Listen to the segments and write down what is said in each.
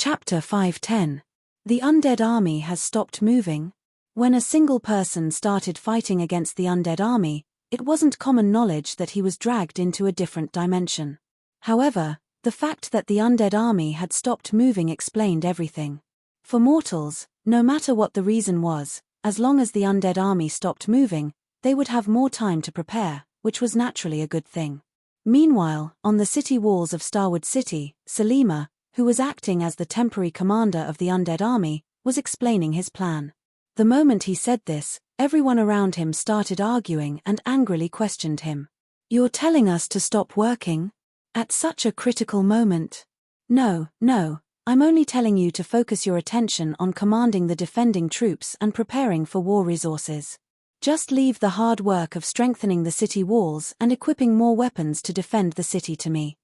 Chapter 510. The undead army has stopped moving. When a single person started fighting against the undead army, it wasn't common knowledge that he was dragged into a different dimension. However, the fact that the undead army had stopped moving explained everything. For mortals, no matter what the reason was, as long as the undead army stopped moving, they would have more time to prepare, which was naturally a good thing. Meanwhile, on the city walls of Starwood City, Selima, who was acting as the temporary commander of the undead army, was explaining his plan. The moment he said this, everyone around him started arguing and angrily questioned him. "You're telling us to stop working? At such a critical moment?" No, I'm only telling you to focus your attention on commanding the defending troops and preparing for war resources. Just leave the hard work of strengthening the city walls and equipping more weapons to defend the city to me.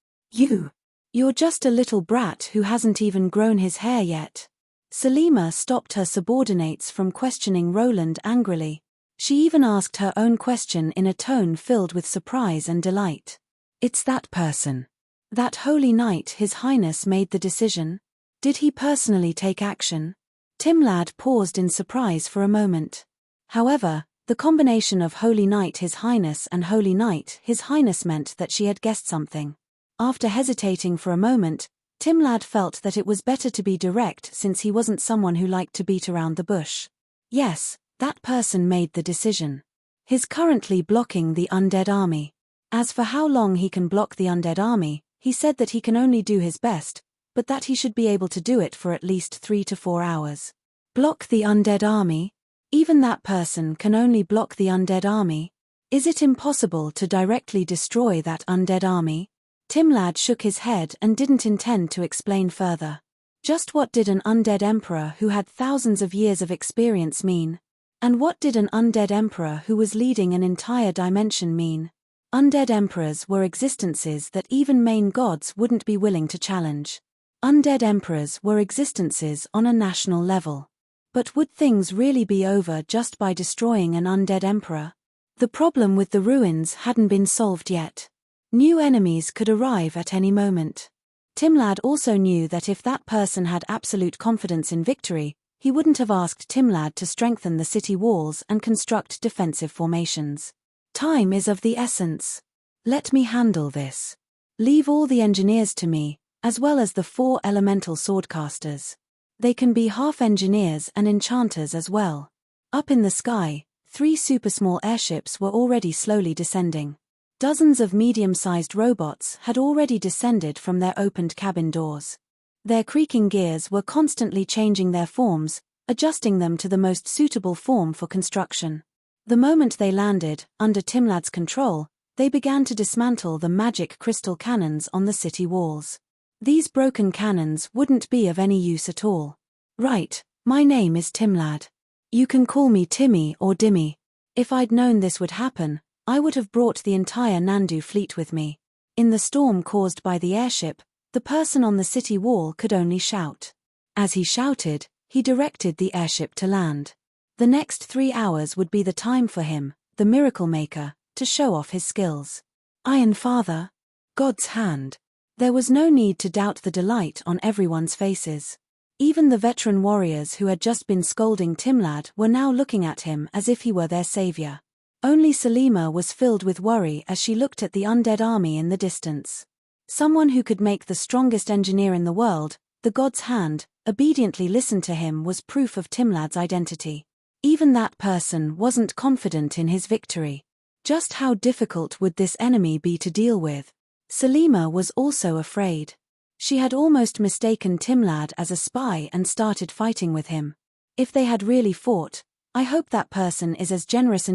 You're just a little brat who hasn't even grown his hair yet." Selima stopped her subordinates from questioning Roland angrily. She even asked her own question in a tone filled with surprise and delight. "It's that person. That holy knight His Highness made the decision? Did he personally take action?" Timlad paused in surprise for a moment. However, the combination of Holy Knight His Highness and Holy Knight His Highness meant that she had guessed something. After hesitating for a moment, Timlad felt that it was better to be direct since he wasn't someone who liked to beat around the bush. Yes, that person made the decision. He's currently blocking the undead army. As for how long he can block the undead army, he said that he can only do his best, but that he should be able to do it for at least 3 to 4 hours. Block the undead army? Even that person can only block the undead army? Is it impossible to directly destroy that undead army? Timlad shook his head and didn't intend to explain further. Just what did an undead emperor who had thousands of years of experience mean? And what did an undead emperor who was leading an entire dimension mean? Undead emperors were existences that even main gods wouldn't be willing to challenge. Undead emperors were existences on a national level. But would things really be over just by destroying an undead emperor? The problem with the ruins hadn't been solved yet. New enemies could arrive at any moment. Timlad also knew that if that person had absolute confidence in victory, he wouldn't have asked Timlad to strengthen the city walls and construct defensive formations. Time is of the essence. Let me handle this. Leave all the engineers to me, as well as the 4 elemental swordcasters. They can be half engineers and enchanters as well. Up in the sky, 3 super small airships were already slowly descending. Dozens of medium-sized robots had already descended from their opened cabin doors. Their creaking gears were constantly changing their forms, adjusting them to the most suitable form for construction. The moment they landed, under Timlad's control, they began to dismantle the magic crystal cannons on the city walls. These broken cannons wouldn't be of any use at all. "Right, my name is Timlad. You can call me Timmy or Dimmy. If I'd known this would happen, I would have brought the entire Nandu fleet with me." In the storm caused by the airship, the person on the city wall could only shout. As he shouted, he directed the airship to land. The next 3 hours would be the time for him, the miracle maker, to show off his skills. Iron Father? God's hand. There was no need to doubt the delight on everyone's faces. Even the veteran warriors who had just been scolding Timlad were now looking at him as if he were their savior. Only Selima was filled with worry as she looked at the undead army in the distance. Someone who could make the strongest engineer in the world, the god's hand, obediently listen to him was proof of Timlad's identity. Even that person wasn't confident in his victory. Just how difficult would this enemy be to deal with? Selima was also afraid. She had almost mistaken Timlad as a spy and started fighting with him. If they had really fought, I hope that person is as generous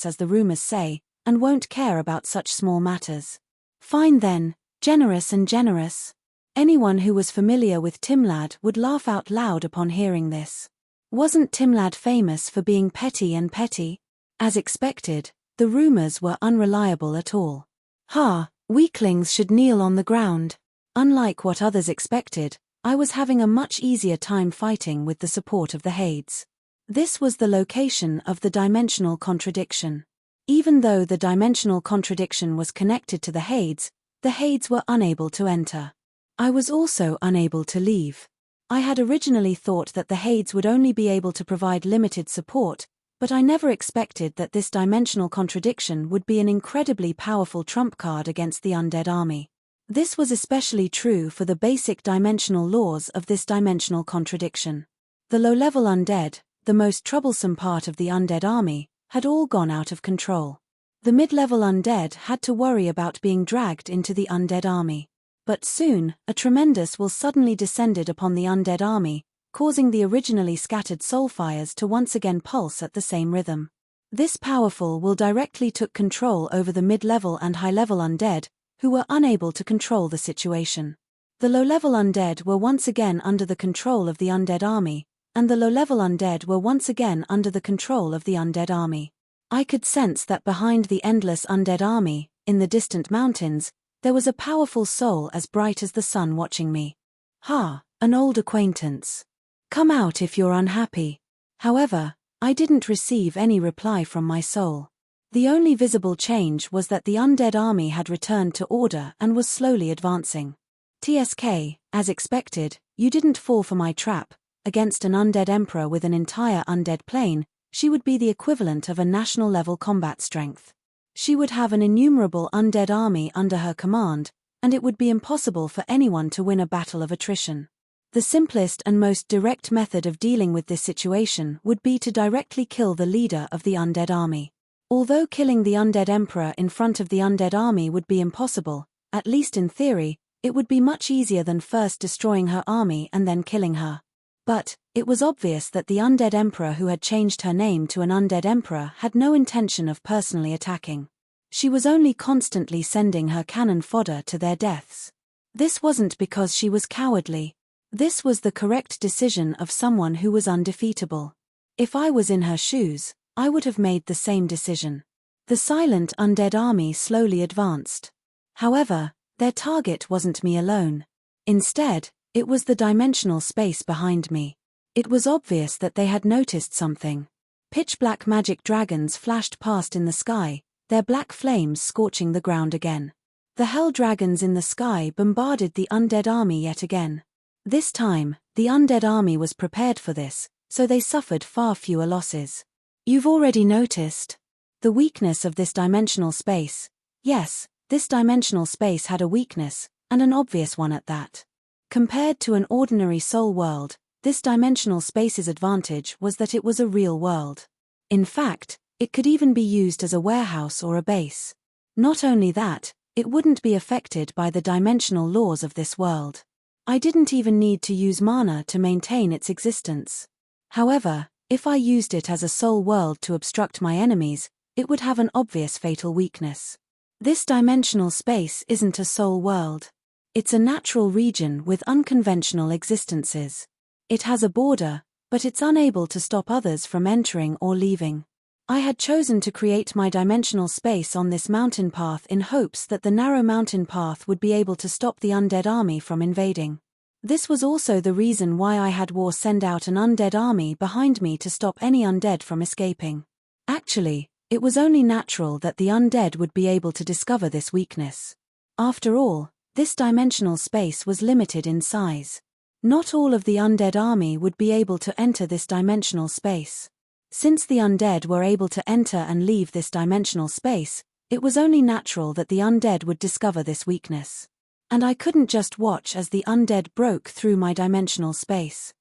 as the rumors say, and won't care about such small matters. Fine then, generous. Anyone who was familiar with Timlad would laugh out loud upon hearing this. Wasn't Timlad famous for being petty? As expected, the rumors were unreliable at all. Weaklings should kneel on the ground. Unlike what others expected, I was having a much easier time fighting with the support of the Hades. This was the location of the dimensional contradiction. Even though the dimensional contradiction was connected to the Hades were unable to enter. I was also unable to leave. I had originally thought that the Hades would only be able to provide limited support, but I never expected that this dimensional contradiction would be an incredibly powerful trump card against the undead army. This was especially true for the basic dimensional laws of this dimensional contradiction. The low-level undead, the most troublesome part of the undead army, had all gone out of control. The mid-level undead had to worry about being dragged into the undead army. But soon, a tremendous will suddenly descended upon the undead army, causing the originally scattered soulfires to once again pulse at the same rhythm. This powerful will directly took control over the mid-level and high-level undead, who were unable to control the situation. The low-level undead were once again under the control of the undead army, and the low-level undead were once again under the control of the undead army. I could sense that behind the endless undead army, in the distant mountains, there was a powerful soul as bright as the sun watching me. Ha, an old acquaintance. Come out if you're unhappy. However, I didn't receive any reply from my soul. The only visible change was that the undead army had returned to order and was slowly advancing. TSK, as expected, you didn't fall for my trap. Against an undead emperor with an entire undead plane, she would be the equivalent of a national-level combat strength. She would have an innumerable undead army under her command, and it would be impossible for anyone to win a battle of attrition. The simplest and most direct method of dealing with this situation would be to directly kill the leader of the undead army. Although killing the undead emperor in front of the undead army would be impossible, at least in theory, it would be much easier than first destroying her army and then killing her. But, it was obvious that the undead emperor who had changed her name to an undead emperor had no intention of personally attacking. She was only constantly sending her cannon fodder to their deaths. This wasn't because she was cowardly. This was the correct decision of someone who was undefeatable. If I was in her shoes, I would have made the same decision. The silent undead army slowly advanced. However, their target wasn't me alone. Instead, it was the dimensional space behind me. It was obvious that they had noticed something. Pitch-black magic dragons flashed past in the sky, their black flames scorching the ground again. The hell dragons in the sky bombarded the undead army yet again. This time, the undead army was prepared for this, so they suffered far fewer losses. You've already noticed the weakness of this dimensional space. Yes, this dimensional space had a weakness, and an obvious one at that. Compared to an ordinary soul world, this dimensional space's advantage was that it was a real world. In fact, it could even be used as a warehouse or a base. Not only that, it wouldn't be affected by the dimensional laws of this world. I didn't even need to use mana to maintain its existence. However, if I used it as a soul world to obstruct my enemies, it would have an obvious fatal weakness. This dimensional space isn't a soul world. It's a natural region with unconventional existences. It has a border, but it's unable to stop others from entering or leaving. I had chosen to create my dimensional space on this mountain path in hopes that the narrow mountain path would be able to stop the undead army from invading. This was also the reason why I had War send out an undead army behind me to stop any undead from escaping. Actually, it was only natural that the undead would be able to discover this weakness. After all, this dimensional space was limited in size. Not all of the undead army would be able to enter this dimensional space. Since the undead were able to enter and leave this dimensional space, it was only natural that the undead would discover this weakness. And I couldn't just watch as the undead broke through my dimensional space.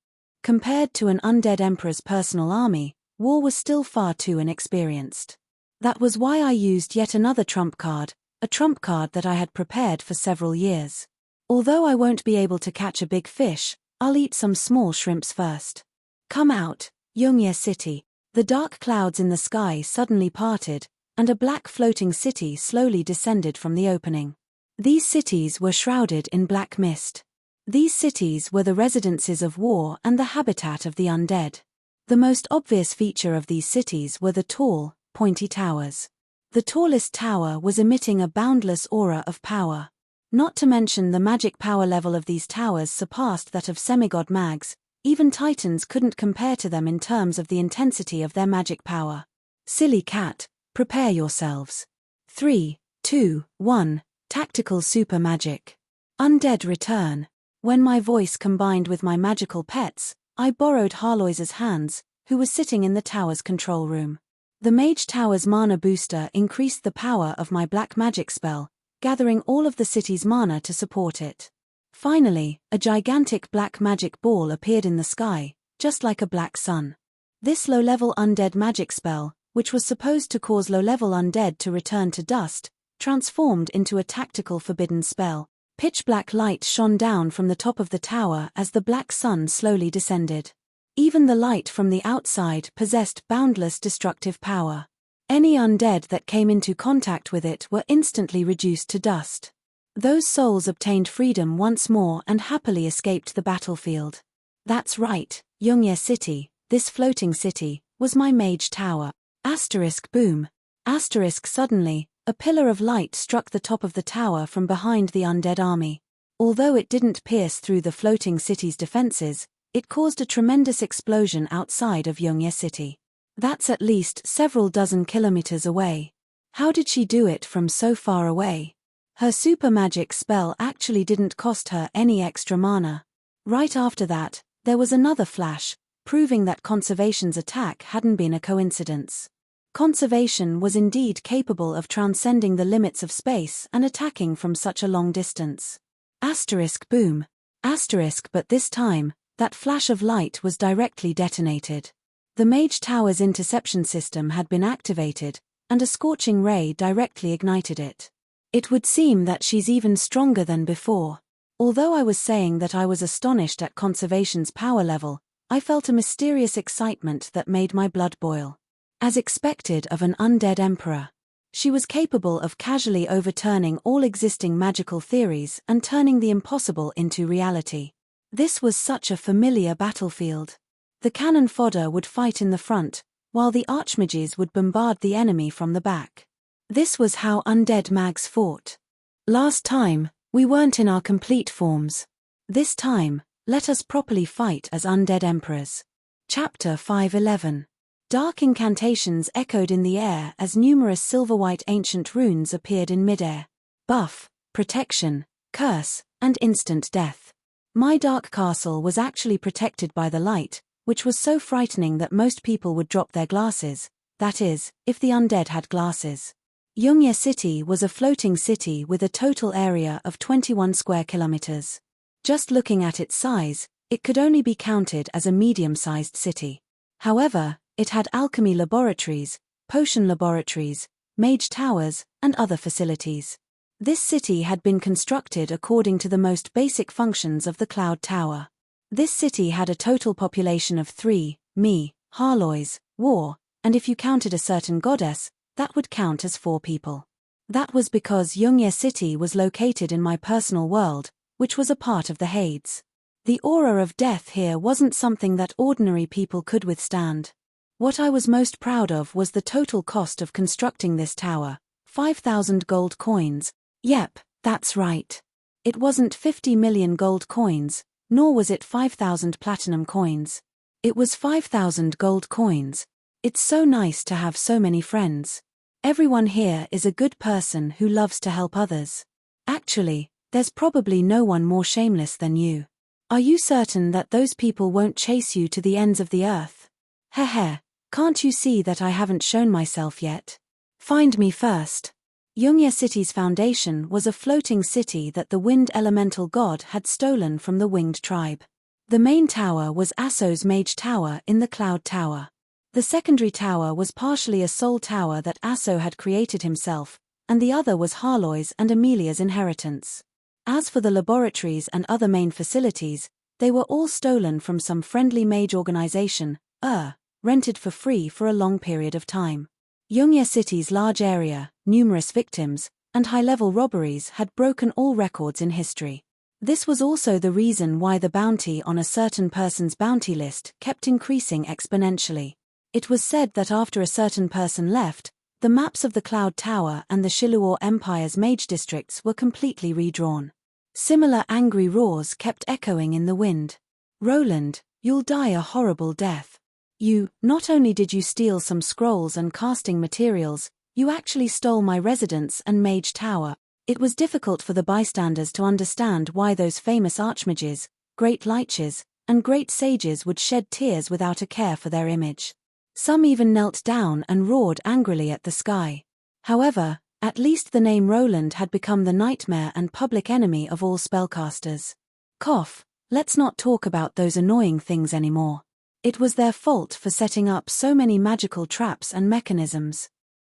Compared to an undead emperor's personal army, War was still far too inexperienced. That was why I used yet another trump card, a trump card that I had prepared for several years. Although I won't be able to catch a big fish, I'll eat some small shrimps first. Come out, Yongye City. The dark clouds in the sky suddenly parted, and a black floating city slowly descended from the opening. These cities were shrouded in black mist. These cities were the residences of War and the habitat of the undead. The most obvious feature of these cities were the tall, pointy towers. The tallest tower was emitting a boundless aura of power. Not to mention the magic power level of these towers surpassed that of semigod mags. Even titans couldn't compare to them in terms of the intensity of their magic power. Silly cat, prepare yourselves. 3, 2, 1, tactical super magic. Undead return. When my voice combined with my magical pets, I borrowed Harloise's hands, who was sitting in the tower's control room. The Mage Tower's mana booster increased the power of my black magic spell, gathering all of the city's mana to support it. Finally, a gigantic black magic ball appeared in the sky, just like a black sun. This low-level undead magic spell, which was supposed to cause low-level undead to return to dust, transformed into a tactical forbidden spell. Pitch-black light shone down from the top of the tower as the black sun slowly descended. Even the light from the outside possessed boundless destructive power. Any undead that came into contact with it were instantly reduced to dust. Those souls obtained freedom once more and happily escaped the battlefield. That's right, Yongye City, this floating city, was my mage tower. Boom. Suddenly, a pillar of light struck the top of the tower from behind the undead army. Although it didn't pierce through the floating city's defenses, it caused a tremendous explosion outside of Yongye City. That's at least several dozen kilometers away. How did she do it from so far away? Her super magic spell actually didn't cost her any extra mana. Right after that, there was another flash, proving that Conservation's attack hadn't been a coincidence. Conservation was indeed capable of transcending the limits of space and attacking from such a long distance. Boom. But this time, that flash of light was directly detonated. The Mage Tower's interception system had been activated, and a scorching ray directly ignited it. It would seem that she's even stronger than before. Although I was saying that I was astonished at Conservation's power level, I felt a mysterious excitement that made my blood boil. As expected of an undead emperor, she was capable of casually overturning all existing magical theories and turning the impossible into reality. This was such a familiar battlefield. The cannon fodder would fight in the front, while the archmages would bombard the enemy from the back. This was how undead mags fought. Last time, we weren't in our complete forms. This time, let us properly fight as undead emperors. Chapter 5:11. Dark incantations echoed in the air as numerous silver-white ancient runes appeared in midair. Buff, protection, curse, and instant death. My dark castle was actually protected by the light, which was so frightening that most people would drop their glasses, that is, if the undead had glasses. Yongye City was a floating city with a total area of 21 square kilometers. Just looking at its size, it could only be counted as a medium-sized city. However, it had alchemy laboratories, potion laboratories, mage towers, and other facilities. This city had been constructed according to the most basic functions of the Cloud Tower. This city had a total population of 3, Harlois, war, and if you counted a certain goddess, that would count as 4 people. That was because Yongye City was located in my personal world, which was a part of the Hades. The aura of death here wasn't something that ordinary people could withstand. What I was most proud of was the total cost of constructing this tower, 5,000 gold coins. Yep, that's right. It wasn't 50 million gold coins, nor was it 5,000 platinum coins. It was 5,000 gold coins. It's so nice to have so many friends. Everyone here is a good person who loves to help others. Actually, there's probably no one more shameless than you. Are you certain that those people won't chase you to the ends of the earth? Heh, can't you see that I haven't shown myself yet? Find me first. Yongye City's foundation was a floating city that the wind elemental god had stolen from the winged tribe. The main tower was Asso's Mage Tower in the Cloud Tower. The secondary tower was partially a soul tower that Asso had created himself, and the other was Harloi's and Amelia's inheritance. As for the laboratories and other main facilities, they were all stolen from some friendly mage organization, rented for free for a long period of time. Yongye City's large area, numerous victims, and high-level robberies had broken all records in history. This was also the reason why the bounty on a certain person's bounty list kept increasing exponentially. It was said that after a certain person left, the maps of the Cloud Tower and the Shiluor Empire's mage districts were completely redrawn. Similar angry roars kept echoing in the wind. Roland, you'll die a horrible death. Not only did you steal some scrolls and casting materials, you actually stole my residence and mage tower. It was difficult for the bystanders to understand why those famous archmages, great liches, and great sages would shed tears without a care for their image. Some even knelt down and roared angrily at the sky. However, at least the name Roland had become the nightmare and public enemy of all spellcasters. Cough, let's not talk about those annoying things anymore. It was their fault for setting up so many magical traps and mechanisms.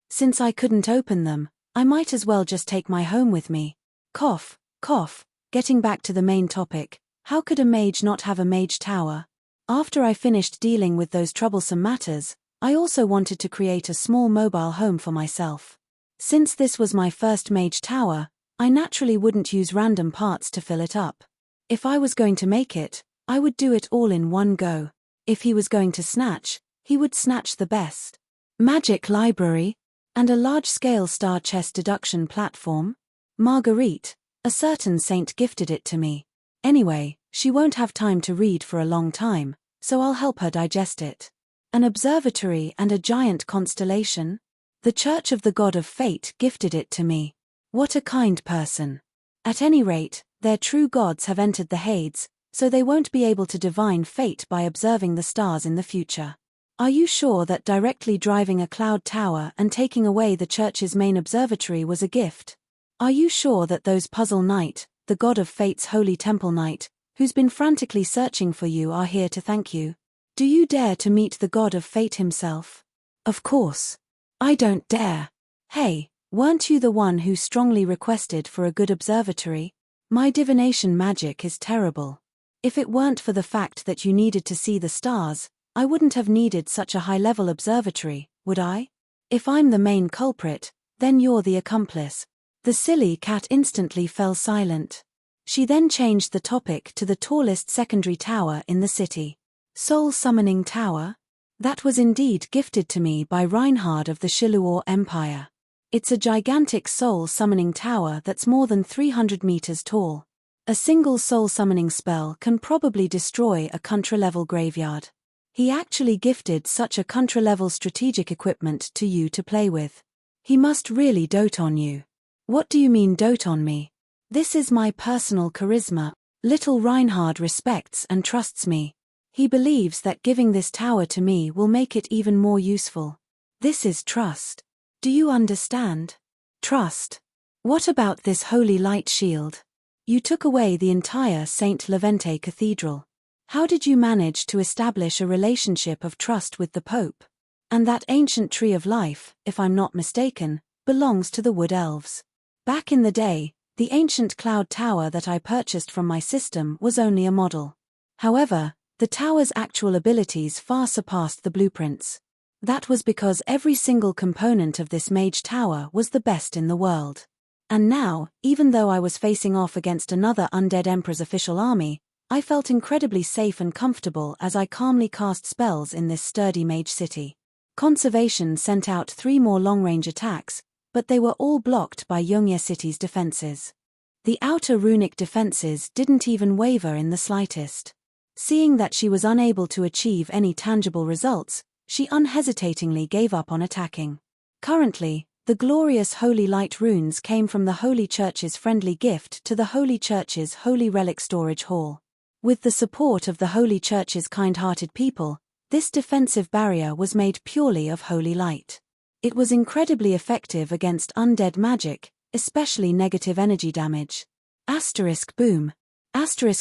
Since I couldn't open them, I might as well just take my home with me. Cough, cough, getting back to the main topic, how could a mage not have a mage tower? After I finished dealing with those troublesome matters, I also wanted to create a small mobile home for myself. Since this was my first mage tower, I naturally wouldn't use random parts to fill it up. If I was going to make it, I would do it all in one go. If he was going to snatch, he would snatch the best. Magic library? And a large-scale star chess deduction platform? Marguerite, a certain saint, gifted it to me. Anyway, she won't have time to read for a long time, so I'll help her digest it. An observatory and a giant constellation? The Church of the God of Fate gifted it to me. What a kind person. At any rate, their true gods have entered the Hades, so they won't be able to divine fate by observing the stars in the future. Are you sure that directly driving a cloud tower and taking away the church's main observatory was a gift? Are you sure that those Puzzle Knight, the God of Fate's holy temple knight, who's been frantically searching for you, are here to thank you? Do you dare to meet the God of Fate himself? Of course. I don't dare. Hey, weren't you the one who strongly requested for a good observatory? My divination magic is terrible. If it weren't for the fact that you needed to see the stars, I wouldn't have needed such a high-level observatory, would I? If I'm the main culprit, then you're the accomplice. The silly cat instantly fell silent. She then changed the topic to the tallest secondary tower in the city. Soul Summoning Tower? That was indeed gifted to me by Reinhard of the Shiluor Empire. It's a gigantic soul-summoning tower that's more than 300 meters tall. A single soul-summoning spell can probably destroy a Contra-level graveyard. He actually gifted such a Contra-level strategic equipment to you to play with. He must really dote on you. What do you mean dote on me? This is my personal charisma. Little Reinhard respects and trusts me. He believes that giving this tower to me will make it even more useful. This is trust. Do you understand? Trust. What about this holy light shield? You took away the entire Saint Levente Cathedral. How did you manage to establish a relationship of trust with the Pope? And that ancient tree of life, if I'm not mistaken, belongs to the Wood Elves. Back in the day, the ancient cloud tower that I purchased from my system was only a model. However, the tower's actual abilities far surpassed the blueprints. That was because every single component of this mage tower was the best in the world. And now, even though I was facing off against another Undead Emperor's official army, I felt incredibly safe and comfortable as I calmly cast spells in this sturdy mage city. Conservation sent out 3 more long-range attacks, but they were all blocked by Yongye City's defenses. The outer runic defenses didn't even waver in the slightest. Seeing that she was unable to achieve any tangible results, she unhesitatingly gave up on attacking. Currently, the glorious Holy Light runes came from the Holy Church's friendly gift to the Holy Church's Holy Relic Storage Hall. With the support of the Holy Church's kind-hearted people, this defensive barrier was made purely of Holy Light. It was incredibly effective against undead magic, especially negative energy damage. Boom.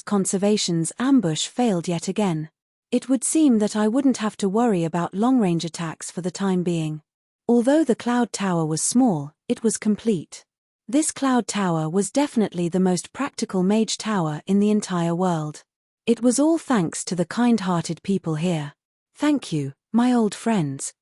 Conservation's ambush failed yet again. It would seem that I wouldn't have to worry about long-range attacks for the time being. Although the cloud tower was small, it was complete. This cloud tower was definitely the most practical mage tower in the entire world. It was all thanks to the kind-hearted people here. Thank you, my old friends.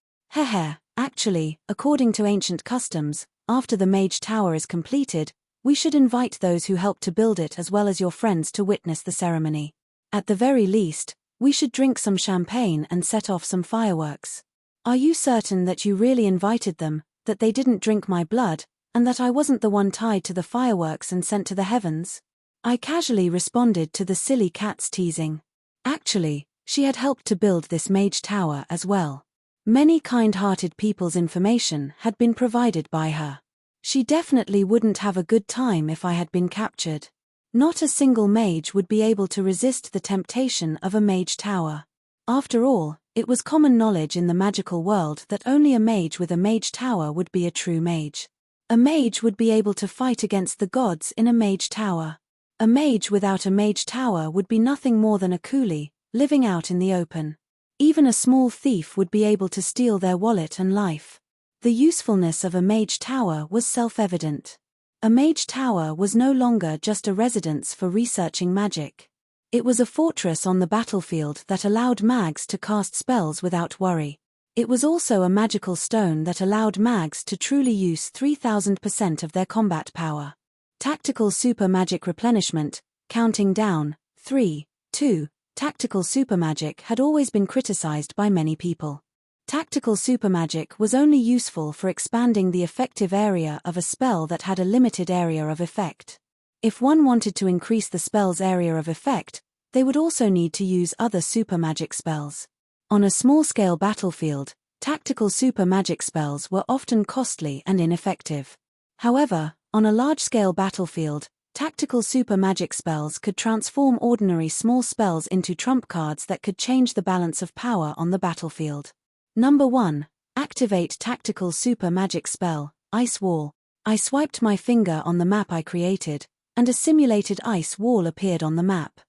Actually, according to ancient customs, after the mage tower is completed, we should invite those who helped to build it as well as your friends to witness the ceremony. At the very least, we should drink some champagne and set off some fireworks. Are you certain that you really invited them, that they didn't drink my blood, and that I wasn't the one tied to the fireworks and sent to the heavens? I casually responded to the silly cat's teasing. Actually, she had helped to build this mage tower as well. Many kind-hearted people's information had been provided by her. She definitely wouldn't have a good time if I had been captured. Not a single mage would be able to resist the temptation of a mage tower. After all, it was common knowledge in the magical world that only a mage with a mage tower would be a true mage. A mage would be able to fight against the gods in a mage tower. A mage without a mage tower would be nothing more than a coolie, living out in the open. Even a small thief would be able to steal their wallet and life. The usefulness of a mage tower was self-evident. A mage tower was no longer just a residence for researching magic. It was a fortress on the battlefield that allowed mags to cast spells without worry. It was also a magical stone that allowed mags to truly use 3000% of their combat power. Tactical super magic replenishment, counting down, 3, 2, tactical super magic had always been criticized by many people. Tactical super magic was only useful for expanding the effective area of a spell that had a limited area of effect. If one wanted to increase the spell's area of effect, they would also need to use other super magic spells. On a small-scale battlefield, tactical super magic spells were often costly and ineffective. However, on a large-scale battlefield, tactical super magic spells could transform ordinary small spells into trump cards that could change the balance of power on the battlefield. Number 1. Activate tactical super magic spell, Ice Wall. I swiped my finger on the map I created, and a simulated ice wall appeared on the map.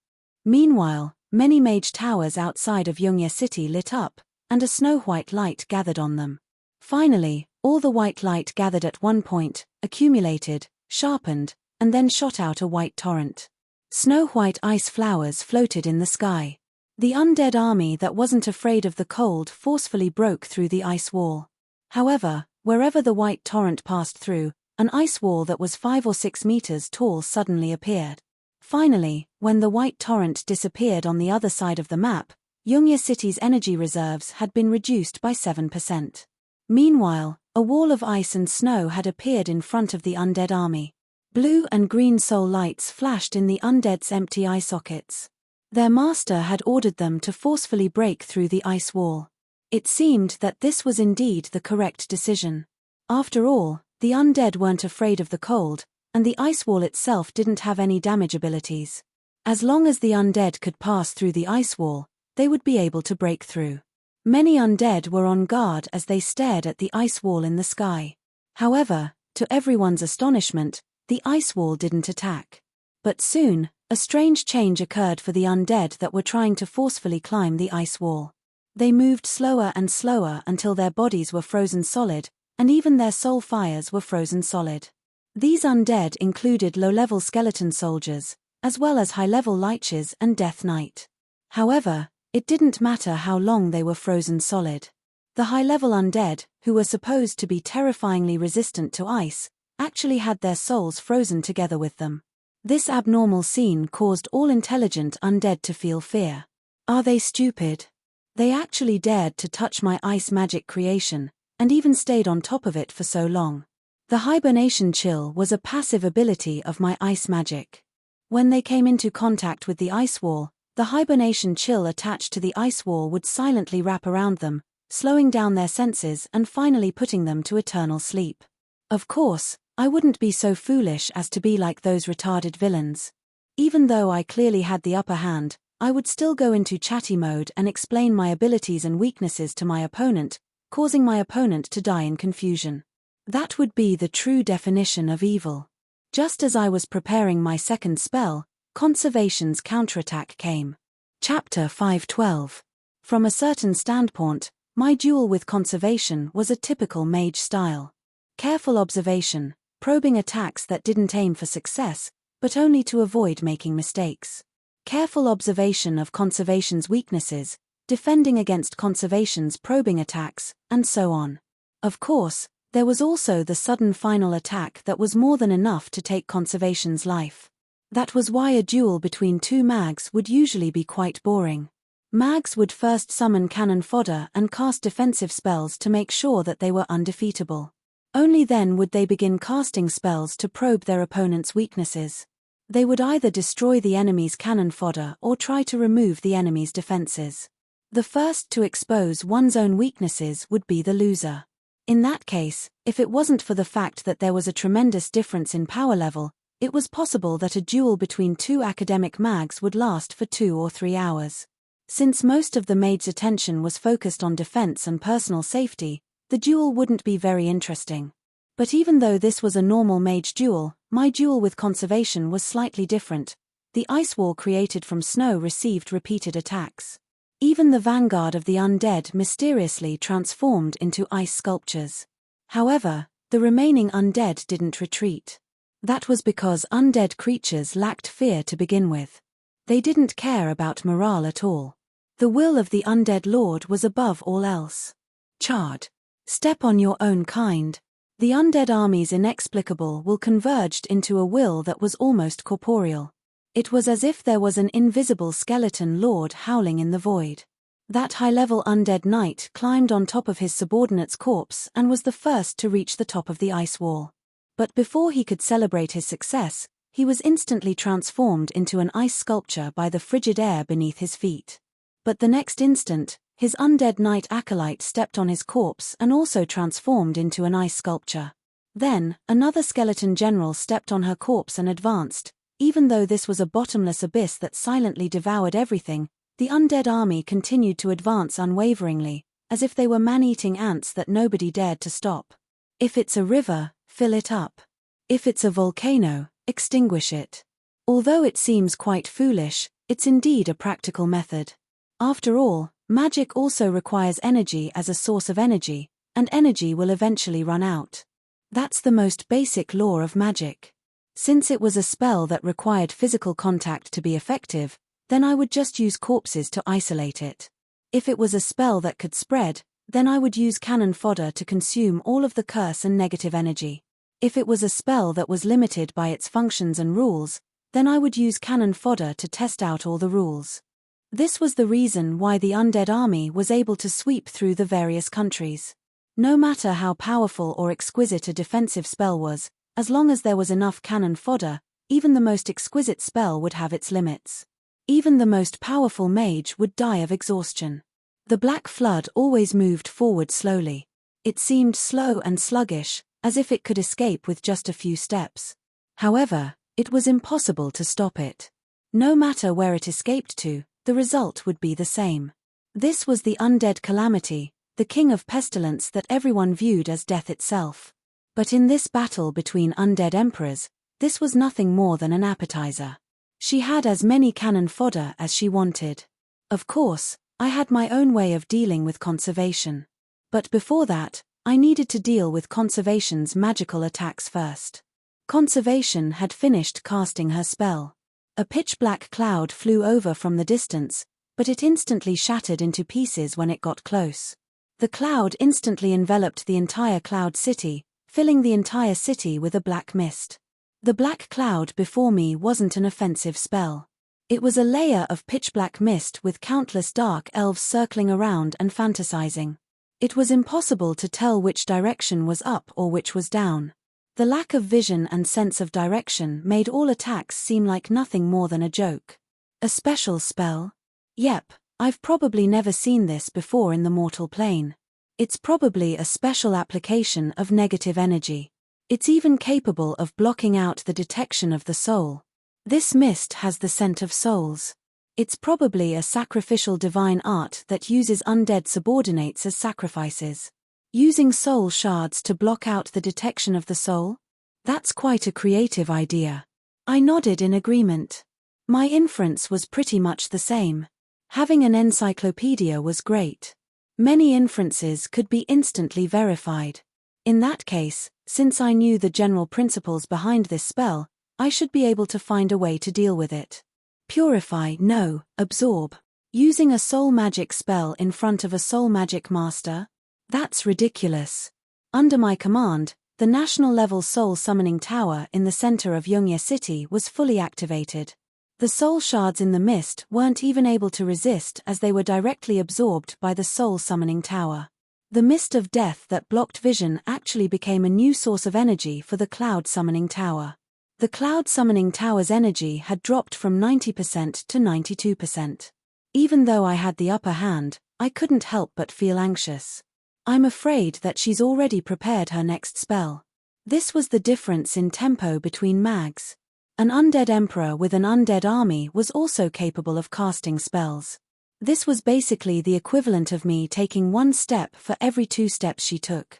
Meanwhile, many mage towers outside of Yongye City lit up, and a snow-white light gathered on them. Finally, all the white light gathered at one point, accumulated, sharpened, and then shot out a white torrent. Snow-white ice flowers floated in the sky. The undead army that wasn't afraid of the cold forcefully broke through the ice wall. However, wherever the white torrent passed through, an ice wall that was 5 or 6 meters tall suddenly appeared. Finally, when the white torrent disappeared on the other side of the map, Yongye City's energy reserves had been reduced by 7%. Meanwhile, a wall of ice and snow had appeared in front of the undead army. Blue and green soul lights flashed in the undead's empty eye sockets. Their master had ordered them to forcefully break through the ice wall. It seemed that this was indeed the correct decision. After all, the undead weren't afraid of the cold, and the ice wall itself didn't have any damage abilities. As long as the undead could pass through the ice wall, they would be able to break through. Many undead were on guard as they stared at the ice wall in the sky. However, to everyone's astonishment, the ice wall didn't attack. But soon, a strange change occurred for the undead that were trying to forcefully climb the ice wall. They moved slower and slower until their bodies were frozen solid, and even their soul fires were frozen solid. These undead included low-level skeleton soldiers, as well as high-level liches and Death Knight. However, it didn't matter how long they were frozen solid. The high-level undead, who were supposed to be terrifyingly resistant to ice, actually had their souls frozen together with them. This abnormal scene caused all intelligent undead to feel fear. Are they stupid? They actually dared to touch my ice magic creation, and even stayed on top of it for so long. The hibernation chill was a passive ability of my ice magic. When they came into contact with the ice wall, the hibernation chill attached to the ice wall would silently wrap around them, slowing down their senses and finally putting them to eternal sleep. Of course, I wouldn't be so foolish as to be like those retarded villains. Even though I clearly had the upper hand, I would still go into chatty mode and explain my abilities and weaknesses to my opponent, causing my opponent to die in confusion. That would be the true definition of evil. Just as I was preparing my second spell, Conservation's counterattack came. Chapter 512. From a certain standpoint, my duel with Conservation was a typical mage style. Careful observation, probing attacks that didn't aim for success, but only to avoid making mistakes. Careful observation of Conservation's weaknesses, defending against Conservation's probing attacks, and so on. Of course, there was also the sudden final attack that was more than enough to take Conservation's life. That was why a duel between two mags would usually be quite boring. Mags would first summon cannon fodder and cast defensive spells to make sure that they were undefeatable. Only then would they begin casting spells to probe their opponent's weaknesses. They would either destroy the enemy's cannon fodder or try to remove the enemy's defenses. The first to expose one's own weaknesses would be the loser. In that case, if it wasn't for the fact that there was a tremendous difference in power level, it was possible that a duel between two academic mags would last for 2 or 3 hours. Since most of the maid's attention was focused on defense and personal safety, the duel wouldn't be very interesting. But even though this was a normal mage duel, my duel with conservation was slightly different. The ice wall created from snow received repeated attacks. Even the vanguard of the undead mysteriously transformed into ice sculptures. However, the remaining undead didn't retreat. That was because undead creatures lacked fear to begin with. They didn't care about morale at all. The will of the undead lord was above all else. Charge. Step on your own kind. The undead army's inexplicable will converged into a will that was almost corporeal. It was as if there was an invisible skeleton lord howling in the void. That high-level undead knight climbed on top of his subordinate's corpse and was the first to reach the top of the ice wall. But before he could celebrate his success, he was instantly transformed into an ice sculpture by the frigid air beneath his feet. But the next instant, his undead knight acolyte stepped on his corpse and also transformed into an ice sculpture. Then, another skeleton general stepped on her corpse and advanced. Even though this was a bottomless abyss that silently devoured everything, the undead army continued to advance unwaveringly, as if they were man-eating ants that nobody dared to stop. If it's a river, fill it up. If it's a volcano, extinguish it. Although it seems quite foolish, it's indeed a practical method. After all, magic also requires energy as a source of energy, and energy will eventually run out. That's the most basic law of magic. Since it was a spell that required physical contact to be effective, then I would just use corpses to isolate it. If it was a spell that could spread, then I would use cannon fodder to consume all of the curse and negative energy. If it was a spell that was limited by its functions and rules, then I would use cannon fodder to test out all the rules. This was the reason why the undead army was able to sweep through the various countries. No matter how powerful or exquisite a defensive spell was, as long as there was enough cannon fodder, even the most exquisite spell would have its limits. Even the most powerful mage would die of exhaustion. The Black Flood always moved forward slowly. It seemed slow and sluggish, as if it could escape with just a few steps. However, it was impossible to stop it. No matter where it escaped to, the result would be the same. This was the undead calamity, the king of pestilence that everyone viewed as death itself. But in this battle between undead emperors, this was nothing more than an appetizer. She had as many cannon fodder as she wanted. Of course, I had my own way of dealing with conservation. But before that, I needed to deal with conservation's magical attacks first. Conservation had finished casting her spell. A pitch-black cloud flew over from the distance, but it instantly shattered into pieces when it got close. The cloud instantly enveloped the entire cloud city, filling the entire city with a black mist. The black cloud before me wasn't an offensive spell. It was a layer of pitch-black mist with countless dark elves circling around and fantasizing. It was impossible to tell which direction was up or which was down. The lack of vision and sense of direction made all attacks seem like nothing more than a joke. A special spell? Yep, I've probably never seen this before in the mortal plane. It's probably a special application of negative energy. It's even capable of blocking out the detection of the soul. This mist has the scent of souls. It's probably a sacrificial divine art that uses undead subordinates as sacrifices. Using soul shards to block out the detection of the soul? That's quite a creative idea. I nodded in agreement. My inference was pretty much the same. Having an encyclopedia was great. Many inferences could be instantly verified. In that case, since I knew the general principles behind this spell, I should be able to find a way to deal with it. Purify, no, absorb. Using a soul magic spell in front of a soul magic master? That's ridiculous. Under my command, the national-level soul summoning tower in the center of Yongya City was fully activated. The soul shards in the mist weren't even able to resist as they were directly absorbed by the soul summoning tower. The mist of death that blocked vision actually became a new source of energy for the cloud summoning tower. The cloud summoning tower's energy had dropped from 90% to 92%. Even though I had the upper hand, I couldn't help but feel anxious. I'm afraid that she's already prepared her next spell. This was the difference in tempo between mags. An undead emperor with an undead army was also capable of casting spells. This was basically the equivalent of me taking 1 step for every 2 steps she took.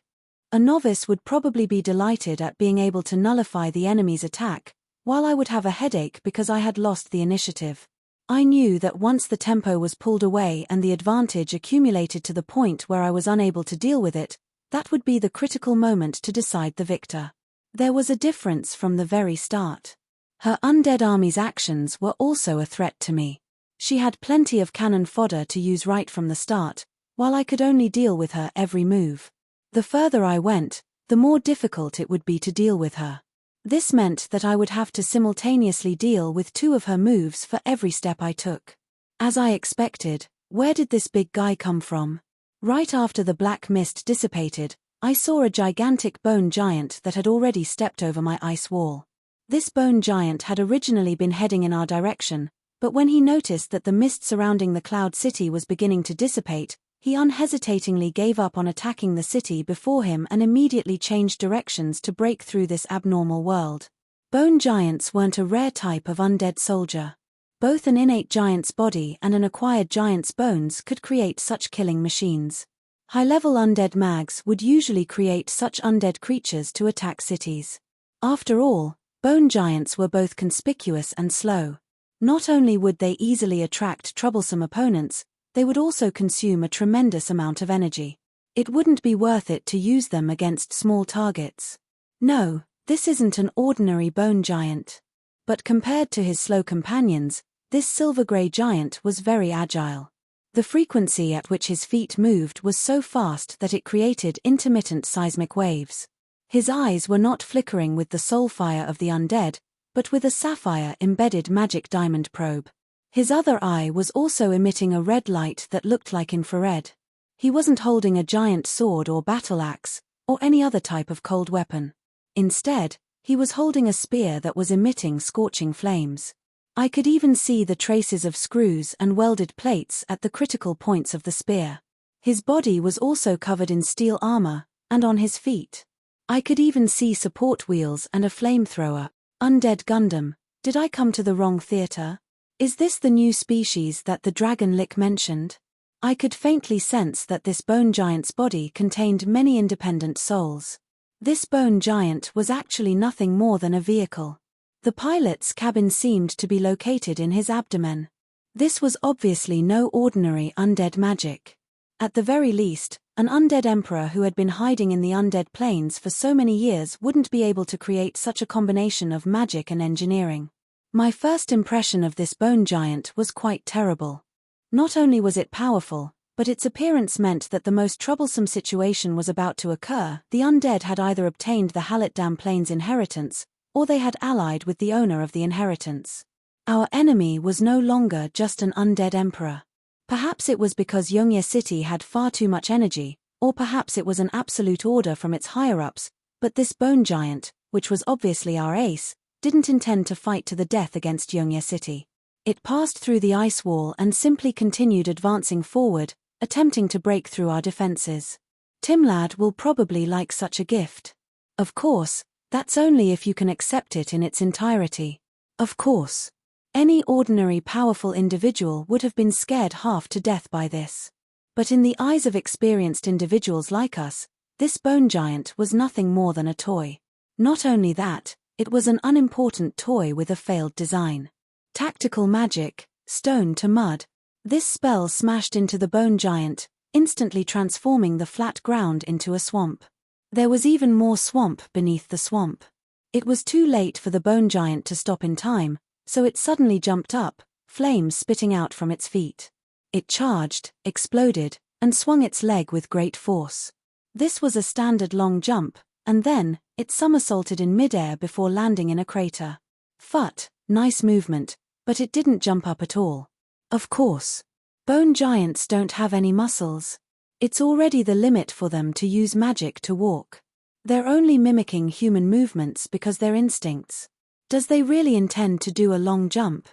A novice would probably be delighted at being able to nullify the enemy's attack, while I would have a headache because I had lost the initiative. I knew that once the tempo was pulled away and the advantage accumulated to the point where I was unable to deal with it, that would be the critical moment to decide the victor. There was a difference from the very start. Her undead army's actions were also a threat to me. She had plenty of cannon fodder to use right from the start, while I could only deal with her every move. The further I went, the more difficult it would be to deal with her. This meant that I would have to simultaneously deal with 2 of her moves for every step I took. As I expected, where did this big guy come from? Right after the black mist dissipated, I saw a gigantic bone giant that had already stepped over my ice wall. This bone giant had originally been heading in our direction, but when he noticed that the mist surrounding the Cloud City was beginning to dissipate, he unhesitatingly gave up on attacking the city before him and immediately changed directions to break through this abnormal world. Bone giants weren't a rare type of undead soldier. Both an innate giant's body and an acquired giant's bones could create such killing machines. High-level undead mags would usually create such undead creatures to attack cities. After all, bone giants were both conspicuous and slow. Not only would they easily attract troublesome opponents, they would also consume a tremendous amount of energy. It wouldn't be worth it to use them against small targets. No, this isn't an ordinary bone giant. But compared to his slow companions, this silver-grey giant was very agile. The frequency at which his feet moved was so fast that it created intermittent seismic waves. His eyes were not flickering with the soul fire of the undead, but with a sapphire-embedded magic diamond probe. His other eye was also emitting a red light that looked like infrared. He wasn't holding a giant sword or battle axe, or any other type of cold weapon. Instead, he was holding a spear that was emitting scorching flames. I could even see the traces of screws and welded plates at the critical points of the spear. His body was also covered in steel armor, and on his feet. I could even see support wheels and a flamethrower. Undead Gundam, did I come to the wrong theater? Is this the new species that the dragon Lich mentioned? I could faintly sense that this bone giant's body contained many independent souls. This bone giant was actually nothing more than a vehicle. The pilot's cabin seemed to be located in his abdomen. This was obviously no ordinary undead magic. At the very least, an undead emperor who had been hiding in the undead plains for so many years wouldn't be able to create such a combination of magic and engineering. My first impression of this bone giant was quite terrible. Not only was it powerful, but its appearance meant that the most troublesome situation was about to occur. The undead had either obtained the Halitdam Plains inheritance, or they had allied with the owner of the inheritance. Our enemy was no longer just an undead emperor. Perhaps it was because Yongye City had far too much energy, or perhaps it was an absolute order from its higher-ups, but this bone giant, which was obviously our ace, didn't intend to fight to the death against Yongye City. It passed through the ice wall and simply continued advancing forward, attempting to break through our defenses. Timlad will probably like such a gift. Of course, that's only if you can accept it in its entirety. Of course. Any ordinary powerful individual would have been scared half to death by this. But in the eyes of experienced individuals like us, this bone giant was nothing more than a toy. Not only that, it was an unimportant toy with a failed design. Tactical magic, stone to mud. This spell smashed into the bone giant, instantly transforming the flat ground into a swamp. There was even more swamp beneath the swamp. It was too late for the bone giant to stop in time, so it suddenly jumped up, flames spitting out from its feet. It charged, exploded, and swung its leg with great force. This was a standard long jump, and then, it somersaulted in midair before landing in a crater. Phut, nice movement, but it didn't jump up at all. Of course. Bone giants don't have any muscles. It's already the limit for them to use magic to walk. They're only mimicking human movements because they're instincts. Does they really intend to do a long jump?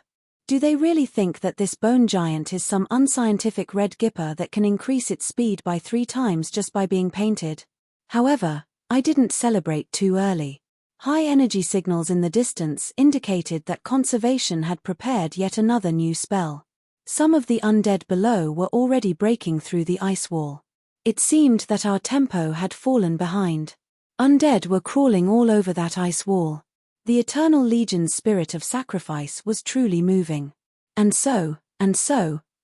Do they really think that this bone giant is some unscientific red gipper that can increase its speed by 3 times just by being painted? However, I didn't celebrate too early. High energy signals in the distance indicated that conservation had prepared yet another new spell. Some of the undead below were already breaking through the ice wall. It seemed that our tempo had fallen behind. Undead were crawling all over that ice wall. The Eternal Legion's spirit of sacrifice was truly moving. And so,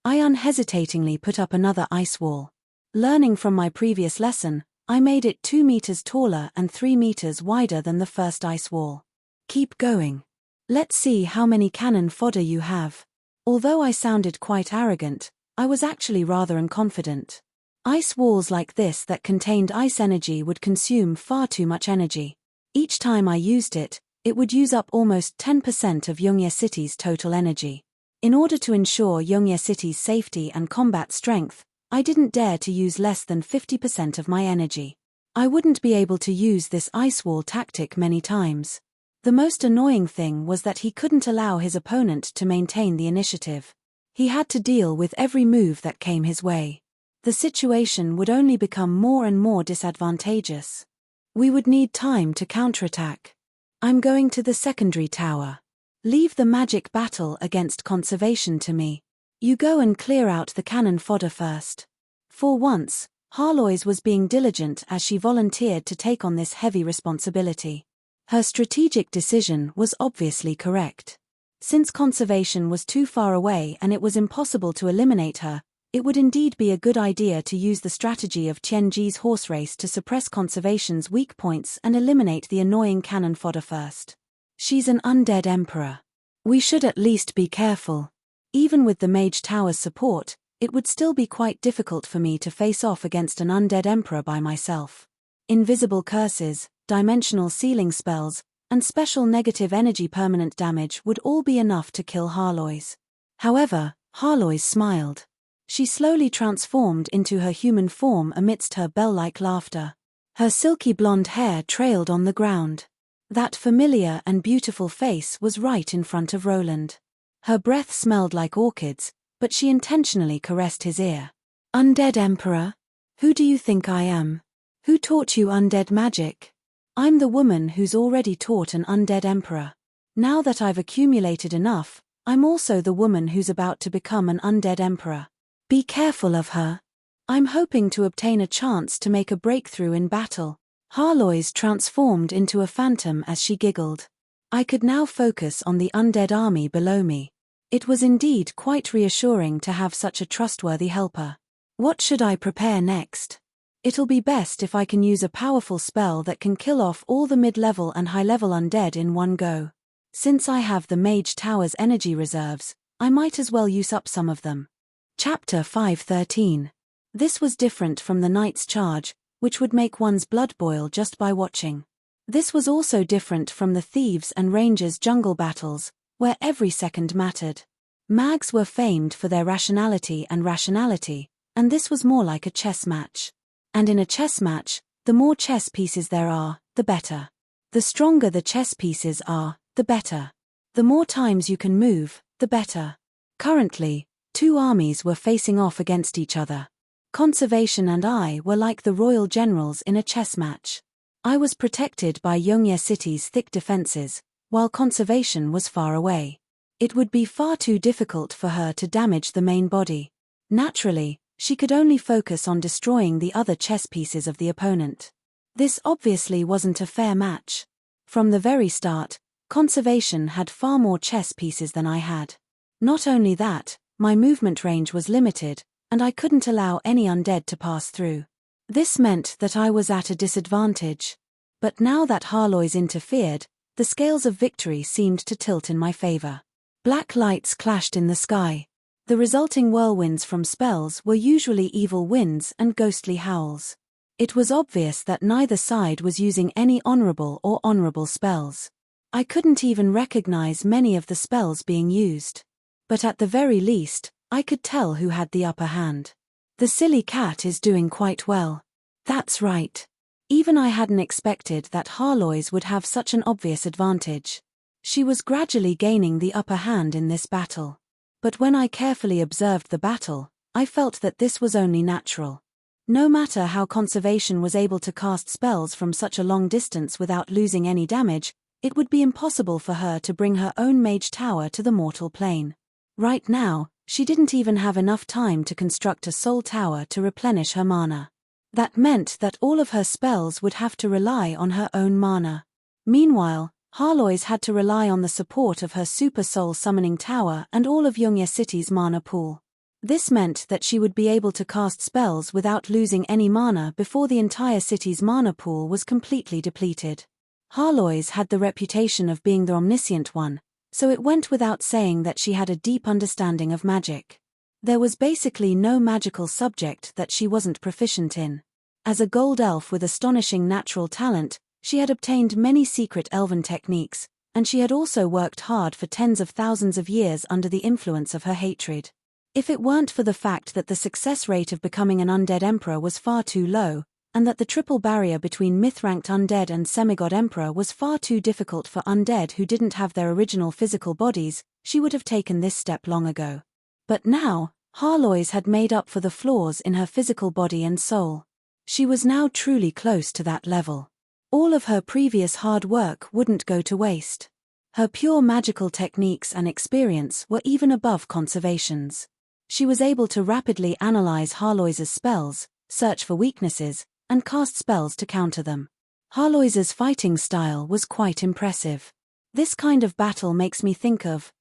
I unhesitatingly put up another ice wall. Learning from my previous lesson, I made it 2 meters taller and 3 meters wider than the first ice wall. Keep going. Let's see how many cannon fodder you have. Although I sounded quite arrogant, I was actually rather unconfident. Ice walls like this that contained ice energy would consume far too much energy. Each time I used it, it would use up almost 10% of Yongye City's total energy. In order to ensure Yongye City's safety and combat strength, I didn't dare to use less than 50% of my energy. I wouldn't be able to use this ice wall tactic many times. The most annoying thing was that he couldn't allow his opponent to maintain the initiative. He had to deal with every move that came his way. The situation would only become more and more disadvantageous. We would need time to counterattack. I'm going to the secondary tower. Leave the magic battle against conservation to me. You go and clear out the cannon fodder first. For once, Harlois was being diligent as she volunteered to take on this heavy responsibility. Her strategic decision was obviously correct. Since conservation was too far away and it was impossible to eliminate her, it would indeed be a good idea to use the strategy of Tianji's horse race to suppress conservation's weak points and eliminate the annoying cannon fodder first. She's an undead emperor. We should at least be careful. Even with the mage tower's support, it would still be quite difficult for me to face off against an undead emperor by myself. Invisible curses, dimensional sealing spells, and special negative energy permanent damage would all be enough to kill Harlois. However, Harlois smiled. She slowly transformed into her human form amidst her bell-like laughter. Her silky blonde hair trailed on the ground. That familiar and beautiful face was right in front of Roland. Her breath smelled like orchids, but she intentionally caressed his ear. Undead Emperor? Who do you think I am? Who taught you undead magic? I'm the woman who's already taught an undead emperor. Now that I've accumulated enough, I'm also the woman who's about to become an undead emperor. Be careful of her. I'm hoping to obtain a chance to make a breakthrough in battle. Harlois transformed into a phantom as she giggled. I could now focus on the undead army below me. It was indeed quite reassuring to have such a trustworthy helper. What should I prepare next? It'll be best if I can use a powerful spell that can kill off all the mid-level and high-level undead in one go. Since I have the Mage Tower's energy reserves, I might as well use up some of them. Chapter 513. This was different from the Knight's Charge, which would make one's blood boil just by watching. This was also different from the Thieves' and Rangers' jungle battles, where every second mattered. Mags were famed for their rationality, and this was more like a chess match. And in a chess match, the more chess pieces there are, the better. The stronger the chess pieces are, the better. The more times you can move, the better. Currently, 2 armies were facing off against each other. Conservation and I were like the royal generals in a chess match. I was protected by Yongye City's thick defenses, while Conservation was far away. It would be far too difficult for her to damage the main body. Naturally, she could only focus on destroying the other chess pieces of the opponent. This obviously wasn't a fair match. From the very start, Conservation had far more chess pieces than I had. Not only that, my movement range was limited, and I couldn't allow any undead to pass through. This meant that I was at a disadvantage. But now that Harlois interfered, the scales of victory seemed to tilt in my favor. Black lights clashed in the sky. The resulting whirlwinds from spells were usually evil winds and ghostly howls. It was obvious that neither side was using any honorable spells. I couldn't even recognize many of the spells being used. But at the very least, I could tell who had the upper hand. The silly cat is doing quite well. That's right. Even I hadn't expected that Harlois would have such an obvious advantage. She was gradually gaining the upper hand in this battle. But when I carefully observed the battle, I felt that this was only natural. No matter how Conservation was able to cast spells from such a long distance without losing any damage, it would be impossible for her to bring her own mage tower to the mortal plane. Right now, she didn't even have enough time to construct a soul tower to replenish her mana. That meant that all of her spells would have to rely on her own mana. Meanwhile, Harlois had to rely on the support of her super soul summoning tower and all of Yungya City's mana pool. This meant that she would be able to cast spells without losing any mana before the entire city's mana pool was completely depleted. Harlois had the reputation of being the omniscient one, so it went without saying that she had a deep understanding of magic. There was basically no magical subject that she wasn't proficient in. As a gold elf with astonishing natural talent, she had obtained many secret elven techniques, and she had also worked hard for tens of thousands of years under the influence of her hatred. If it weren't for the fact that the success rate of becoming an undead emperor was far too low, and that the triple barrier between myth-ranked undead and semigod emperor was far too difficult for undead who didn't have their original physical bodies, she would have taken this step long ago. But now, Harlois had made up for the flaws in her physical body and soul. She was now truly close to that level. All of her previous hard work wouldn't go to waste. Her pure magical techniques and experience were even above Conservation's. She was able to rapidly analyze Harlois's spells, search for weaknesses, and cast spells to counter them. Harlois's fighting style was quite impressive. This kind of battle makes me think of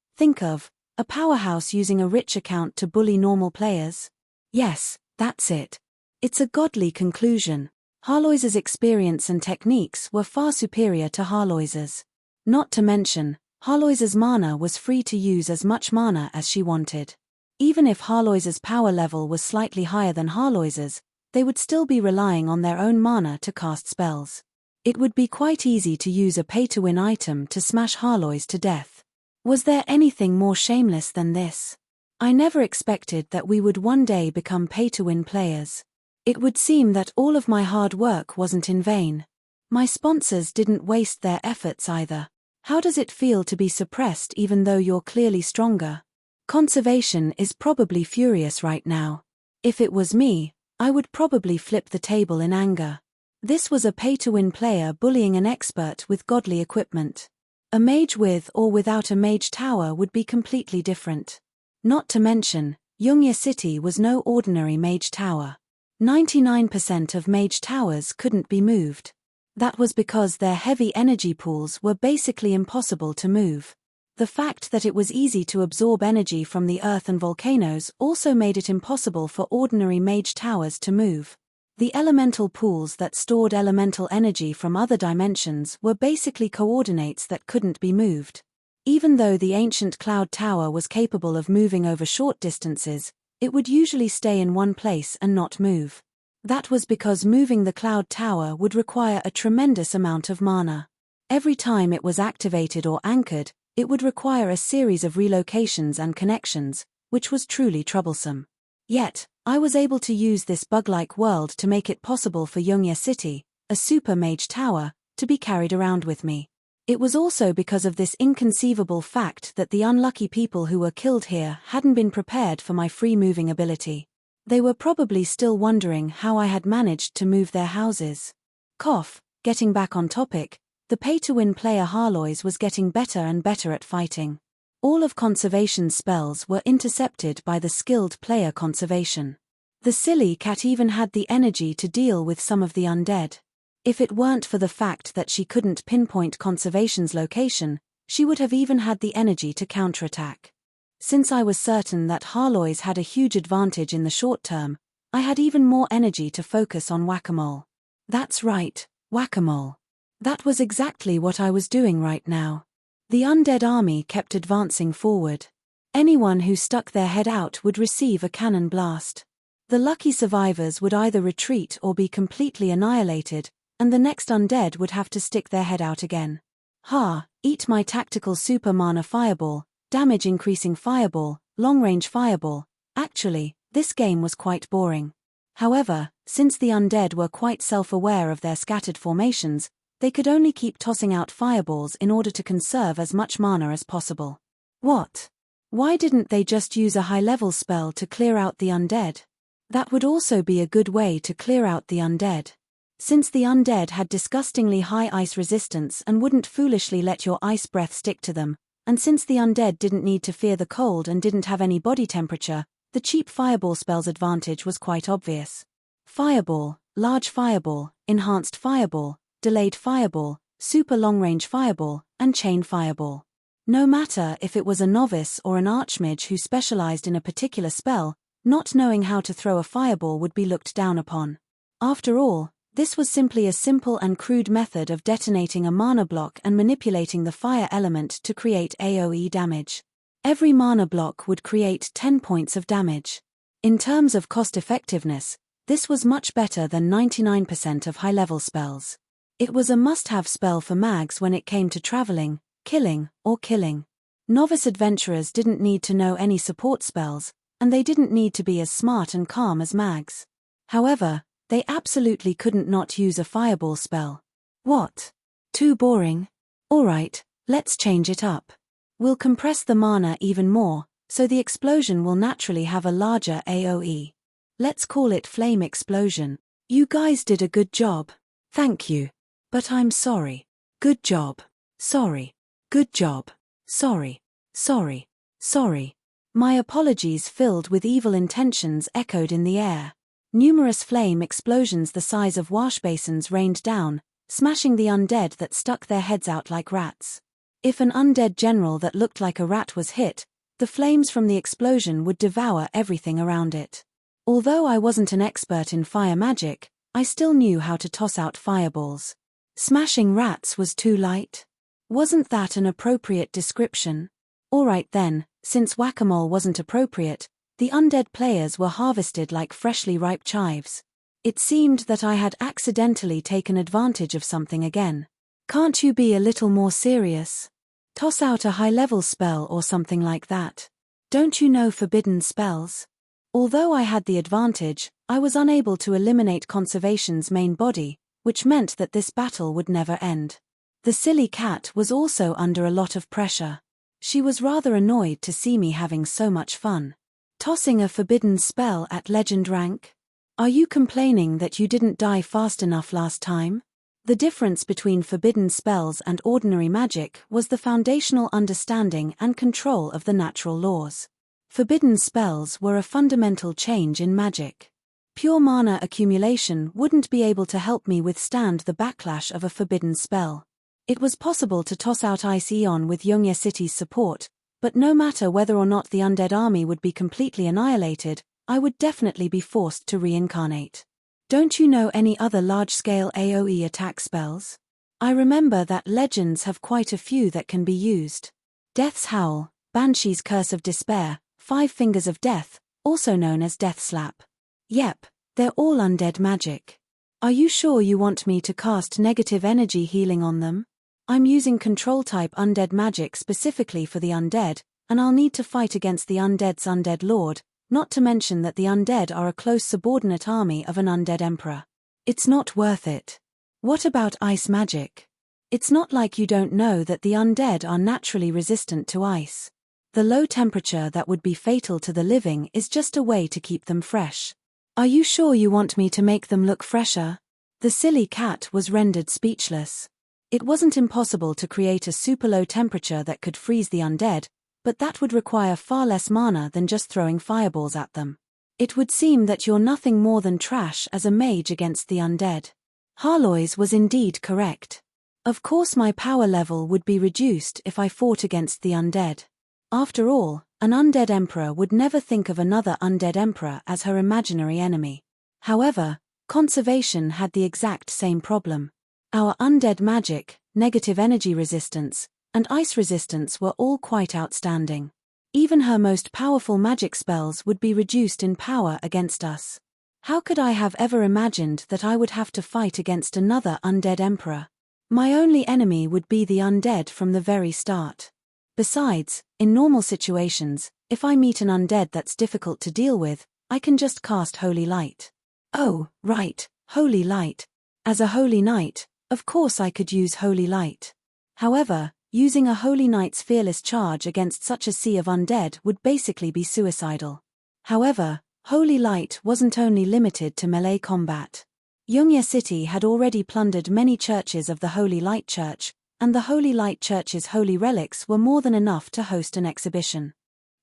a powerhouse using a rich account to bully normal players. Yes, that's it. It's a godly conclusion. Harlois's experience and techniques were far superior to Harlois's. Not to mention, Harlois's mana was free to use as much mana as she wanted. Even if Harlois's power level was slightly higher than Harlois's, they would still be relying on their own mana to cast spells. It would be quite easy to use a pay-to-win item to smash Harlois to death. Was there anything more shameless than this? I never expected that we would one day become pay-to-win players. It would seem that all of my hard work wasn't in vain. My sponsors didn't waste their efforts either. How does it feel to be suppressed even though you're clearly stronger? Conservation is probably furious right now. If it was me, I would probably flip the table in anger. This was a pay-to-win player bullying an expert with godly equipment. A mage with or without a mage tower would be completely different. Not to mention, Yungya City was no ordinary mage tower. 99% of mage towers couldn't be moved. That was because their heavy energy pools were basically impossible to move. The fact that it was easy to absorb energy from the earth and volcanoes also made it impossible for ordinary mage towers to move. The elemental pools that stored elemental energy from other dimensions were basically coordinates that couldn't be moved. Even though the ancient cloud tower was capable of moving over short distances, it would usually stay in one place and not move. That was because moving the cloud tower would require a tremendous amount of mana. Every time it was activated or anchored, it would require a series of relocations and connections, which was truly troublesome. Yet, I was able to use this bug-like world to make it possible for Yungya City, a super mage tower, to be carried around with me. It was also because of this inconceivable fact that the unlucky people who were killed here hadn't been prepared for my free-moving ability. They were probably still wondering how I had managed to move their houses. Getting back on topic, the pay-to-win player Harlois was getting better and better at fighting. All of Conservation's spells were intercepted by the skilled player Conservation. The silly cat even had the energy to deal with some of the undead. If it weren't for the fact that she couldn't pinpoint Conservation's location, she would have even had the energy to counterattack. Since I was certain that Harlois had a huge advantage in the short term, I had even more energy to focus on whack-a-mole. That's right, whack-a-mole. That was exactly what I was doing right now. The undead army kept advancing forward. Anyone who stuck their head out would receive a cannon blast. The lucky survivors would either retreat or be completely annihilated, and the next undead would have to stick their head out again. Eat my tactical super mana fireball, damage increasing fireball, long-range fireball. Actually, this game was quite boring. However, since the undead were quite self-aware of their scattered formations, They could only keep tossing out fireballs in order to conserve as much mana as possible. What? Why didn't they just use a high-level spell to clear out the undead? That would also be a good way to clear out the undead. Since the undead had disgustingly high ice resistance and wouldn't foolishly let your ice breath stick to them, and since the undead didn't need to fear the cold and didn't have any body temperature, the cheap fireball spell's advantage was quite obvious. Fireball, large fireball, enhanced fireball, delayed fireball, super long-range fireball, and chain fireball. No matter if it was a novice or an archmage who specialized in a particular spell, not knowing how to throw a fireball would be looked down upon. After all, this was simply a simple and crude method of detonating a mana block and manipulating the fire element to create AoE damage. Every mana block would create 10 points of damage. In terms of cost-effectiveness, this was much better than 99% of high-level spells. It was a must-have spell for mags when it came to traveling, killing. Novice adventurers didn't need to know any support spells, and they didn't need to be as smart and calm as mags. However, they absolutely couldn't not use a fireball spell. What? Too boring? Alright, let's change it up. We'll compress the mana even more, so the explosion will naturally have a larger AoE. Let's call it Flame Explosion. You guys did a good job. Thank you. But I'm sorry. Good job. Sorry. Good job. Sorry. Sorry. Sorry. My apologies filled with evil intentions echoed in the air. Numerous flame explosions the size of wash basins rained down, smashing the undead that stuck their heads out like rats. If an undead general that looked like a rat was hit, the flames from the explosion would devour everything around it. Although I wasn't an expert in fire magic, I still knew how to toss out fireballs. Smashing rats was too light? Wasn't that an appropriate description? Alright then, since whack-a-mole wasn't appropriate, the undead players were harvested like freshly ripe chives. It seemed that I had accidentally taken advantage of something again. Can't you be a little more serious? Toss out a high-level spell or something like that. Don't you know forbidden spells? Although I had the advantage, I was unable to eliminate Conservation's main body, which meant that this battle would never end. The silly cat was also under a lot of pressure. She was rather annoyed to see me having so much fun. Tossing a forbidden spell at legend rank? Are you complaining that you didn't die fast enough last time? The difference between forbidden spells and ordinary magic was the foundational understanding and control of the natural laws. Forbidden spells were a fundamental change in magic. Pure mana accumulation wouldn't be able to help me withstand the backlash of a forbidden spell. It was possible to toss out Ice Eon with Yongye City's support, but no matter whether or not the undead army would be completely annihilated, I would definitely be forced to reincarnate. Don't you know any other large-scale AoE attack spells? I remember that legends have quite a few that can be used. Death's Howl, Banshee's Curse of Despair, Five Fingers of Death, also known as Death Slap. Yep, they're all undead magic. Are you sure you want me to cast negative energy healing on them? I'm using control-type undead magic specifically for the undead, and I'll need to fight against the undead's undead lord, not to mention that the undead are a close subordinate army of an undead emperor. It's not worth it. What about ice magic? It's not like you don't know that the undead are naturally resistant to ice. The low temperature that would be fatal to the living is just a way to keep them fresh. Are you sure you want me to make them look fresher? The silly cat was rendered speechless. It wasn't impossible to create a super low temperature that could freeze the undead, but that would require far less mana than just throwing fireballs at them. It would seem that you're nothing more than trash as a mage against the undead. Harlois was indeed correct. Of course my power level would be reduced if I fought against the undead. After all, an undead emperor would never think of another undead emperor as her imaginary enemy. However, Conservation had the exact same problem. Our undead magic, negative energy resistance, and ice resistance were all quite outstanding. Even her most powerful magic spells would be reduced in power against us. How could I have ever imagined that I would have to fight against another undead emperor? My only enemy would be the undead from the very start. Besides, in normal situations, if I meet an undead that's difficult to deal with, I can just cast Holy Light. Oh, right, Holy Light. As a holy knight, Of course I could use holy light. However, using a holy knight's fearless charge against such a sea of undead would basically be suicidal. However, holy light wasn't only limited to melee combat. Yongye City had already plundered many churches of the Holy Light Church, and the Holy Light Church's holy relics were more than enough to host an exhibition.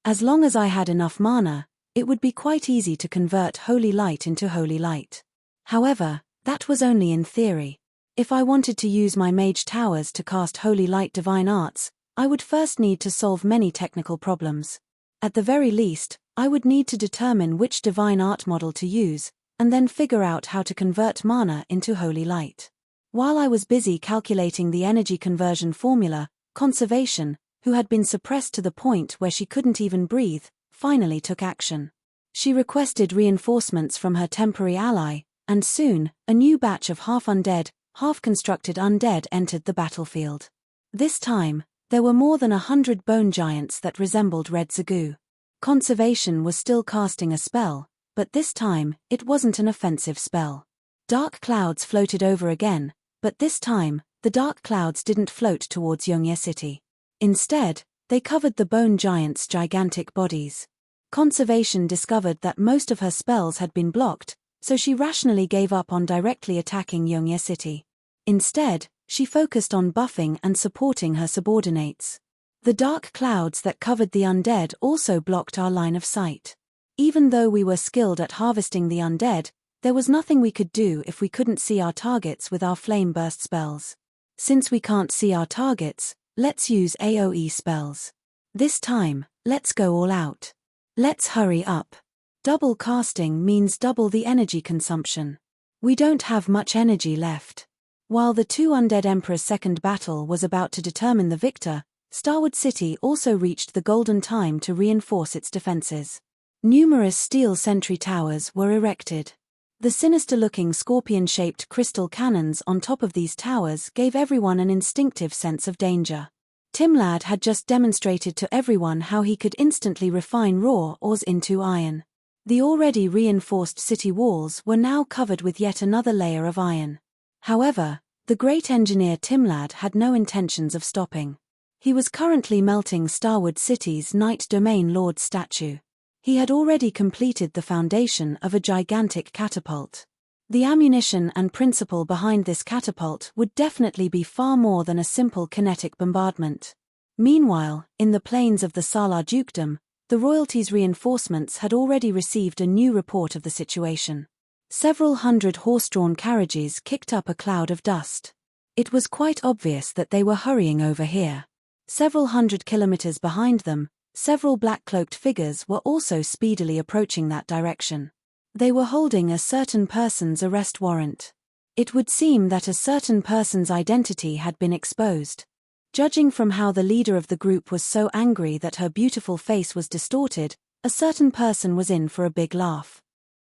As long as I had enough mana, it would be quite easy to convert holy light into holy light. However, that was only in theory. If I wanted to use my mage towers to cast holy light divine arts, I would first need to solve many technical problems. At the very least, I would need to determine which divine art model to use, and then figure out how to convert mana into holy light. While I was busy calculating the energy conversion formula, Conservation, who had been suppressed to the point where she couldn't even breathe, finally took action. She requested reinforcements from her temporary ally, and soon, a new batch of half-undead, half-constructed undead entered the battlefield. This time, there were more than 100 bone giants that resembled Red Zagu. Conservation was still casting a spell, but this time, it wasn't an offensive spell. Dark clouds floated over again, but this time, the dark clouds didn't float towards Yongye City. Instead, they covered the bone giants' gigantic bodies. Conservation discovered that most of her spells had been blocked, so she rationally gave up on directly attacking Yongye City. Instead, she focused on buffing and supporting her subordinates. The dark clouds that covered the undead also blocked our line of sight. Even though we were skilled at harvesting the undead, there was nothing we could do if we couldn't see our targets with our flame burst spells. Since we can't see our targets, let's use AoE spells. This time, let's go all out. Let's hurry up. Double casting means double the energy consumption. We don't have much energy left. While the two undead emperors' second battle was about to determine the victor, Starwood City also reached the golden time to reinforce its defenses. Numerous steel sentry towers were erected. The sinister-looking scorpion-shaped crystal cannons on top of these towers gave everyone an instinctive sense of danger. Timlad had just demonstrated to everyone how he could instantly refine raw ores into iron. The already reinforced city walls were now covered with yet another layer of iron. However, the great engineer Timlad had no intentions of stopping. He was currently melting Starwood City's Knight Domain Lord's statue. He had already completed the foundation of a gigantic catapult. The ammunition and principle behind this catapult would definitely be far more than a simple kinetic bombardment. Meanwhile, in the plains of the Salar Dukedom, the royalty's reinforcements had already received a new report of the situation. Several hundred horse-drawn carriages kicked up a cloud of dust. It was quite obvious that they were hurrying over here. Several hundred kilometers behind them, several black-cloaked figures were also speedily approaching that direction. They were holding a certain person's arrest warrant. It would seem that a certain person's identity had been exposed. Judging from how the leader of the group was so angry that her beautiful face was distorted, a certain person was in for a big laugh.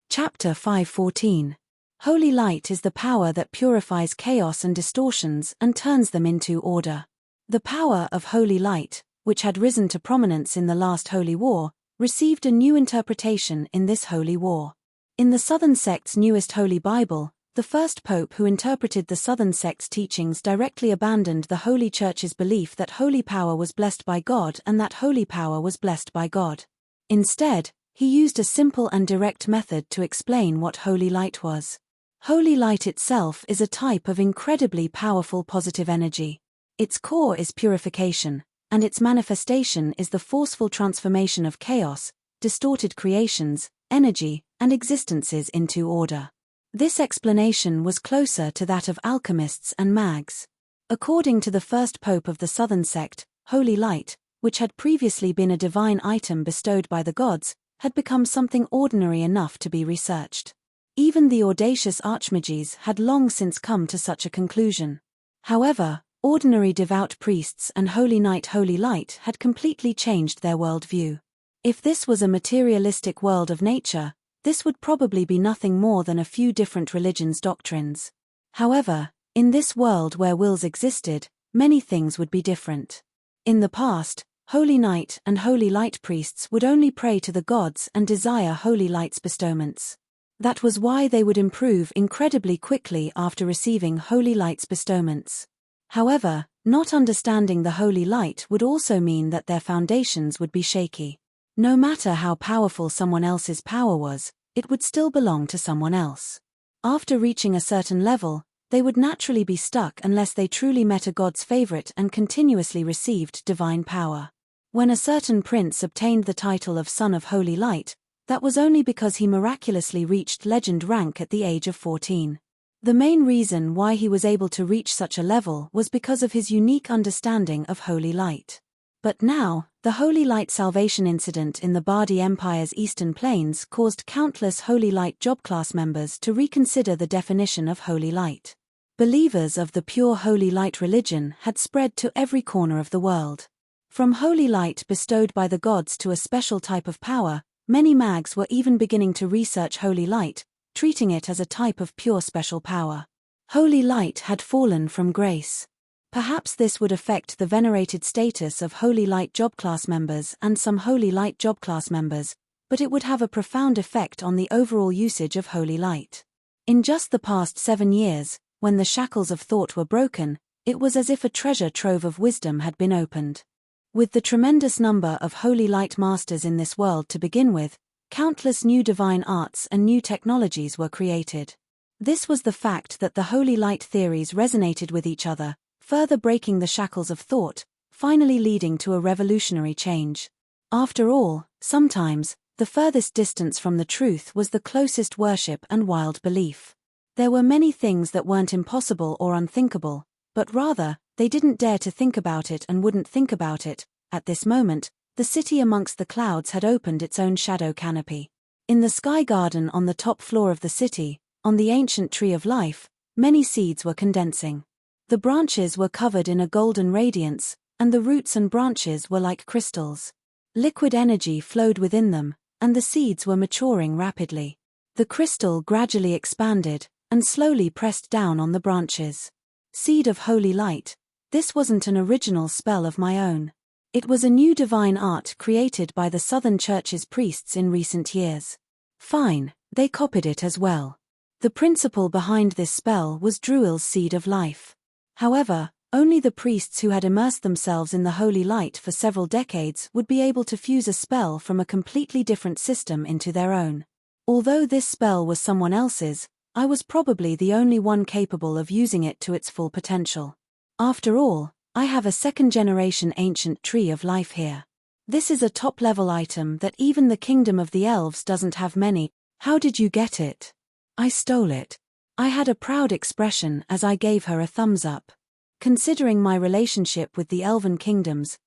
Chapter 514. Holy Light is the power that purifies chaos and distortions and turns them into order. The power of Holy Light, which had risen to prominence in the last Holy War, received a new interpretation in this Holy War. In the Southern Sect's newest Holy Bible, the first pope who interpreted the Southern Sect's teachings directly abandoned the Holy Church's belief that holy power was blessed by God and that holy power was blessed by God. Instead, he used a simple and direct method to explain what holy light was. Holy light itself is a type of incredibly powerful positive energy. Its core is purification, and its manifestation is the forceful transformation of chaos, distorted creations, energy, and existences into order. This explanation was closer to that of alchemists and mags. According to the first pope of the Southern Sect, holy light, which had previously been a divine item bestowed by the gods, had become something ordinary enough to be researched. Even the audacious archmages had long since come to such a conclusion. However, ordinary devout priests and holy knight holy light had completely changed their worldview. If this was a materialistic world of nature, this would probably be nothing more than a few different religions' doctrines. However, in this world where wills existed, many things would be different. In the past, holy knight and holy light priests would only pray to the gods and desire holy light's bestowments. That was why they would improve incredibly quickly after receiving holy light's bestowments. However, not understanding the holy light would also mean that their foundations would be shaky. No matter how powerful someone else's power was, it would still belong to someone else. After reaching a certain level, they would naturally be stuck unless they truly met a god's favorite and continuously received divine power. When a certain prince obtained the title of Son of Holy Light, that was only because he miraculously reached legend rank at the age of 14. The main reason why he was able to reach such a level was because of his unique understanding of holy light. But now, the holy light salvation incident in the Bardi Empire's eastern plains caused countless holy light job class members to reconsider the definition of holy light. Believers of the pure holy light religion had spread to every corner of the world. From holy light bestowed by the gods to a special type of power, many mags were even beginning to research holy light, treating it as a type of pure special power. Holy light had fallen from grace. Perhaps this would affect the venerated status of holy light job class members and some holy light job class members, but it would have a profound effect on the overall usage of holy light. In just the past 7 years, when the shackles of thought were broken, it was as if a treasure trove of wisdom had been opened. With the tremendous number of holy light masters in this world to begin with, countless new divine arts and new technologies were created. This was the fact that the holy light theories resonated with each other, further breaking the shackles of thought, finally leading to a revolutionary change. After all, sometimes, the furthest distance from the truth was the closest worship and wild belief. There were many things that weren't impossible or unthinkable, but rather, they didn't dare to think about it and wouldn't think about it. At this moment, the city amongst the clouds had opened its own shadow canopy. In the sky garden on the top floor of the city, on the ancient tree of life, many seeds were condensing. The branches were covered in a golden radiance, and the roots and branches were like crystals. Liquid energy flowed within them, and the seeds were maturing rapidly. The crystal gradually expanded, and slowly pressed down on the branches. Seed of holy light, this wasn't an original spell of my own. It was a new divine art created by the Southern Church's priests in recent years. Fine, they copied it as well. The principle behind this spell was Druil's seed of life. However, only the priests who had immersed themselves in the holy light for several decades would be able to fuse a spell from a completely different system into their own. Although this spell was someone else's, I was probably the only one capable of using it to its full potential. After all, I have a second-generation ancient tree of life here. This is a top-level item that even the kingdom of the elves doesn't have many. How did you get it? I stole it. I had a proud expression as I gave her a thumbs up. Considering my relationship with the elven kingdoms,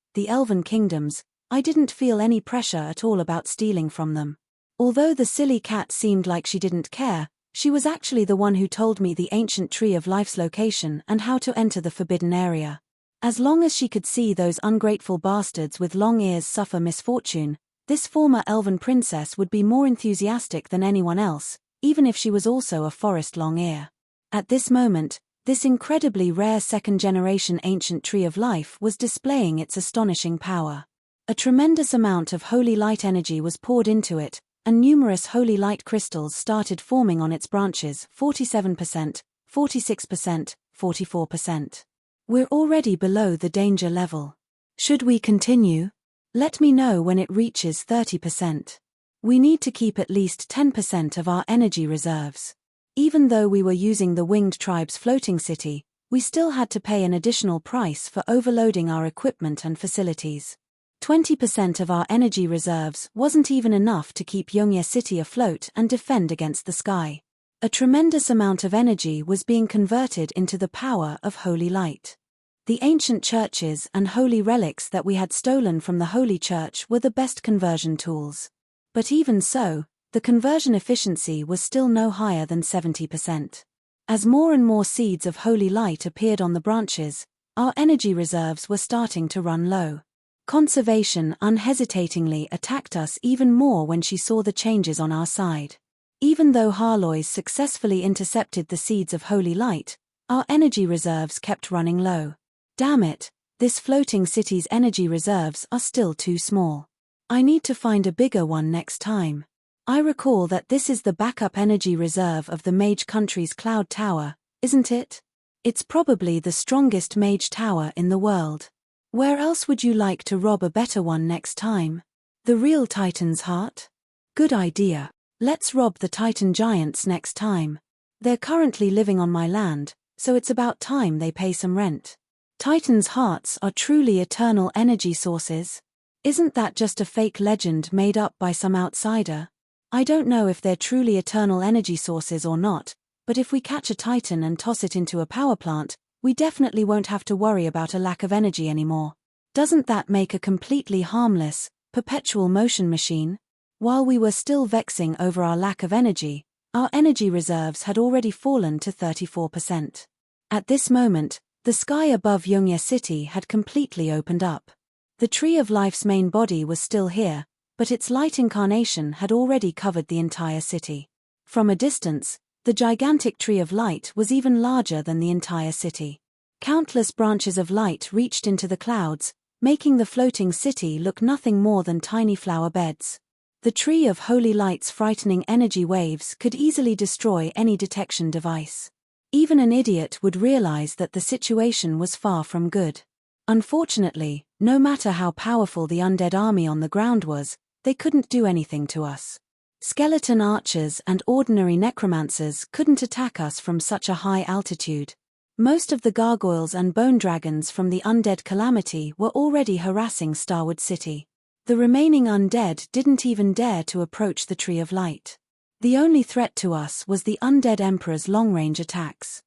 I didn't feel any pressure at all about stealing from them. Although the silly cat seemed like she didn't care, she was actually the one who told me the ancient tree of life's location and how to enter the forbidden area. As long as she could see those ungrateful bastards with long ears suffer misfortune, this former elven princess would be more enthusiastic than anyone else, even if she was also a forest long ear. At this moment, this incredibly rare second-generation ancient tree of life was displaying its astonishing power. A tremendous amount of holy light energy was poured into it, and numerous holy light crystals started forming on its branches. 47%, 46%, 44%. We're already below the danger level. Should we continue? Let me know when it reaches 30%. We need to keep at least 10% of our energy reserves. Even though we were using the Winged Tribe's floating city, we still had to pay an additional price for overloading our equipment and facilities. 20% of our energy reserves wasn't even enough to keep Yongye City afloat and defend against the sky. A tremendous amount of energy was being converted into the power of holy light. The ancient churches and holy relics that we had stolen from the Holy Church were the best conversion tools. But even so, the conversion efficiency was still no higher than 70%. As more and more seeds of holy light appeared on the branches, our energy reserves were starting to run low. Conservation unhesitatingly attacked us even more when she saw the changes on our side. Even though Harlois successfully intercepted the seeds of holy light, our energy reserves kept running low. Damn it, this floating city's energy reserves are still too small. I need to find a bigger one next time. I recall that this is the backup energy reserve of the mage country's cloud tower, isn't it? It's probably the strongest mage tower in the world. Where else would you like to rob a better one next time? The real Titan's heart? Good idea. Let's rob the Titan giants next time. They're currently living on my land, so it's about time they pay some rent. Titan's hearts are truly eternal energy sources. Isn't that just a fake legend made up by some outsider? I don't know if they're truly eternal energy sources or not, but if we catch a Titan and toss it into a power plant, we definitely won't have to worry about a lack of energy anymore. Doesn't that make a completely harmless, perpetual motion machine? While we were still vexing over our lack of energy, our energy reserves had already fallen to 34%. At this moment, the sky above Yongye City had completely opened up. The Tree of Life's main body was still here, but its light incarnation had already covered the entire city. From a distance, the gigantic Tree of Light was even larger than the entire city. Countless branches of light reached into the clouds, making the floating city look nothing more than tiny flower beds. The Tree of Holy Light's frightening energy waves could easily destroy any detection device. Even an idiot would realize that the situation was far from good. Unfortunately, no matter how powerful the undead army on the ground was, they couldn't do anything to us. Skeleton archers and ordinary necromancers couldn't attack us from such a high altitude. Most of the gargoyles and bone dragons from the undead calamity were already harassing Starwood City. The remaining undead didn't even dare to approach the Tree of Light. The only threat to us was the undead emperor's long-range attacks.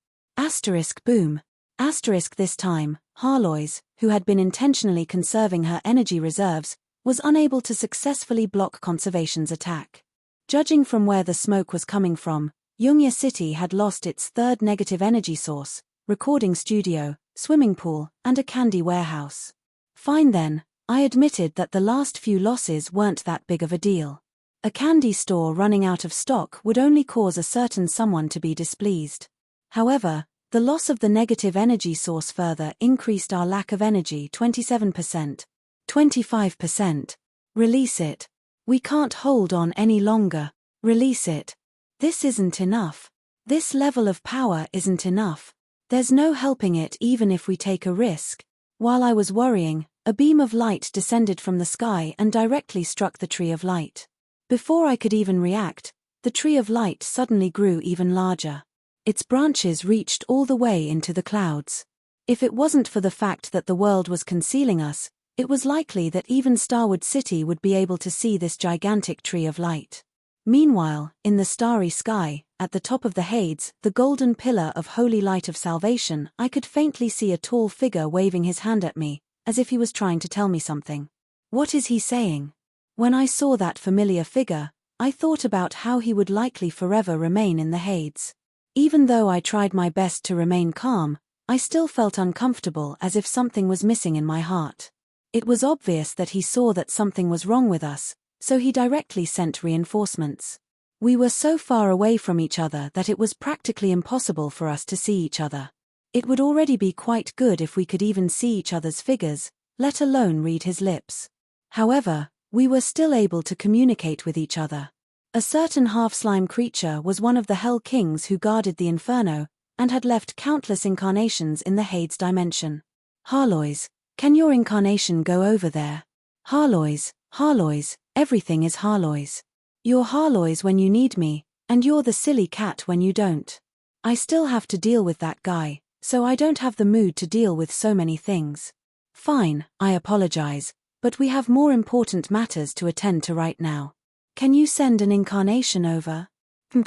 Boom. This time, Harlois, who had been intentionally conserving her energy reserves, was unable to successfully block Conservation's attack. Judging from where the smoke was coming from, Yongye City had lost its third negative energy source, recording studio, swimming pool, and a candy warehouse. Fine then, I admitted that the last few losses weren't that big of a deal. A candy store running out of stock would only cause a certain someone to be displeased. However, the loss of the negative energy source further increased our lack of energy 27%. 25%. Release it. We can't hold on any longer. Release it. This isn't enough. This level of power isn't enough. There's no helping it even if we take a risk. While I was worrying, a beam of light descended from the sky and directly struck the Tree of Light. Before I could even react, the Tree of Light suddenly grew even larger. Its branches reached all the way into the clouds. If it wasn't for the fact that the world was concealing us, it was likely that even Starwood City would be able to see this gigantic Tree of Light. Meanwhile, in the starry sky, at the top of the Hades, the golden pillar of holy light of salvation, I could faintly see a tall figure waving his hand at me, as if he was trying to tell me something. What is he saying? When I saw that familiar figure, I thought about how he would likely forever remain in the Hades. Even though I tried my best to remain calm, I still felt uncomfortable as if something was missing in my heart. It was obvious that he saw that something was wrong with us, so he directly sent reinforcements. We were so far away from each other that it was practically impossible for us to see each other. It would already be quite good if we could even see each other's figures, let alone read his lips. However, we were still able to communicate with each other. A certain half-slime creature was one of the Hell Kings who guarded the Inferno, and had left countless incarnations in the Hades dimension. Harlois, can your incarnation go over there? Harlois, everything is Harlois. You're Harlois when you need me, and you're the silly cat when you don't. I still have to deal with that guy, so I don't have the mood to deal with so many things. Fine, I apologize, but we have more important matters to attend to right now. Can you send an incarnation over?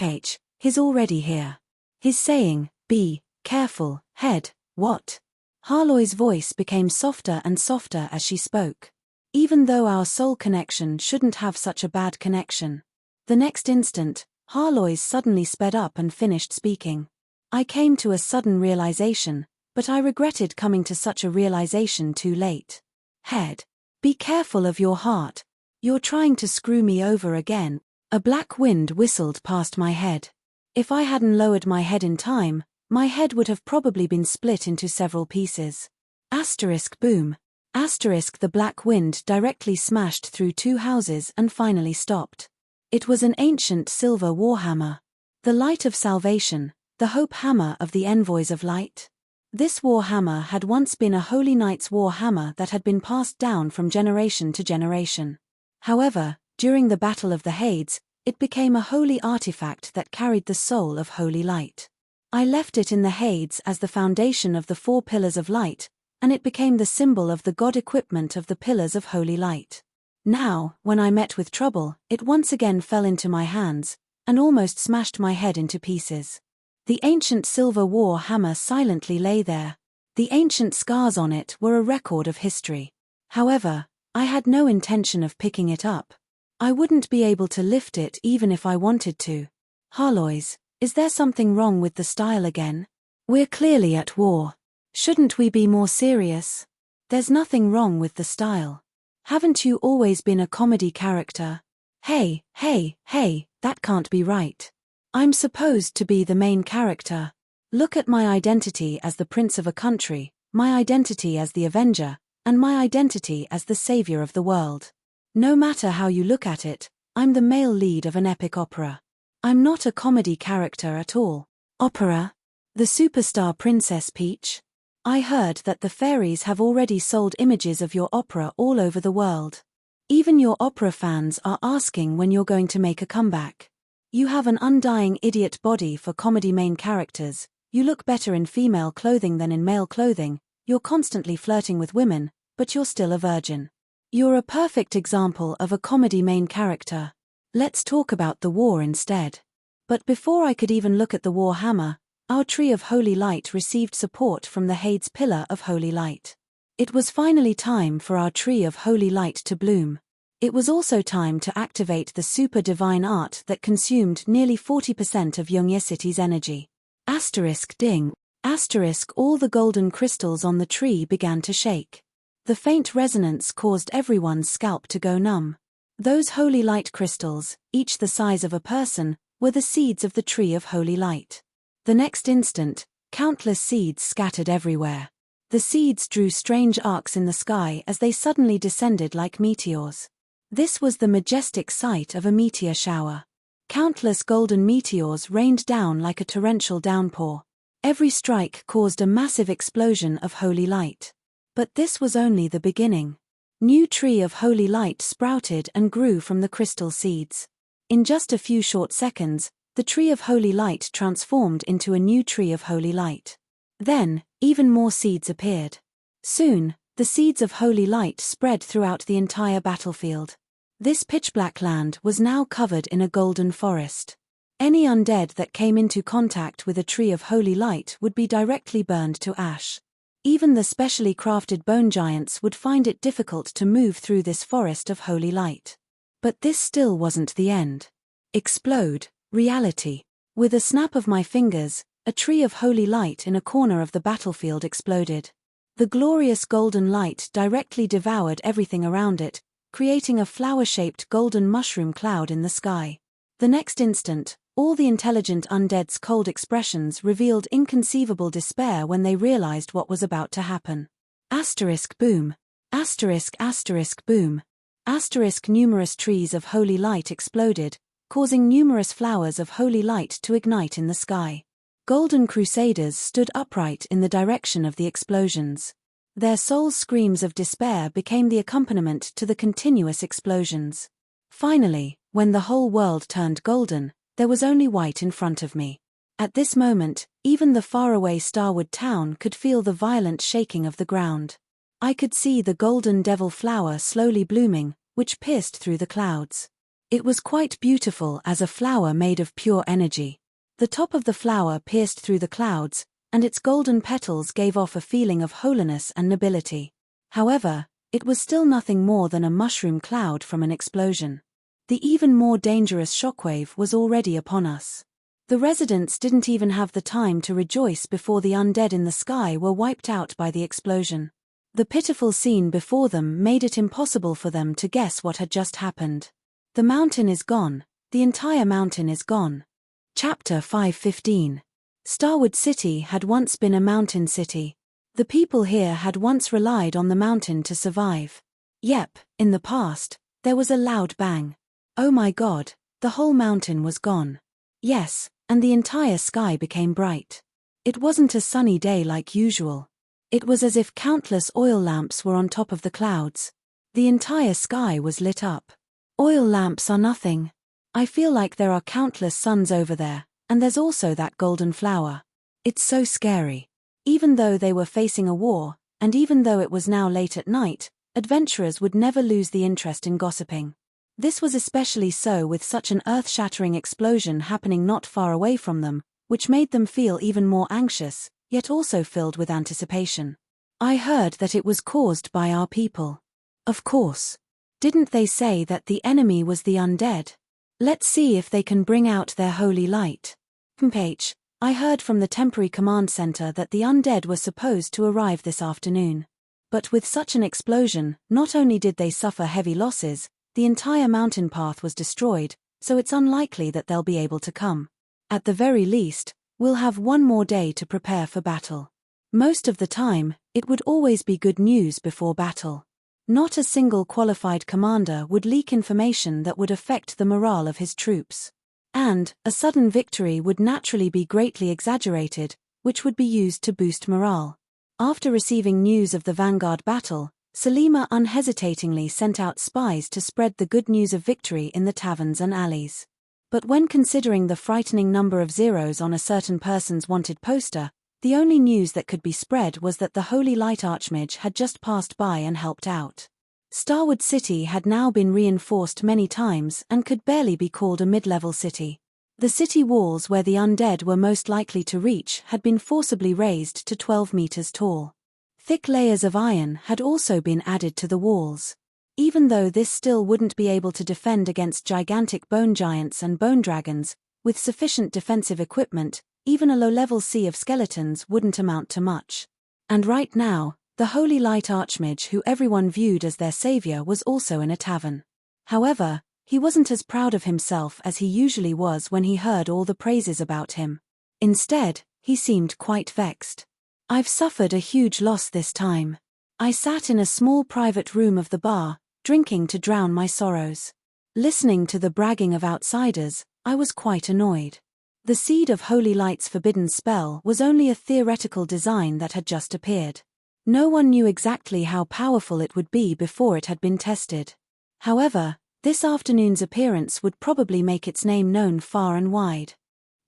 H, he's already here. He's saying, be careful, head, what? Harloi's voice became softer and softer as she spoke. Even though our soul connection shouldn't have such a bad connection. The next instant, Harlois suddenly sped up and finished speaking. I came to a sudden realization, but I regretted coming to such a realization too late. Head. Be careful of your heart. You're trying to screw me over again. A black wind whistled past my head. If I hadn't lowered my head in time, my head would have probably been split into several pieces. Boom. The black wind directly smashed through two houses and finally stopped. It was an ancient silver warhammer. The light of salvation, the hope hammer of the envoys of light. This warhammer had once been a holy knight's warhammer that had been passed down from generation to generation. However, during the Battle of the Hades, it became a holy artifact that carried the soul of holy light. I left it in the Hades as the foundation of the 4 pillars of light, and it became the symbol of the god equipment of the pillars of holy light. Now, when I met with trouble, it once again fell into my hands, and almost smashed my head into pieces. The ancient silver war hammer silently lay there. The ancient scars on it were a record of history. However, I had no intention of picking it up. I wouldn't be able to lift it even if I wanted to. Harlois, is there something wrong with the style again? We're clearly at war. Shouldn't we be more serious? There's nothing wrong with the style. Haven't you always been a comedy character? Hey, that can't be right. I'm supposed to be the main character. Look at my identity as the prince of a country, my identity as the avenger, and my identity as the savior of the world. No matter how you look at it, I'm the male lead of an epic opera. I'm not a comedy character at all. Opera? The superstar Princess Peach? I heard that the fairies have already sold images of your opera all over the world. Even your opera fans are asking when you're going to make a comeback. You have an undying idiot body for comedy main characters, you look better in female clothing than in male clothing, you're constantly flirting with women, but you're still a virgin. You're a perfect example of a comedy main character. Let's talk about the war instead. But before I could even look at the war hammer, our tree of holy light received support from the Hades pillar of holy light. It was finally time for our tree of holy light to bloom. It was also time to activate the super divine art that consumed nearly 40% of Youngye City's energy. Ding. All the golden crystals on the tree began to shake. The faint resonance caused everyone's scalp to go numb. Those holy light crystals, each the size of a person, were the seeds of the tree of holy light. The next instant, countless seeds scattered everywhere. The seeds drew strange arcs in the sky as they suddenly descended like meteors. This was the majestic sight of a meteor shower. Countless golden meteors rained down like a torrential downpour. Every strike caused a massive explosion of holy light. But this was only the beginning. New tree of holy light sprouted and grew from the crystal seeds. In just a few short seconds, the tree of holy light transformed into a new tree of holy light. Then, even more seeds appeared. Soon, the seeds of holy light spread throughout the entire battlefield. This pitch-black land was now covered in a golden forest. Any undead that came into contact with a tree of holy light would be directly burned to ash. Even the specially crafted bone giants would find it difficult to move through this forest of holy light. But this still wasn't the end. Explode. Reality. With a snap of my fingers, a tree of holy light in a corner of the battlefield exploded. The glorious golden light directly devoured everything around it, creating a flower-shaped golden mushroom cloud in the sky. The next instant, all the intelligent undead's cold expressions revealed inconceivable despair when they realized what was about to happen. Boom. Boom. Numerous trees of holy light exploded, causing numerous flowers of holy light to ignite in the sky. Golden crusaders stood upright in the direction of the explosions. Their souls' screams of despair became the accompaniment to the continuous explosions. Finally, when the whole world turned golden, there was only white in front of me. At this moment, even the faraway Starwood town could feel the violent shaking of the ground. I could see the golden devil flower slowly blooming, which pierced through the clouds. It was quite beautiful as a flower made of pure energy. The top of the flower pierced through the clouds, and its golden petals gave off a feeling of holiness and nobility. However, it was still nothing more than a mushroom cloud from an explosion. The even more dangerous shockwave was already upon us. The residents didn't even have the time to rejoice before the undead in the sky were wiped out by the explosion. The pitiful scene before them made it impossible for them to guess what had just happened. The mountain is gone. The entire mountain is gone. Chapter 5:15. Starwood City had once been a mountain city. The people here had once relied on the mountain to survive. Yep, in the past, there was a loud bang. Oh my God, the whole mountain was gone. Yes, and the entire sky became bright. It wasn't a sunny day like usual. It was as if countless oil lamps were on top of the clouds. The entire sky was lit up. Oil lamps are nothing. I feel like there are countless suns over there, and there's also that golden flower. It's so scary. Even though they were facing a war, and even though it was now late at night, adventurers would never lose the interest in gossiping. This was especially so with such an earth-shattering explosion happening not far away from them, which made them feel even more anxious, yet also filled with anticipation. I heard that it was caused by our people. Of course. Didn't they say that the enemy was the undead? Let's see if they can bring out their holy light. I heard from the temporary command center that the undead were supposed to arrive this afternoon. But with such an explosion, not only did they suffer heavy losses, the entire mountain path was destroyed, so it's unlikely that they'll be able to come. At the very least, we'll have one more day to prepare for battle. Most of the time, it would always be good news before battle. Not a single qualified commander would leak information that would affect the morale of his troops. And, a sudden victory would naturally be greatly exaggerated, which would be used to boost morale. After receiving news of the vanguard battle, Selima unhesitatingly sent out spies to spread the good news of victory in the taverns and alleys. But when considering the frightening number of zeros on a certain person's wanted poster, the only news that could be spread was that the Holy Light Archmage had just passed by and helped out. Starwood City had now been reinforced many times and could barely be called a mid-level city. The city walls where the undead were most likely to reach had been forcibly raised to 12 meters tall. Thick layers of iron had also been added to the walls. Even though this still wouldn't be able to defend against gigantic bone giants and bone dragons, with sufficient defensive equipment, even a low-level sea of skeletons wouldn't amount to much. And right now, the Holy Light Archmage who everyone viewed as their savior was also in a tavern. However, he wasn't as proud of himself as he usually was when he heard all the praises about him. Instead, he seemed quite vexed. I've suffered a huge loss this time. I sat in a small private room of the bar, drinking to drown my sorrows. Listening to the bragging of outsiders, I was quite annoyed. The seed of Holy Light's forbidden spell was only a theoretical design that had just appeared. No one knew exactly how powerful it would be before it had been tested. However, this afternoon's appearance would probably make its name known far and wide.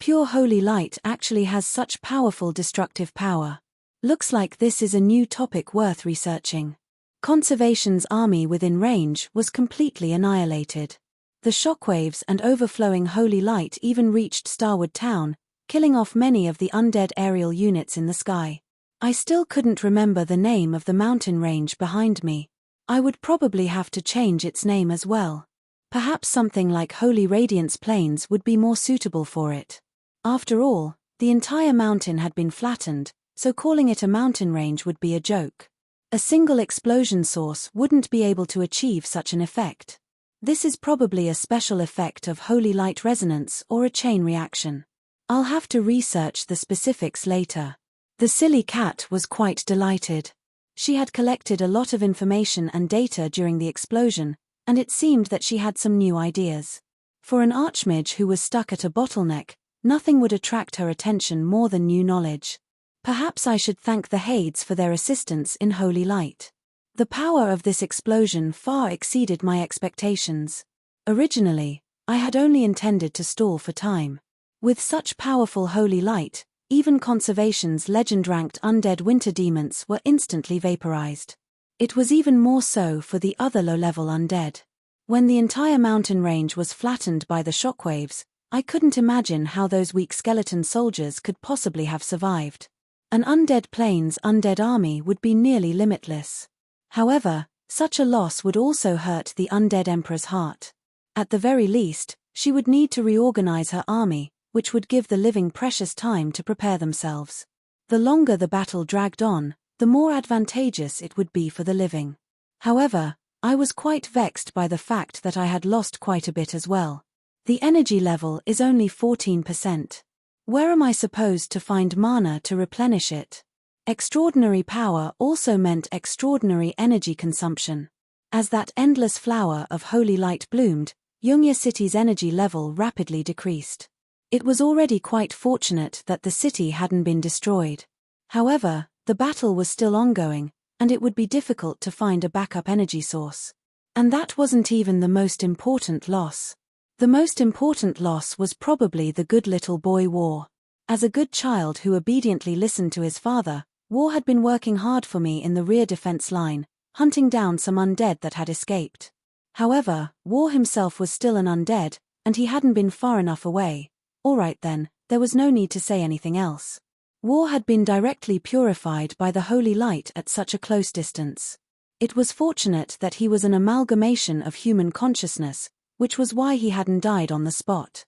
Pure Holy Light actually has such powerful destructive power. Looks like this is a new topic worth researching. Conservation's army within range was completely annihilated. The shockwaves and overflowing Holy Light even reached Starwood Town, killing off many of the undead aerial units in the sky. I still couldn't remember the name of the mountain range behind me. I would probably have to change its name as well. Perhaps something like Holy Radiance Plains would be more suitable for it. After all, the entire mountain had been flattened, so calling it a mountain range would be a joke. A single explosion source wouldn't be able to achieve such an effect. This is probably a special effect of Holy Light resonance or a chain reaction. I'll have to research the specifics later. The silly cat was quite delighted. She had collected a lot of information and data during the explosion, and it seemed that she had some new ideas. For an archmage who was stuck at a bottleneck, nothing would attract her attention more than new knowledge. Perhaps I should thank the Hades for their assistance in Holy Light. The power of this explosion far exceeded my expectations. Originally, I had only intended to stall for time. With such powerful Holy Light, even Conservation's legend-ranked undead winter demons were instantly vaporized. It was even more so for the other low-level undead. When the entire mountain range was flattened by the shockwaves, I couldn't imagine how those weak skeleton soldiers could possibly have survived. An Undead Plains undead army would be nearly limitless. However, such a loss would also hurt the undead emperor's heart. At the very least, she would need to reorganize her army, which would give the living precious time to prepare themselves. The longer the battle dragged on, the more advantageous it would be for the living. However, I was quite vexed by the fact that I had lost quite a bit as well. The energy level is only 14%. Where am I supposed to find mana to replenish it? Extraordinary power also meant extraordinary energy consumption. As that endless flower of Holy Light bloomed, Yongya City's energy level rapidly decreased. It was already quite fortunate that the city hadn't been destroyed. However, the battle was still ongoing, and it would be difficult to find a backup energy source. And that wasn't even the most important loss. The most important loss was probably the good little boy War. As a good child who obediently listened to his father, War had been working hard for me in the rear defense line, hunting down some undead that had escaped. However, War himself was still an undead, and he hadn't been far enough away. Alright then, there was no need to say anything else. War had been directly purified by the holy light at such a close distance. It was fortunate that he was an amalgamation of human consciousness, which was why he hadn't died on the spot.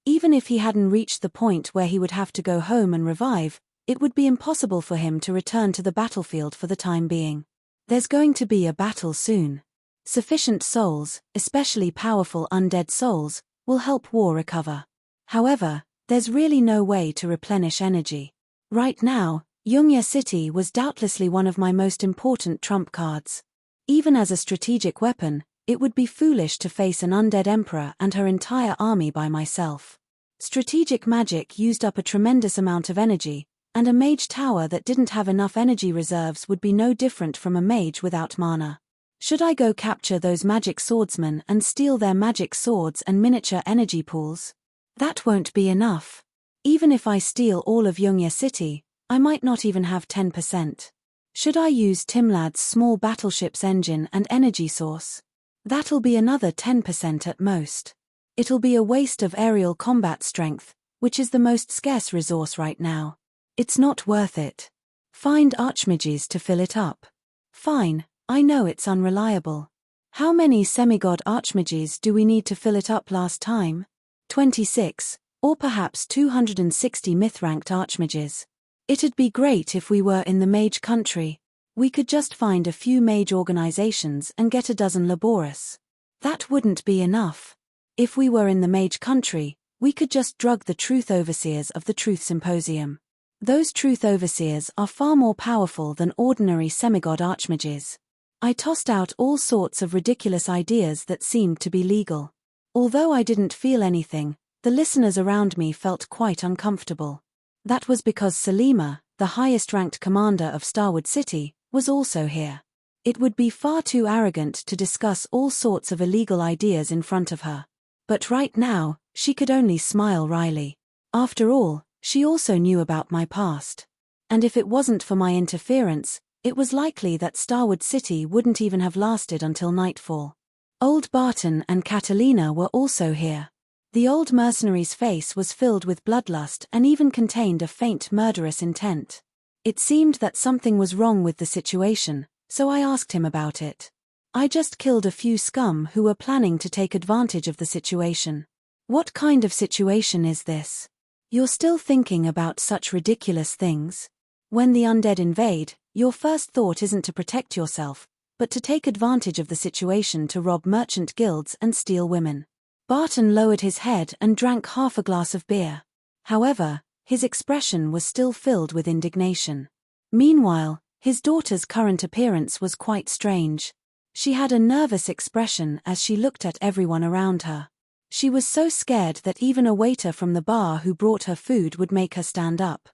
Even if he hadn't reached the point where he would have to go home and revive, it would be impossible for him to return to the battlefield for the time being. There's going to be a battle soon. Sufficient souls, especially powerful undead souls, will help War recover. However, there's really no way to replenish energy. Right now, Yongya City was doubtlessly one of my most important trump cards. Even as a strategic weapon, it would be foolish to face an undead emperor and her entire army by myself. Strategic magic used up a tremendous amount of energy, and a mage tower that didn't have enough energy reserves would be no different from a mage without mana. Should I go capture those magic swordsmen and steal their magic swords and miniature energy pools? That won't be enough. Even if I steal all of Yongya City, I might not even have 10%. Should I use Timlad's small battleship's engine and energy source? That'll be another 10% at most. It'll be a waste of aerial combat strength, which is the most scarce resource right now. It's not worth it. Find archmages to fill it up. Fine, I know it's unreliable. How many semigod archmages do we need to fill it up last time? 26, or perhaps 260 myth-ranked archmages. It'd be great if we were in the mage country. We could just find a few mage organizations and get a dozen Laborus. That wouldn't be enough. If we were in the mage country, we could just drug the truth overseers of the Truth Symposium. Those truth overseers are far more powerful than ordinary semigod archmages. I tossed out all sorts of ridiculous ideas that seemed to be legal. Although I didn't feel anything, the listeners around me felt quite uncomfortable. That was because Selima, the highest-ranked commander of Starwood City, was also here. It would be far too arrogant to discuss all sorts of illegal ideas in front of her. But right now, she could only smile wryly. After all, she also knew about my past. And if it wasn't for my interference, it was likely that Starwood City wouldn't even have lasted until nightfall. Old Barton and Catalina were also here. The old mercenary's face was filled with bloodlust and even contained a faint murderous intent. It seemed that something was wrong with the situation, so I asked him about it. I just killed a few scum who were planning to take advantage of the situation. What kind of situation is this? You're still thinking about such ridiculous things? When the undead invade, your first thought isn't to protect yourself, but to take advantage of the situation to rob merchant guilds and steal women. Barton lowered his head and drank half a glass of beer. However, his expression was still filled with indignation. Meanwhile, his daughter's current appearance was quite strange. She had a nervous expression as she looked at everyone around her. She was so scared that even a waiter from the bar who brought her food would make her stand up.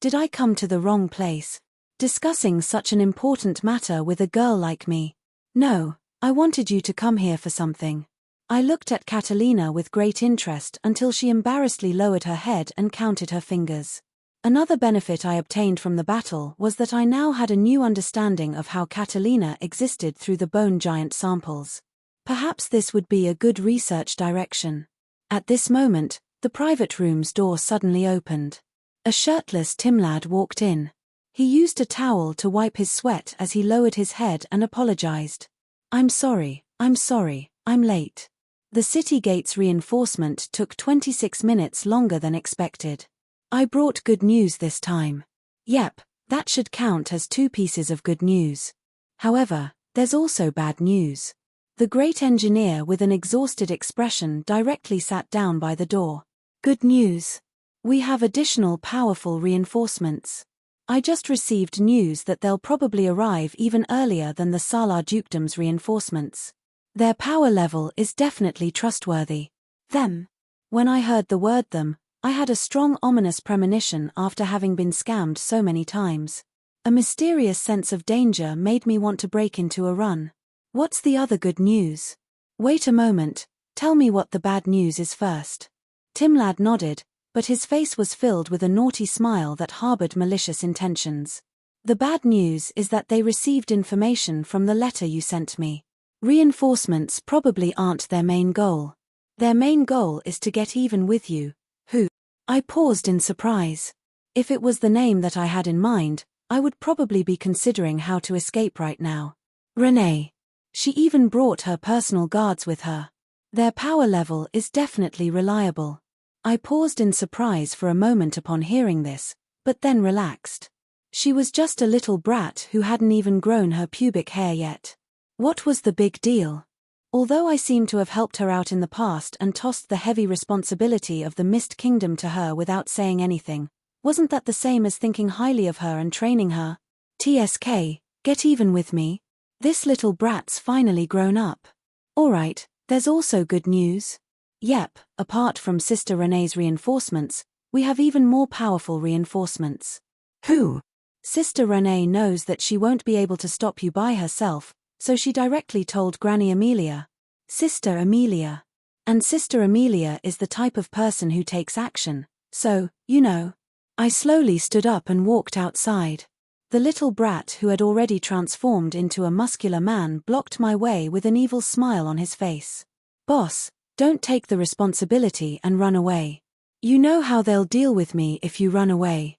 Did I come to the wrong place? Discussing such an important matter with a girl like me? No, I wanted you to come here for something. I looked at Catalina with great interest until she embarrassedly lowered her head and counted her fingers. Another benefit I obtained from the battle was that I now had a new understanding of how Catalina existed through the bone giant samples. Perhaps this would be a good research direction. At this moment, the private room's door suddenly opened. A shirtless Timlad walked in. He used a towel to wipe his sweat as he lowered his head and apologized. I'm sorry, I'm late. The city gate's reinforcement took 26 minutes longer than expected. I brought good news this time. Yep, that should count as 2 pieces of good news. However, there's also bad news. The great engineer with an exhausted expression directly sat down by the door. Good news. We have additional powerful reinforcements. I just received news that they'll probably arrive even earlier than the Salar Dukedom's reinforcements. Their power level is definitely trustworthy. Them. When I heard the word them, I had a strong ominous premonition after having been scammed so many times. A mysterious sense of danger made me want to break into a run. What's the other good news? Wait a moment, tell me what the bad news is first. Timlad nodded, but his face was filled with a naughty smile that harbored malicious intentions. The bad news is that they received information from the letter you sent me. Reinforcements probably aren't their main goal. Their main goal is to get even with you. Who? I paused in surprise. If it was the name that I had in mind, I would probably be considering how to escape right now. Renee. She even brought her personal guards with her. Their power level is definitely reliable. I paused in surprise for a moment upon hearing this, but then relaxed. She was just a little brat who hadn't even grown her pubic hair yet. What was the big deal? Although I seemed to have helped her out in the past and tossed the heavy responsibility of the Mist Kingdom to her without saying anything, wasn't that the same as thinking highly of her and training her? TSK, get even with me? This little brat's finally grown up. Alright, there's also good news. Yep, apart from Sister Renee's reinforcements, we have even more powerful reinforcements. Who? Sister Renee knows that she won't be able to stop you by herself, so she directly told Granny Amelia. Sister Amelia. And Sister Amelia is the type of person who takes action, so, you know. I slowly stood up and walked outside. The little brat who had already transformed into a muscular man blocked my way with an evil smile on his face. Boss, don't take the responsibility and run away. You know how they'll deal with me if you run away.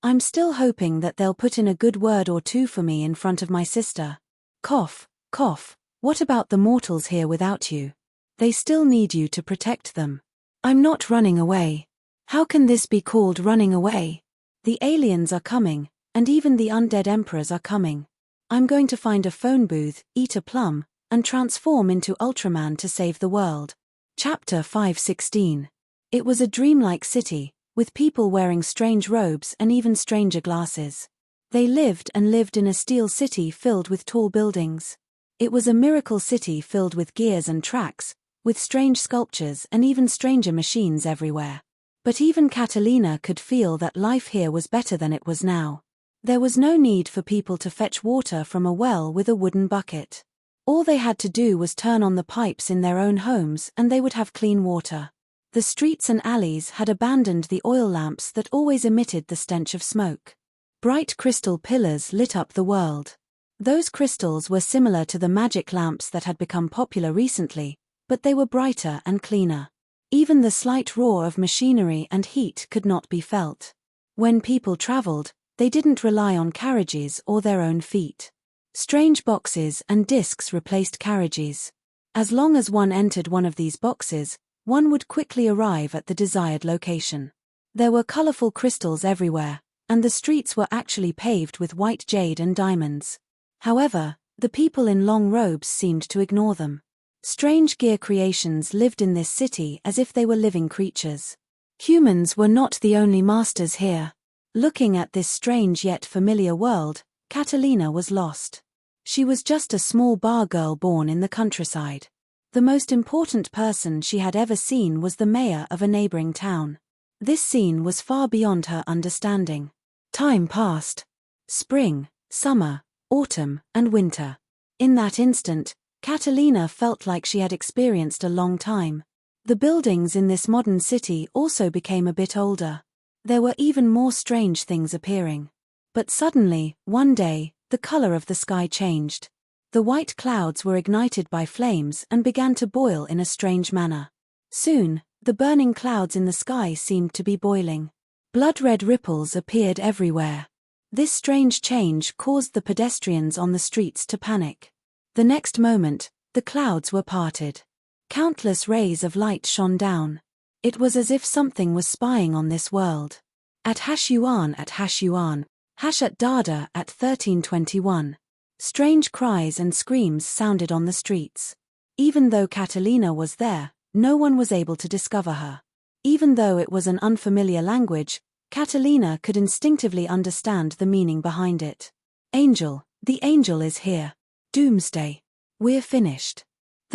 I'm still hoping that they'll put in a good word or two for me in front of my sister. Cough, cough, what about the mortals here without you? They still need you to protect them. I'm not running away. How can this be called running away? The aliens are coming, and even the undead emperors are coming. I'm going to find a phone booth, eat a plum, and transform into Ultraman to save the world. Chapter 5:16. It was a dreamlike city, with people wearing strange robes and even stranger glasses. They lived in a steel city filled with tall buildings. It was a miracle city filled with gears and tracks, with strange sculptures and even stranger machines everywhere. But even Catalina could feel that life here was better than it was now. There was no need for people to fetch water from a well with a wooden bucket. All they had to do was turn on the pipes in their own homes and they would have clean water. The streets and alleys had abandoned the oil lamps that always emitted the stench of smoke. Bright crystal pillars lit up the world. Those crystals were similar to the magic lamps that had become popular recently, but they were brighter and cleaner. Even the slight roar of machinery and heat could not be felt. When people traveled, they didn't rely on carriages or their own feet. Strange boxes and discs replaced carriages. As long as one entered one of these boxes, one would quickly arrive at the desired location. There were colorful crystals everywhere, and the streets were actually paved with white jade and diamonds. However, the people in long robes seemed to ignore them. Strange gear creations lived in this city as if they were living creatures. Humans were not the only masters here. Looking at this strange yet familiar world, Catalina was lost. She was just a small bar girl born in the countryside. The most important person she had ever seen was the mayor of a neighboring town. This scene was far beyond her understanding. Time passed. Spring, summer, autumn, and winter. In that instant, Catalina felt like she had experienced a long time. The buildings in this modern city also became a bit older. There were even more strange things appearing. But suddenly, one day, the color of the sky changed. The white clouds were ignited by flames and began to boil in a strange manner. Soon, the burning clouds in the sky seemed to be boiling. Blood-red ripples appeared everywhere. This strange change caused the pedestrians on the streets to panic. The next moment, the clouds were parted. Countless rays of light shone down. It was as if something was spying on this world. At Hashuan, Hash at Dada at 1321. Strange cries and screams sounded on the streets. Even though Catalina was there, no one was able to discover her. Even though it was an unfamiliar language, Catalina could instinctively understand the meaning behind it. Angel, the angel is here. Doomsday. We're finished.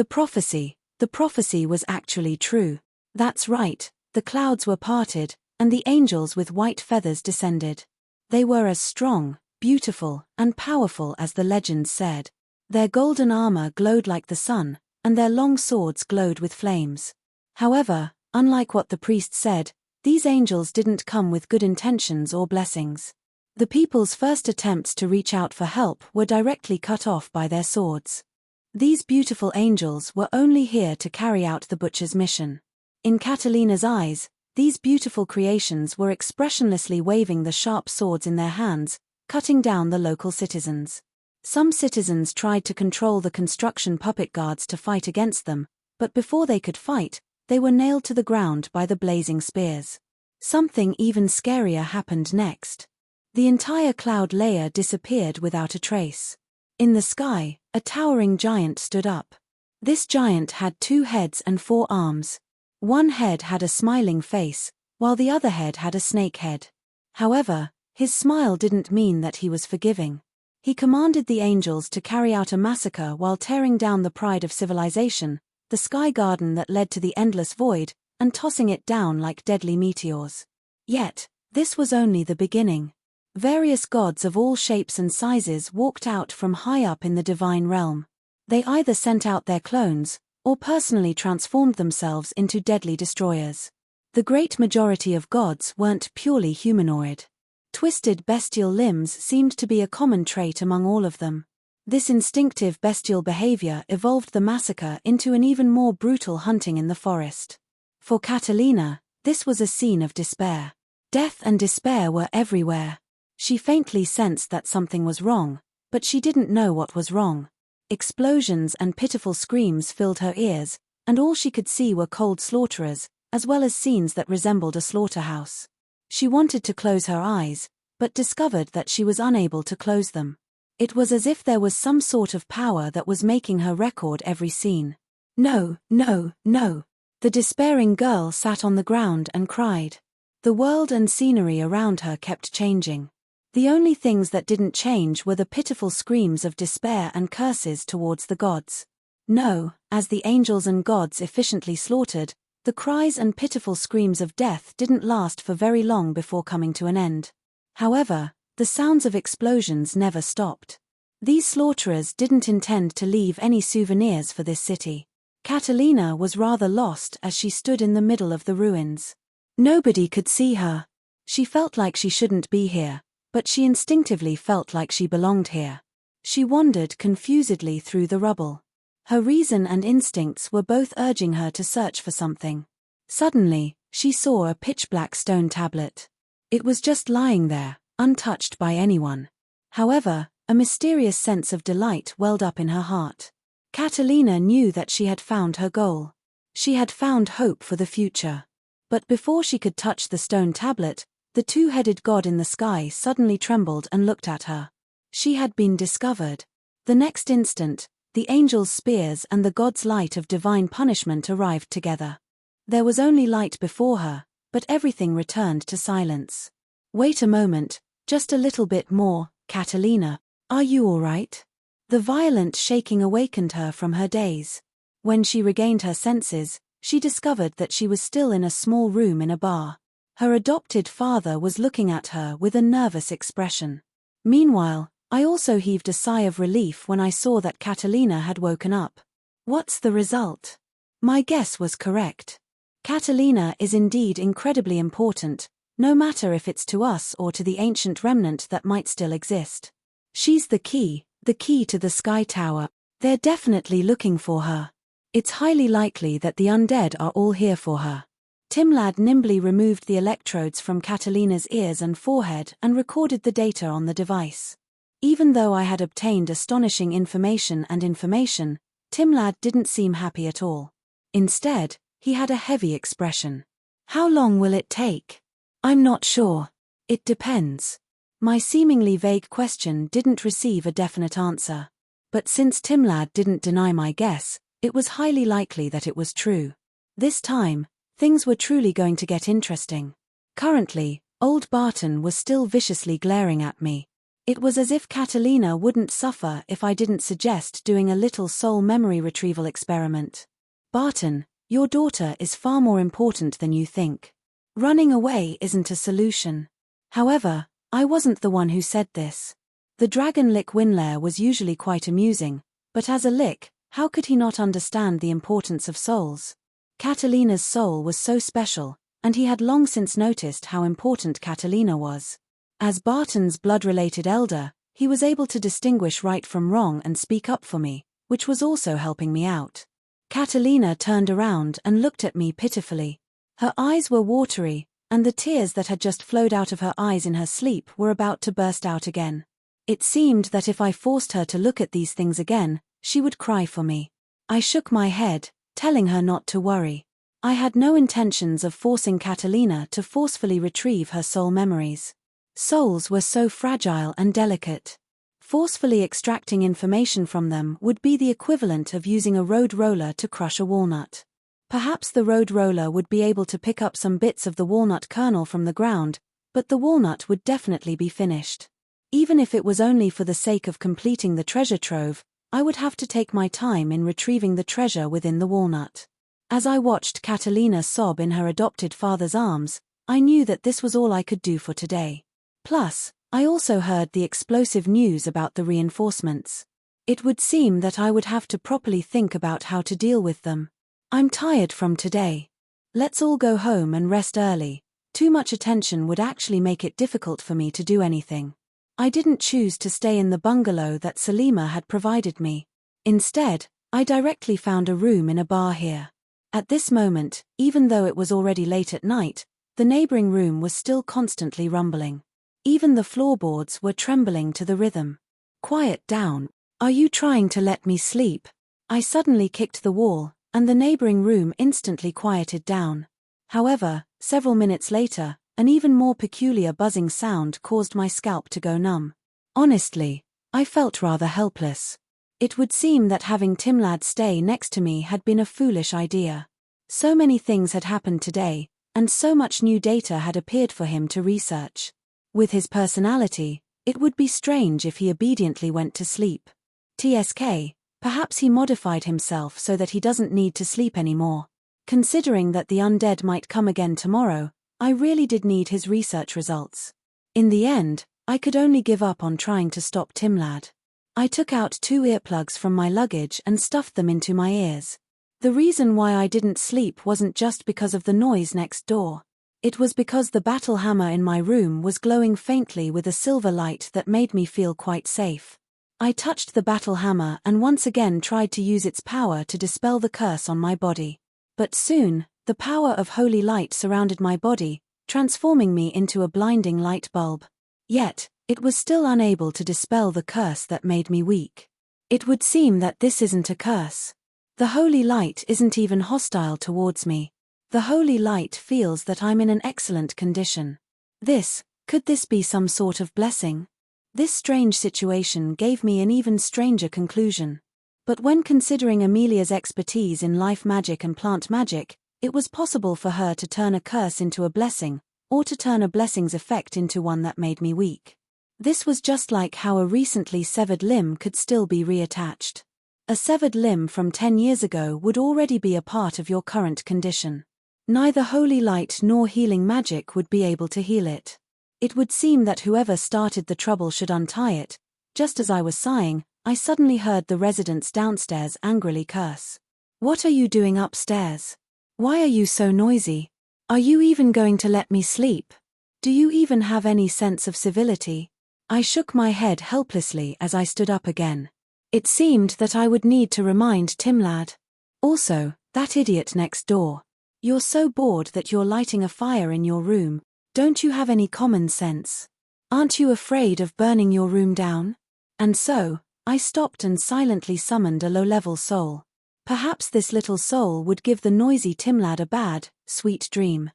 The prophecy was actually true. That's right, the clouds were parted, and the angels with white feathers descended. They were as strong, beautiful, and powerful as the legends said. Their golden armor glowed like the sun, and their long swords glowed with flames. However, unlike what the priest said, these angels didn't come with good intentions or blessings. The people's first attempts to reach out for help were directly cut off by their swords. These beautiful angels were only here to carry out the butcher's mission. In Catalina's eyes, these beautiful creations were expressionlessly waving the sharp swords in their hands, cutting down the local citizens. Some citizens tried to control the construction puppet guards to fight against them, but before they could fight, they were nailed to the ground by the blazing spears. Something even scarier happened next. The entire cloud layer disappeared without a trace. In the sky, a towering giant stood up. This giant had 2 heads and 4 arms. One head had a smiling face, while the other head had a snake head. However, his smile didn't mean that he was forgiving. He commanded the angels to carry out a massacre while tearing down the pride of civilization, the sky garden that led to the endless void, and tossing it down like deadly meteors. Yet, this was only the beginning. Various gods of all shapes and sizes walked out from high up in the divine realm. They either sent out their clones, or personally transformed themselves into deadly destroyers. The great majority of gods weren't purely humanoid. Twisted bestial limbs seemed to be a common trait among all of them. This instinctive bestial behavior evolved the massacre into an even more brutal hunting in the forest. For Catalina, this was a scene of despair. Death and despair were everywhere. She faintly sensed that something was wrong, but she didn't know what was wrong. Explosions and pitiful screams filled her ears, and all she could see were cold slaughterers, as well as scenes that resembled a slaughterhouse. She wanted to close her eyes, but discovered that she was unable to close them. It was as if there was some sort of power that was making her record every scene. No, no, no. The despairing girl sat on the ground and cried. The world and scenery around her kept changing. The only things that didn't change were the pitiful screams of despair and curses towards the gods. No, as the angels and gods efficiently slaughtered, the cries and pitiful screams of death didn't last for very long before coming to an end. However, the sounds of explosions never stopped. These slaughterers didn't intend to leave any souvenirs for this city. Catalina was rather lost as she stood in the middle of the ruins. Nobody could see her. She felt like she shouldn't be here, but she instinctively felt like she belonged here. She wandered confusedly through the rubble. Her reason and instincts were both urging her to search for something. Suddenly, she saw a pitch-black stone tablet. It was just lying there, untouched by anyone. However, a mysterious sense of delight welled up in her heart. Catalina knew that she had found her goal. She had found hope for the future. But before she could touch the stone tablet, the 2-headed god in the sky suddenly trembled and looked at her. She had been discovered. The next instant, the angel's spears and the god's light of divine punishment arrived together. There was only light before her, but everything returned to silence. Wait a moment, just a little bit more, Catalina. Are you all right? The violent shaking awakened her from her daze. When she regained her senses, she discovered that she was still in a small room in a bar. Her adopted father was looking at her with a nervous expression. Meanwhile, I also heaved a sigh of relief when I saw that Catalina had woken up. What's the result? My guess was correct. Catalina is indeed incredibly important, no matter if it's to us or to the ancient remnant that might still exist. She's the key to the Sky Tower. They're definitely looking for her. It's highly likely that the undead are all here for her. Timlad nimbly removed the electrodes from Catalina's ears and forehead and recorded the data on the device. Even though I had obtained astonishing information, Timlad didn't seem happy at all. Instead, he had a heavy expression. How long will it take? I'm not sure. It depends. My seemingly vague question didn't receive a definite answer. But since Timlad didn't deny my guess, it was highly likely that it was true. This time, things were truly going to get interesting. Currently, old Barton was still viciously glaring at me. It was as if Catalina wouldn't suffer if I didn't suggest doing a little soul memory retrieval experiment. Barton, your daughter is far more important than you think. Running away isn't a solution. However, I wasn't the one who said this. The dragon Lich Winlair was usually quite amusing, but as a Lich, how could he not understand the importance of souls? Catalina's soul was so special, and he had long since noticed how important Catalina was. As Barton's blood-related elder, he was able to distinguish right from wrong and speak up for me, which was also helping me out. Catalina turned around and looked at me pitifully. Her eyes were watery, and the tears that had just flowed out of her eyes in her sleep were about to burst out again. It seemed that if I forced her to look at these things again, she would cry for me. I shook my head, telling her not to worry. I had no intentions of forcing Catalina to forcefully retrieve her soul memories. Souls were so fragile and delicate. Forcefully extracting information from them would be the equivalent of using a road roller to crush a walnut. Perhaps the road roller would be able to pick up some bits of the walnut kernel from the ground, but the walnut would definitely be finished. Even if it was only for the sake of completing the treasure trove, I would have to take my time in retrieving the treasure within the walnut. As I watched Catalina sob in her adopted father's arms, I knew that this was all I could do for today. Plus, I also heard the explosive news about the reinforcements. It would seem that I would have to properly think about how to deal with them. I'm tired from today. Let's all go home and rest early. Too much attention would actually make it difficult for me to do anything. I didn't choose to stay in the bungalow that Salima had provided me. Instead, I directly found a room in a bar here. At this moment, even though it was already late at night, the neighboring room was still constantly rumbling. Even the floorboards were trembling to the rhythm. Quiet down. Are you trying to let me sleep? I suddenly kicked the wall, and the neighboring room instantly quieted down. However, several minutes later, an even more peculiar buzzing sound caused my scalp to go numb. Honestly, I felt rather helpless. It would seem that having Timlad stay next to me had been a foolish idea. So many things had happened today, and so much new data had appeared for him to research. With his personality, it would be strange if he obediently went to sleep. TSK, perhaps he modified himself so that he doesn't need to sleep anymore. Considering that the undead might come again tomorrow, I really did need his research results. In the end, I could only give up on trying to stop Timlad. I took out 2 earplugs from my luggage and stuffed them into my ears. The reason why I didn't sleep wasn't just because of the noise next door. It was because the battle hammer in my room was glowing faintly with a silver light that made me feel quite safe. I touched the battle hammer and once again tried to use its power to dispel the curse on my body. But soon, the power of holy light surrounded my body, transforming me into a blinding light bulb. Yet, it was still unable to dispel the curse that made me weak. It would seem that this isn't a curse. The holy light isn't even hostile towards me. The holy light feels that I'm in an excellent condition. Could this be some sort of blessing? This strange situation gave me an even stranger conclusion. But when considering Amelia's expertise in life magic and plant magic, it was possible for her to turn a curse into a blessing, or to turn a blessing's effect into one that made me weak. This was just like how a recently severed limb could still be reattached. A severed limb from 10 years ago would already be a part of your current condition. Neither holy light nor healing magic would be able to heal it. It would seem that whoever started the trouble should untie it. Just as I was sighing, I suddenly heard the residents downstairs angrily curse. What are you doing upstairs? Why are you so noisy? Are you even going to let me sleep? Do you even have any sense of civility? I shook my head helplessly as I stood up again. It seemed that I would need to remind Timlad. Also, that idiot next door. You're so bored that you're lighting a fire in your room. Don't you have any common sense? Aren't you afraid of burning your room down? And so, I stopped and silently summoned a low-level soul. Perhaps this little soul would give the noisy Timlad a bad, sweet dream.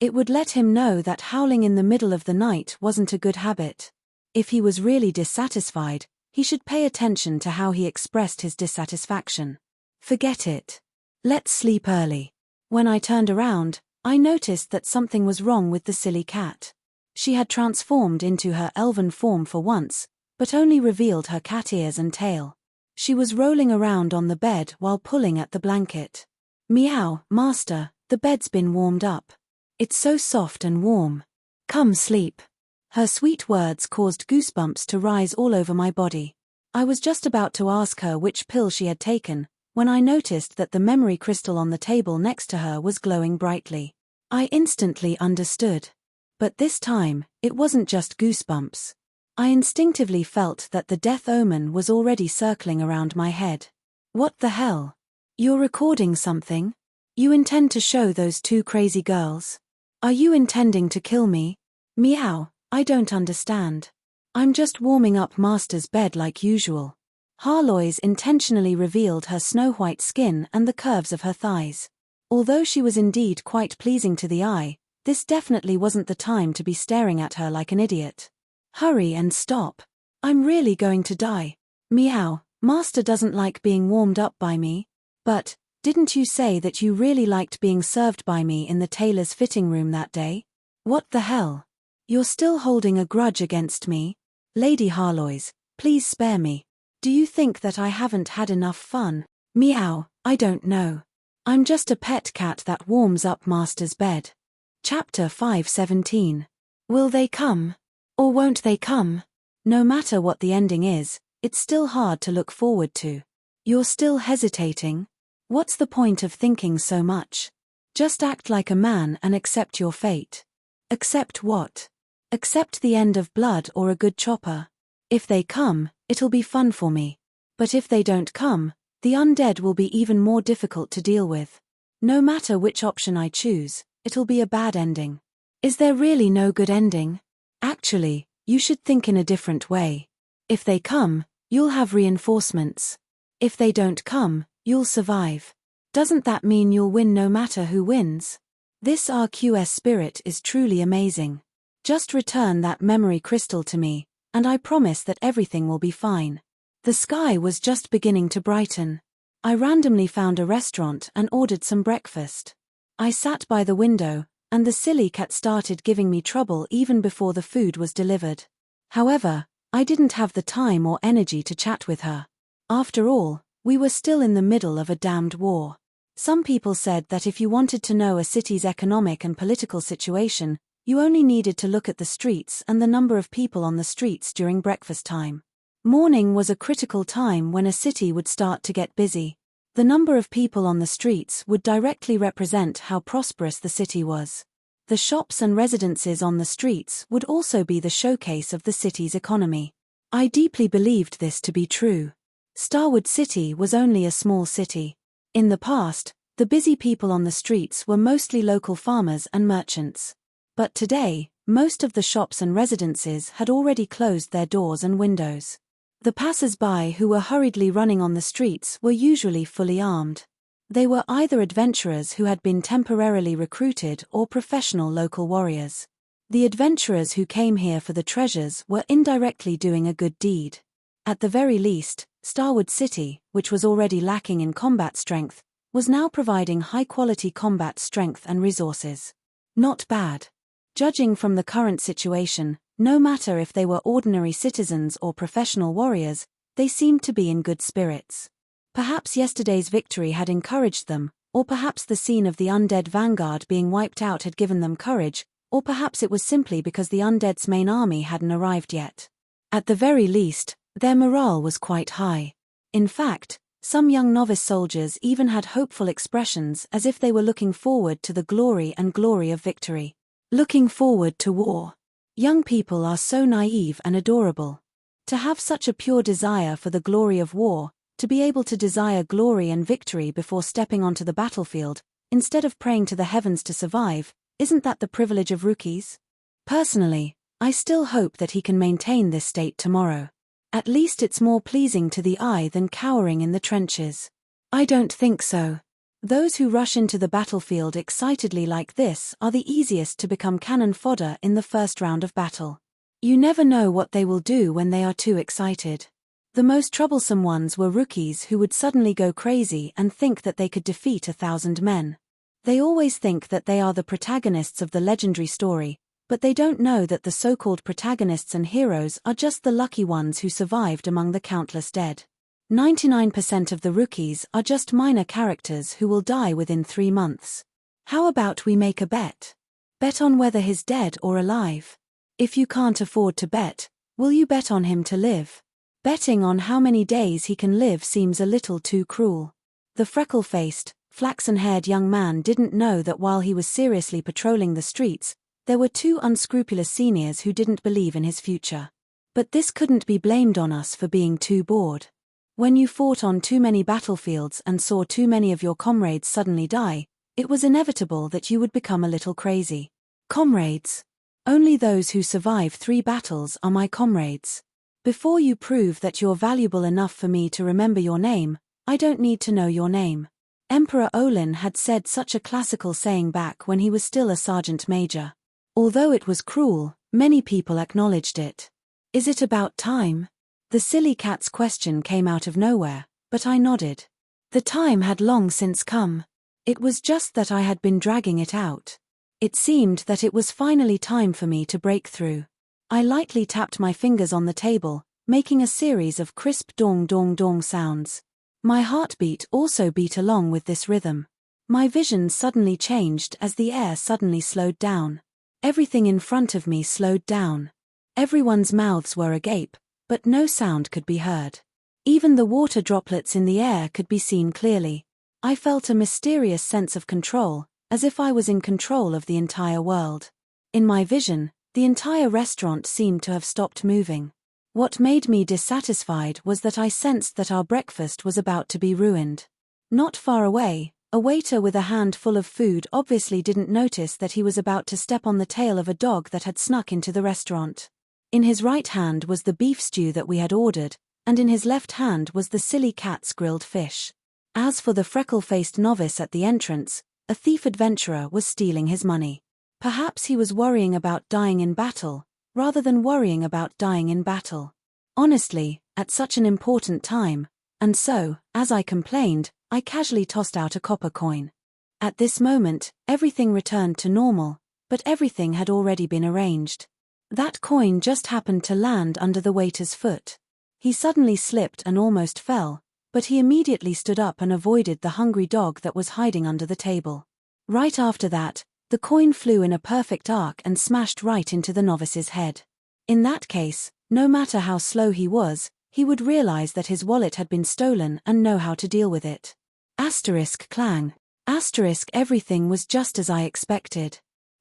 It would let him know that howling in the middle of the night wasn't a good habit. If he was really dissatisfied, he should pay attention to how he expressed his dissatisfaction. Forget it. Let's sleep early. When I turned around, I noticed that something was wrong with the silly cat. She had transformed into her elven form for once, but only revealed her cat ears and tail. She was rolling around on the bed while pulling at the blanket. Meow, master, the bed's been warmed up. It's so soft and warm. Come sleep. Her sweet words caused goosebumps to rise all over my body. I was just about to ask her which pill she had taken, when I noticed that the memory crystal on the table next to her was glowing brightly. I instantly understood. But this time, it wasn't just goosebumps. I instinctively felt that the death omen was already circling around my head. What the hell? You're recording something? You intend to show those two crazy girls? Are you intending to kill me? Meow, I don't understand. I'm just warming up Master's bed like usual. Harloise intentionally revealed her snow-white skin and the curves of her thighs. Although she was indeed quite pleasing to the eye, this definitely wasn't the time to be staring at her like an idiot. Hurry and stop. I'm really going to die. Meow, Master doesn't like being warmed up by me. But, didn't you say that you really liked being served by me in the tailor's fitting room that day? What the hell? You're still holding a grudge against me? Lady Harloise, please spare me. Do you think that I haven't had enough fun? Meow, I don't know. I'm just a pet cat that warms up Master's bed. Chapter 5:17. Will they come? Or won't they come? No matter what the ending is, it's still hard to look forward to. You're still hesitating? What's the point of thinking so much? Just act like a man and accept your fate. Accept what? Accept the end of blood or a good chopper. If they come, it'll be fun for me. But if they don't come, the undead will be even more difficult to deal with. No matter which option I choose, it'll be a bad ending. Is there really no good ending? Actually, you should think in a different way. If they come, you'll have reinforcements. If they don't come, you'll survive. Doesn't that mean you'll win no matter who wins? This RQS spirit is truly amazing. Just return that memory crystal to me, and I promise that everything will be fine. The sky was just beginning to brighten. I randomly found a restaurant and ordered some breakfast. I sat by the window, and the silly cat started giving me trouble even before the food was delivered. However, I didn't have the time or energy to chat with her. After all, we were still in the middle of a damned war. Some people said that if you wanted to know a city's economic and political situation, you only needed to look at the streets and the number of people on the streets during breakfast time. Morning was a critical time when a city would start to get busy. The number of people on the streets would directly represent how prosperous the city was. The shops and residences on the streets would also be the showcase of the city's economy. I deeply believed this to be true. Starwood City was only a small city. In the past, the busy people on the streets were mostly local farmers and merchants. But today, most of the shops and residences had already closed their doors and windows. The passers-by who were hurriedly running on the streets were usually fully armed. They were either adventurers who had been temporarily recruited or professional local warriors. The adventurers who came here for the treasures were indirectly doing a good deed. At the very least, Starwood City, which was already lacking in combat strength, was now providing high-quality combat strength and resources. Not bad. Judging from the current situation, no matter if they were ordinary citizens or professional warriors, they seemed to be in good spirits. Perhaps yesterday's victory had encouraged them, or perhaps the scene of the undead vanguard being wiped out had given them courage, or perhaps it was simply because the undead's main army hadn't arrived yet. At the very least, their morale was quite high. In fact, some young novice soldiers even had hopeful expressions as if they were looking forward to the glory of victory. Looking forward to war. Young people are so naive and adorable. To have such a pure desire for the glory of war, to be able to desire glory and victory before stepping onto the battlefield, instead of praying to the heavens to survive, isn't that the privilege of rookies? Personally, I still hope that he can maintain this state tomorrow. At least it's more pleasing to the eye than cowering in the trenches. I don't think so. Those who rush into the battlefield excitedly like this are the easiest to become cannon fodder in the first round of battle. You never know what they will do when they are too excited. The most troublesome ones were rookies who would suddenly go crazy and think that they could defeat 1,000 men. They always think that they are the protagonists of the legendary story, But they don't know that the so-called protagonists and heroes are just the lucky ones who survived among the countless dead. 99% of the rookies are just minor characters who will die within 3 months. How about we make a bet? Bet on whether he's dead or alive. If you can't afford to bet, will you bet on him to live? Betting on how many days he can live seems a little too cruel. The freckle-faced, flaxen-haired young man didn't know that while he was seriously patrolling the streets, there were 2 unscrupulous seniors who didn't believe in his future. But this couldn't be blamed on us for being too bored. When you fought on too many battlefields and saw too many of your comrades suddenly die, it was inevitable that you would become a little crazy. Comrades. Only those who survive 3 battles are my comrades. Before you prove that you're valuable enough for me to remember your name, I don't need to know your name. Emperor Olin had said such a classical saying back when he was still a sergeant major. Although it was cruel, many people acknowledged it. Is it about time? The silly cat's question came out of nowhere, but I nodded. The time had long since come. It was just that I had been dragging it out. It seemed that it was finally time for me to break through. I lightly tapped my fingers on the table, making a series of crisp dong-dong-dong sounds. My heartbeat also beat along with this rhythm. My vision suddenly changed as the air suddenly slowed down. Everything in front of me slowed down. Everyone's mouths were agape, but no sound could be heard. Even the water droplets in the air could be seen clearly. I felt a mysterious sense of control, as if I was in control of the entire world. In my vision, the entire restaurant seemed to have stopped moving. What made me dissatisfied was that I sensed that our breakfast was about to be ruined. Not far away, a waiter with a hand full of food obviously didn't notice that he was about to step on the tail of a dog that had snuck into the restaurant. In his right hand was the beef stew that we had ordered, and in his left hand was the silly cat's grilled fish. As for the freckle-faced novice at the entrance, a thief adventurer was stealing his money. Perhaps he was worrying about dying in battle, rather than worrying about dying in battle. Honestly, at such an important time, and so, as I complained, I casually tossed out a copper coin. At this moment, everything returned to normal, but everything had already been arranged. That coin just happened to land under the waiter's foot. He suddenly slipped and almost fell, but he immediately stood up and avoided the hungry dog that was hiding under the table. Right after that, the coin flew in a perfect arc and smashed right into the novice's head. In that case, no matter how slow he was, he would realize that his wallet had been stolen and know how to deal with it. Asterisk clang. Asterisk everything was just as I expected.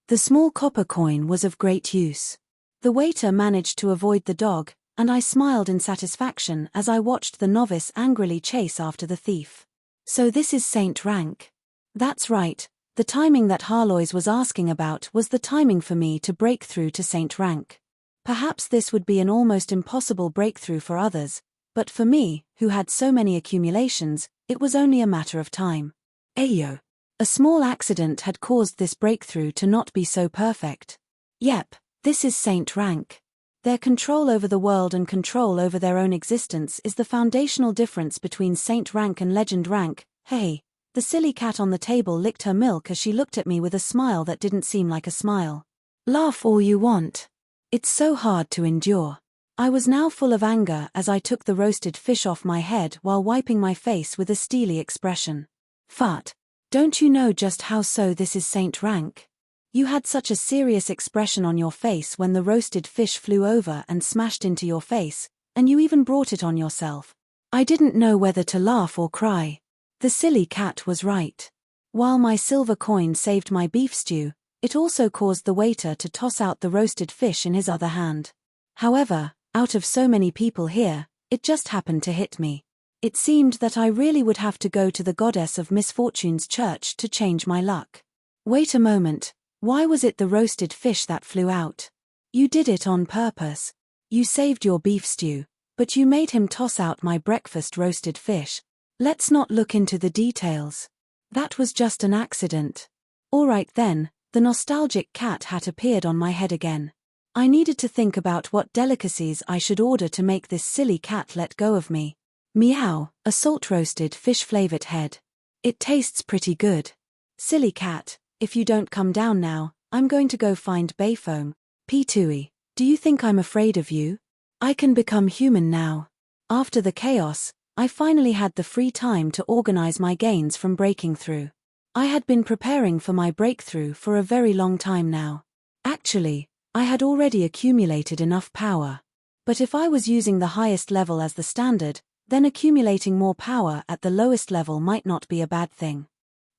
The small copper coin was of great use. The waiter managed to avoid the dog, and I smiled in satisfaction as I watched the novice angrily chase after the thief. So this is Saint Rank. That's right, the timing that Harlois was asking about was the timing for me to break through to Saint Rank. Perhaps this would be an almost impossible breakthrough for others, but for me, who had so many accumulations, it was only a matter of time. Ayo. A small accident had caused this breakthrough to not be so perfect. Yep. This is Saint Rank. Their control over the world and control over their own existence is the foundational difference between Saint Rank and Legend Rank. Hey, the silly cat on the table licked her milk as she looked at me with a smile that didn't seem like a smile. Laugh all you want. It's so hard to endure. I was now full of anger as I took the roasted fish off my head while wiping my face with a steely expression. Fut. Don't you know just how so this is Saint Rank? You had such a serious expression on your face when the roasted fish flew over and smashed into your face, and you even brought it on yourself. I didn't know whether to laugh or cry. The silly cat was right. While my silver coin saved my beef stew, it also caused the waiter to toss out the roasted fish in his other hand. However, out of so many people here, it just happened to hit me. It seemed that I really would have to go to the goddess of misfortune's church to change my luck. Wait a moment. Why was it the roasted fish that flew out? You did it on purpose. You saved your beef stew, but you made him toss out my breakfast roasted fish. Let's not look into the details. That was just an accident. Alright then, the nostalgic cat hat appeared on my head again. I needed to think about what delicacies I should order to make this silly cat let go of me. Meow, a salt-roasted fish-flavored head. It tastes pretty good. Silly cat. If you don't come down now, I'm going to go find Bayfoam. P2E, do you think I'm afraid of you? I can become human now. After the chaos, I finally had the free time to organize my gains from breaking through. I had been preparing for my breakthrough for a very long time now. Actually, I had already accumulated enough power. But if I was using the highest level as the standard, then accumulating more power at the lowest level might not be a bad thing.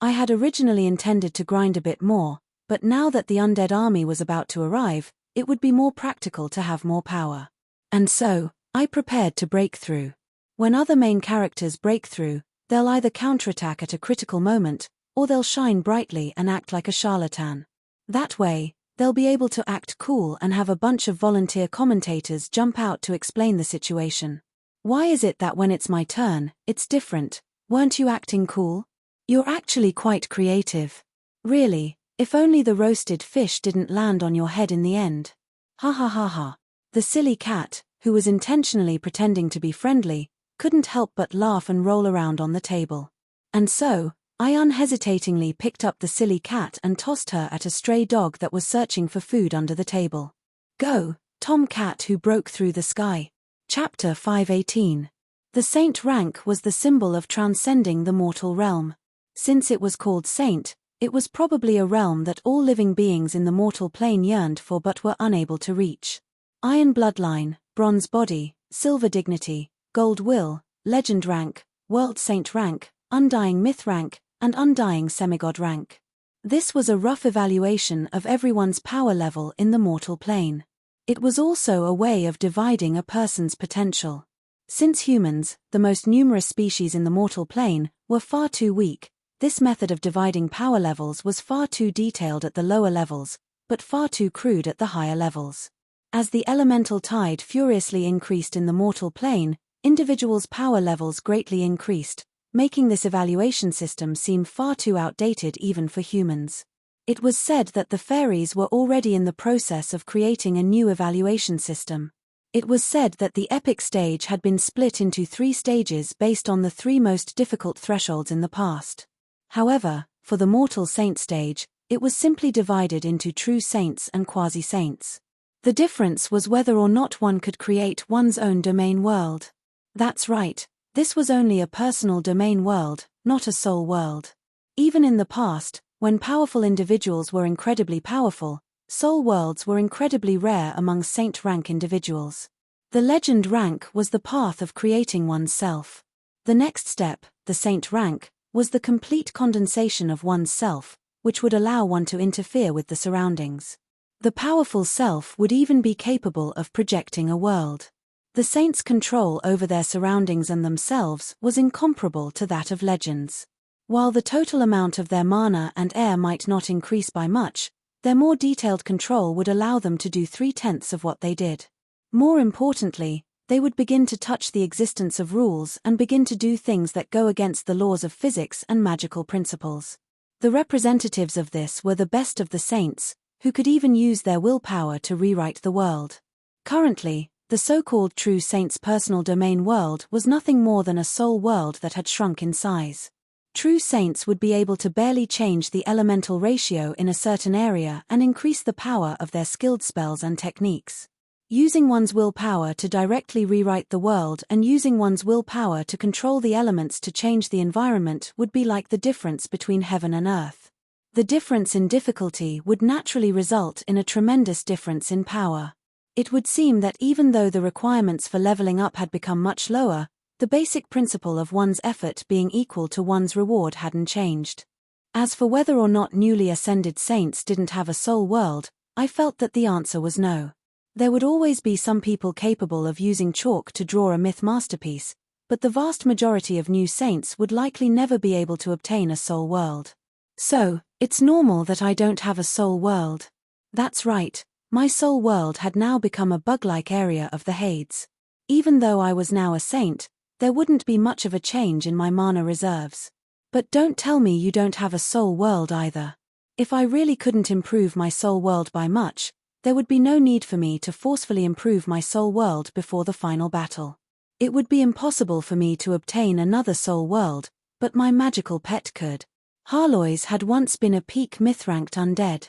I had originally intended to grind a bit more, but now that the undead army was about to arrive, it would be more practical to have more power. And so, I prepared to break through. When other main characters break through, they'll either counterattack at a critical moment, or they'll shine brightly and act like a charlatan. That way, they'll be able to act cool and have a bunch of volunteer commentators jump out to explain the situation. Why is it that when it's my turn, it's different? Weren't you acting cool? You're actually quite creative. Really, if only the roasted fish didn't land on your head in the end. Ha ha ha ha. The silly cat, who was intentionally pretending to be friendly, couldn't help but laugh and roll around on the table. And so, I unhesitatingly picked up the silly cat and tossed her at a stray dog that was searching for food under the table. Go, Tom Cat who broke through the sky. Chapter 518. The saint rank was the symbol of transcending the mortal realm. Since it was called saint, it was probably a realm that all living beings in the mortal plane yearned for but were unable to reach. Iron bloodline, bronze body, silver dignity, gold will, legend rank, world saint rank, undying myth rank, and undying semigod rank. This was a rough evaluation of everyone's power level in the mortal plane. It was also a way of dividing a person's potential. Since humans, the most numerous species in the mortal plane, were far too weak, this method of dividing power levels was far too detailed at the lower levels, but far too crude at the higher levels. As the elemental tide furiously increased in the mortal plane, individuals' power levels greatly increased, making this evaluation system seem far too outdated even for humans. It was said that the fairies were already in the process of creating a new evaluation system. It was said that the epic stage had been split into 3 stages based on the 3 most difficult thresholds in the past. However, for the mortal saint stage, it was simply divided into true saints and quasi-saints. The difference was whether or not one could create one's own domain world. That's right, this was only a personal domain world, not a soul world. Even in the past, when powerful individuals were incredibly powerful, soul worlds were incredibly rare among saint rank individuals. The legend rank was the path of creating one's self. The next step, the saint rank, was the complete condensation of one's self, which would allow one to interfere with the surroundings. The powerful self would even be capable of projecting a world. The saints' control over their surroundings and themselves was incomparable to that of legends. While the total amount of their mana and air might not increase by much, their more detailed control would allow them to do 3/10 of what they did. More importantly, they would begin to touch the existence of rules and begin to do things that go against the laws of physics and magical principles. The representatives of this were the best of the saints, who could even use their willpower to rewrite the world. Currently, the so-called true saint's personal domain world was nothing more than a soul world that had shrunk in size. True saints would be able to barely change the elemental ratio in a certain area and increase the power of their skilled spells and techniques. Using one's willpower to directly rewrite the world and using one's willpower to control the elements to change the environment would be like the difference between heaven and earth. The difference in difficulty would naturally result in a tremendous difference in power. It would seem that even though the requirements for leveling up had become much lower, the basic principle of one's effort being equal to one's reward hadn't changed. As for whether or not newly ascended saints didn't have a soul world, I felt that the answer was no. There would always be some people capable of using chalk to draw a myth masterpiece, but the vast majority of new saints would likely never be able to obtain a soul world. So, it's normal that I don't have a soul world. That's right, my soul world had now become a bug-like area of the Hades. Even though I was now a saint, there wouldn't be much of a change in my mana reserves. But don't tell me you don't have a soul world either. If I really couldn't improve my soul world by much, there would be no need for me to forcefully improve my soul world before the final battle. It would be impossible for me to obtain another soul world, but my magical pet could. Harlois had once been a peak myth-ranked undead.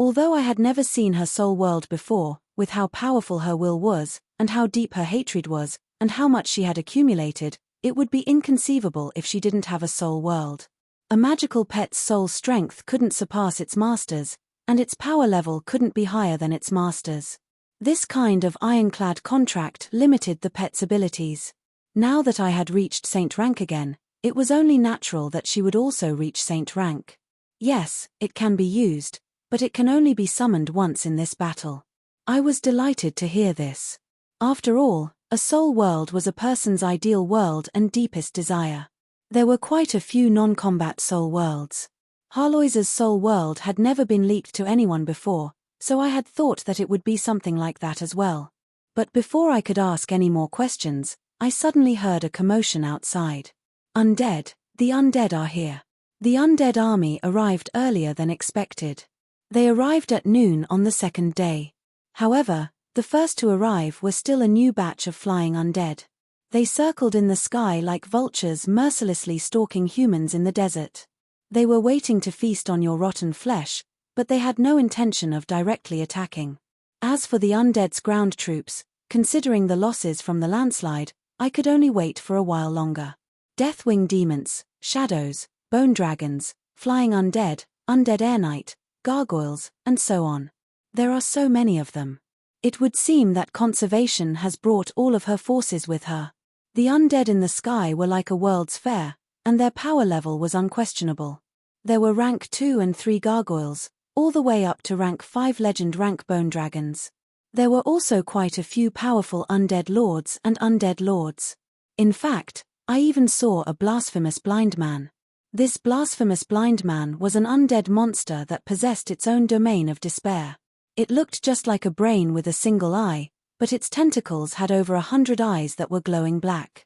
Although I had never seen her soul world before, with how powerful her will was, and how deep her hatred was, and how much she had accumulated, it would be inconceivable if she didn't have a soul world. A magical pet's soul strength couldn't surpass its master's, and its power level couldn't be higher than its master's. This kind of ironclad contract limited the pet's abilities. Now that I had reached Saint rank again, it was only natural that she would also reach Saint rank. Yes, it can be used, but it can only be summoned once in this battle. I was delighted to hear this. After all, a soul world was a person's ideal world and deepest desire. There were quite a few non-combat soul worlds. Harloise's soul world had never been leaked to anyone before, so I had thought that it would be something like that as well. But before I could ask any more questions, I suddenly heard a commotion outside. Undead, the undead are here. The undead army arrived earlier than expected. They arrived at noon on the second day. However, the first to arrive were still a new batch of flying undead. They circled in the sky like vultures mercilessly stalking humans in the desert. They were waiting to feast on your rotten flesh, but they had no intention of directly attacking. As for the undead's ground troops, considering the losses from the landslide, I could only wait for a while longer. Deathwing demons, shadows, bone dragons, flying undead, undead air knight, gargoyles, and so on. There are so many of them. It would seem that conservation has brought all of her forces with her. The undead in the sky were like a world's fair, and their power level was unquestionable. There were rank 2 and 3 gargoyles, all the way up to rank 5 legend rank bone dragons. There were also quite a few powerful undead lords and undead lords. In fact, I even saw a blasphemous blind man. This blasphemous blind man was an undead monster that possessed its own domain of despair. It looked just like a brain with a single eye, but its tentacles had over 100 eyes that were glowing black.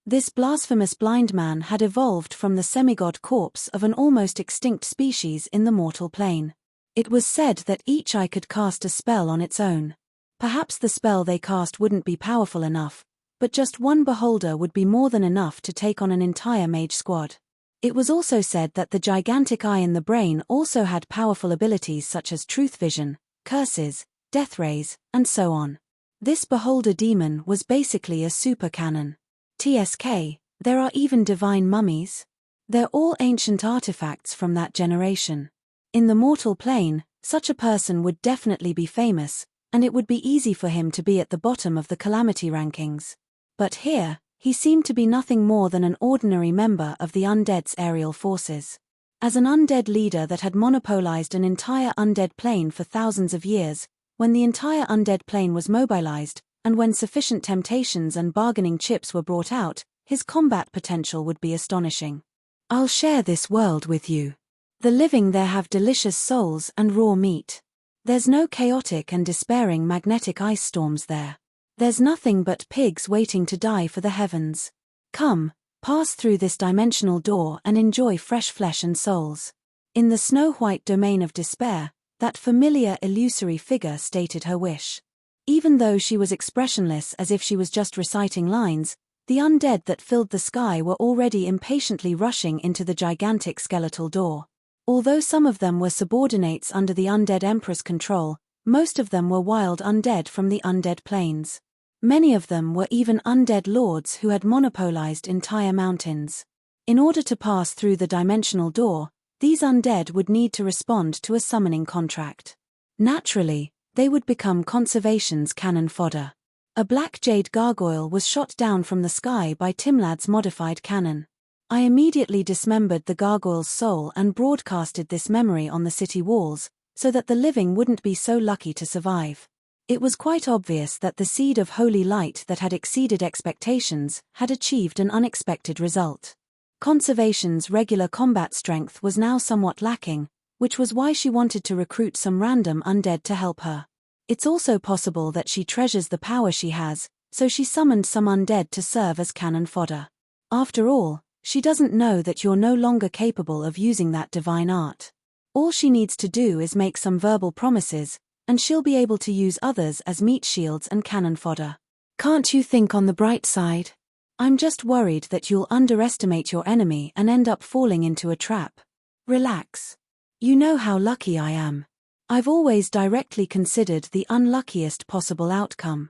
This blasphemous blind man had evolved from the semigod corpse of an almost extinct species in the mortal plane. It was said that each eye could cast a spell on its own. Perhaps the spell they cast wouldn't be powerful enough, but just one beholder would be more than enough to take on an entire mage squad. It was also said that the gigantic eye in the brain also had powerful abilities such as truth vision, curses, death rays, and so on. This beholder demon was basically a super cannon. TSK, there are even divine mummies. They're all ancient artifacts from that generation. In the mortal plane, such a person would definitely be famous, and it would be easy for him to be at the bottom of the calamity rankings. But here, he seemed to be nothing more than an ordinary member of the undead's aerial forces. As an undead leader that had monopolized an entire undead plane for thousands of years, when the entire undead plane was mobilized, and when sufficient temptations and bargaining chips were brought out, his combat potential would be astonishing. I'll share this world with you. The living there have delicious souls and raw meat. There's no chaotic and despairing magnetic ice storms there. There's nothing but pigs waiting to die for the heavens. Come, pass through this dimensional door and enjoy fresh flesh and souls. In the snow-white domain of despair, that familiar illusory figure stated her wish. Even though she was expressionless as if she was just reciting lines, the undead that filled the sky were already impatiently rushing into the gigantic skeletal door. Although some of them were subordinates under the undead emperor's control, most of them were wild undead from the undead plains. Many of them were even undead lords who had monopolized entire mountains. In order to pass through the dimensional door, these undead would need to respond to a summoning contract. Naturally, they would become conservation's cannon fodder. A black jade gargoyle was shot down from the sky by Timlad's modified cannon. I immediately dismembered the gargoyle's soul and broadcasted this memory on the city walls, so that the living wouldn't be so lucky to survive. It was quite obvious that the seed of holy light that had exceeded expectations had achieved an unexpected result. Conservation's regular combat strength was now somewhat lacking, which was why she wanted to recruit some random undead to help her. It's also possible that she treasures the power she has, so she summoned some undead to serve as cannon fodder. After all, she doesn't know that you're no longer capable of using that divine art. All she needs to do is make some verbal promises, and she'll be able to use others as meat shields and cannon fodder. Can't you think on the bright side? I'm just worried that you'll underestimate your enemy and end up falling into a trap. Relax. You know how lucky I am. I've always directly considered the unluckiest possible outcome.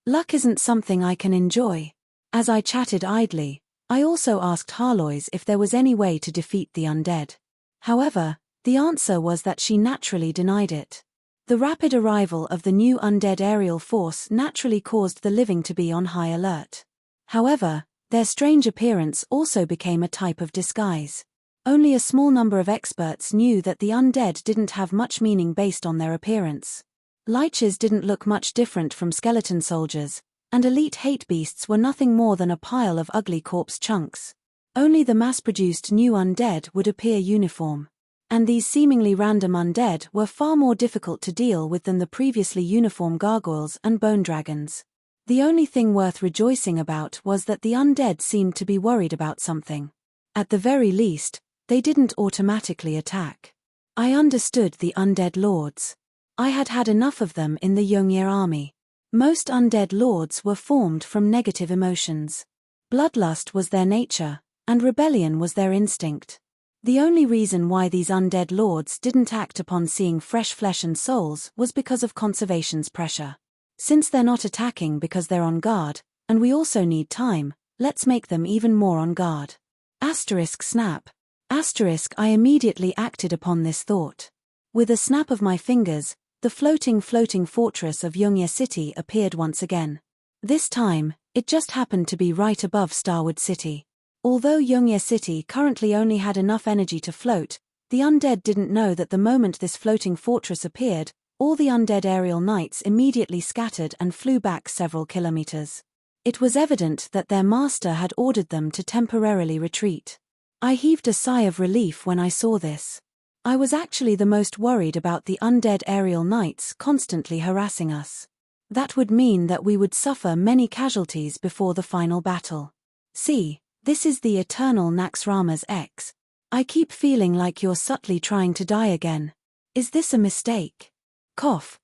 Luck isn't something I can enjoy. As I chatted idly, I also asked Harlois if there was any way to defeat the undead. However, the answer was that she naturally denied it. The rapid arrival of the new undead aerial force naturally caused the living to be on high alert. However, their strange appearance also became a type of disguise. Only a small number of experts knew that the undead didn't have much meaning based on their appearance. Liches didn't look much different from skeleton soldiers, and elite hate beasts were nothing more than a pile of ugly corpse chunks. Only the mass-produced new undead would appear uniform. And these seemingly random undead were far more difficult to deal with than the previously uniform gargoyles and bone dragons. The only thing worth rejoicing about was that the undead seemed to be worried about something. At the very least, they didn't automatically attack. I understood the undead lords. I had had enough of them in the Yongyir army. Most undead lords were formed from negative emotions. Bloodlust was their nature, and rebellion was their instinct. The only reason why these undead lords didn't act upon seeing fresh flesh and souls was because of conservation's pressure. Since they're not attacking because they're on guard, and we also need time, let's make them even more on guard. Snap. I immediately acted upon this thought. With a snap of my fingers, the floating fortress of Yongyir City appeared once again. This time, it just happened to be right above Starwood City. Although Yongyir City currently only had enough energy to float, the undead didn't know that the moment this floating fortress appeared, all the undead aerial knights immediately scattered and flew back several kilometers. It was evident that their master had ordered them to temporarily retreat. I heaved a sigh of relief when I saw this. I was actually the most worried about the undead aerial knights constantly harassing us. That would mean that we would suffer many casualties before the final battle. See, this is the eternal Naxxrama's X. I keep feeling like you're subtly trying to die again. Is this a mistake? Cough,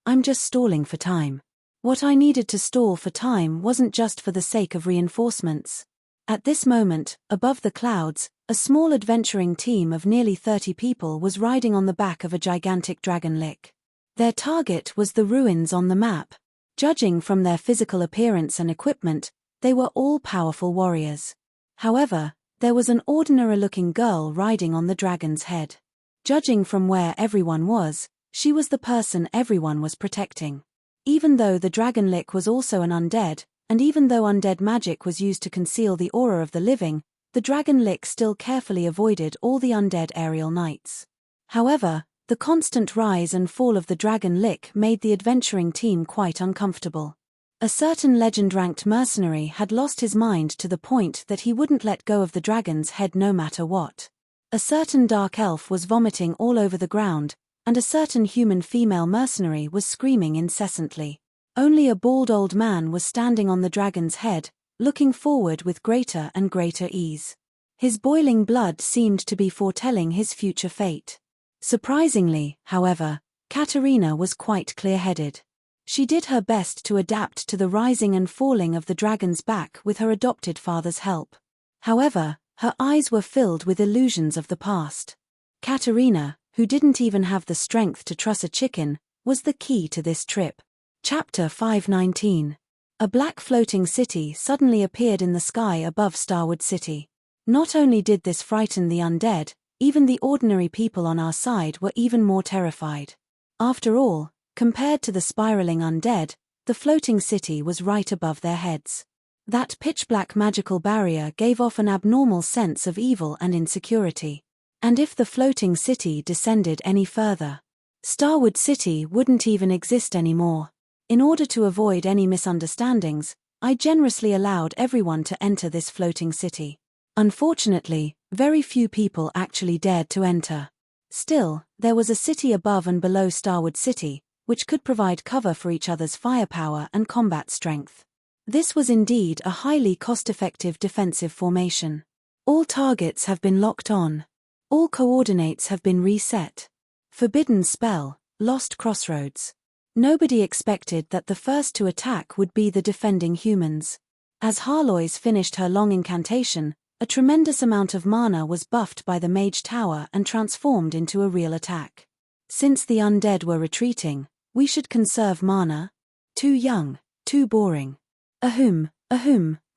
I'm just stalling for time. What I needed to stall for time wasn't just for the sake of reinforcements. At this moment, above the clouds, a small adventuring team of nearly 30 people was riding on the back of a gigantic dragon Lich. Their target was the ruins on the map. Judging from their physical appearance and equipment, they were all powerful warriors. However, there was an ordinary-looking girl riding on the dragon's head. Judging from where everyone was, she was the person everyone was protecting. Even though the dragon Lich was also an undead, and even though undead magic was used to conceal the aura of the living, the dragon Lich still carefully avoided all the undead aerial knights. However, the constant rise and fall of the dragon Lich made the adventuring team quite uncomfortable. A certain legend-ranked mercenary had lost his mind to the point that he wouldn't let go of the dragon's head no matter what. A certain dark elf was vomiting all over the ground, and a certain human female mercenary was screaming incessantly. Only a bald old man was standing on the dragon's head, looking forward with greater and greater ease. His boiling blood seemed to be foretelling his future fate. Surprisingly, however, Katerina was quite clear-headed. She did her best to adapt to the rising and falling of the dragon's back with her adopted father's help. However, her eyes were filled with illusions of the past. Katerina, who didn't even have the strength to truss a chicken, was the key to this trip. Chapter 519. A black floating city suddenly appeared in the sky above Starwood City. Not only did this frighten the undead, even the ordinary people on our side were even more terrified. After all, compared to the spiraling undead, the floating city was right above their heads. That pitch-black magical barrier gave off an abnormal sense of evil and insecurity. And if the floating city descended any further, Starwood City wouldn't even exist anymore. In order to avoid any misunderstandings, I generously allowed everyone to enter this floating city. Unfortunately, very few people actually dared to enter. Still, there was a city above and below Starwood City, which could provide cover for each other's firepower and combat strength. This was indeed a highly cost-effective defensive formation. All targets have been locked on. All coordinates have been reset. Forbidden spell, lost crossroads. Nobody expected that the first to attack would be the defending humans. As Harlois finished her long incantation, a tremendous amount of mana was buffed by the mage tower and transformed into a real attack. Since the undead were retreating, we should conserve mana. Too young, too boring. Ahem,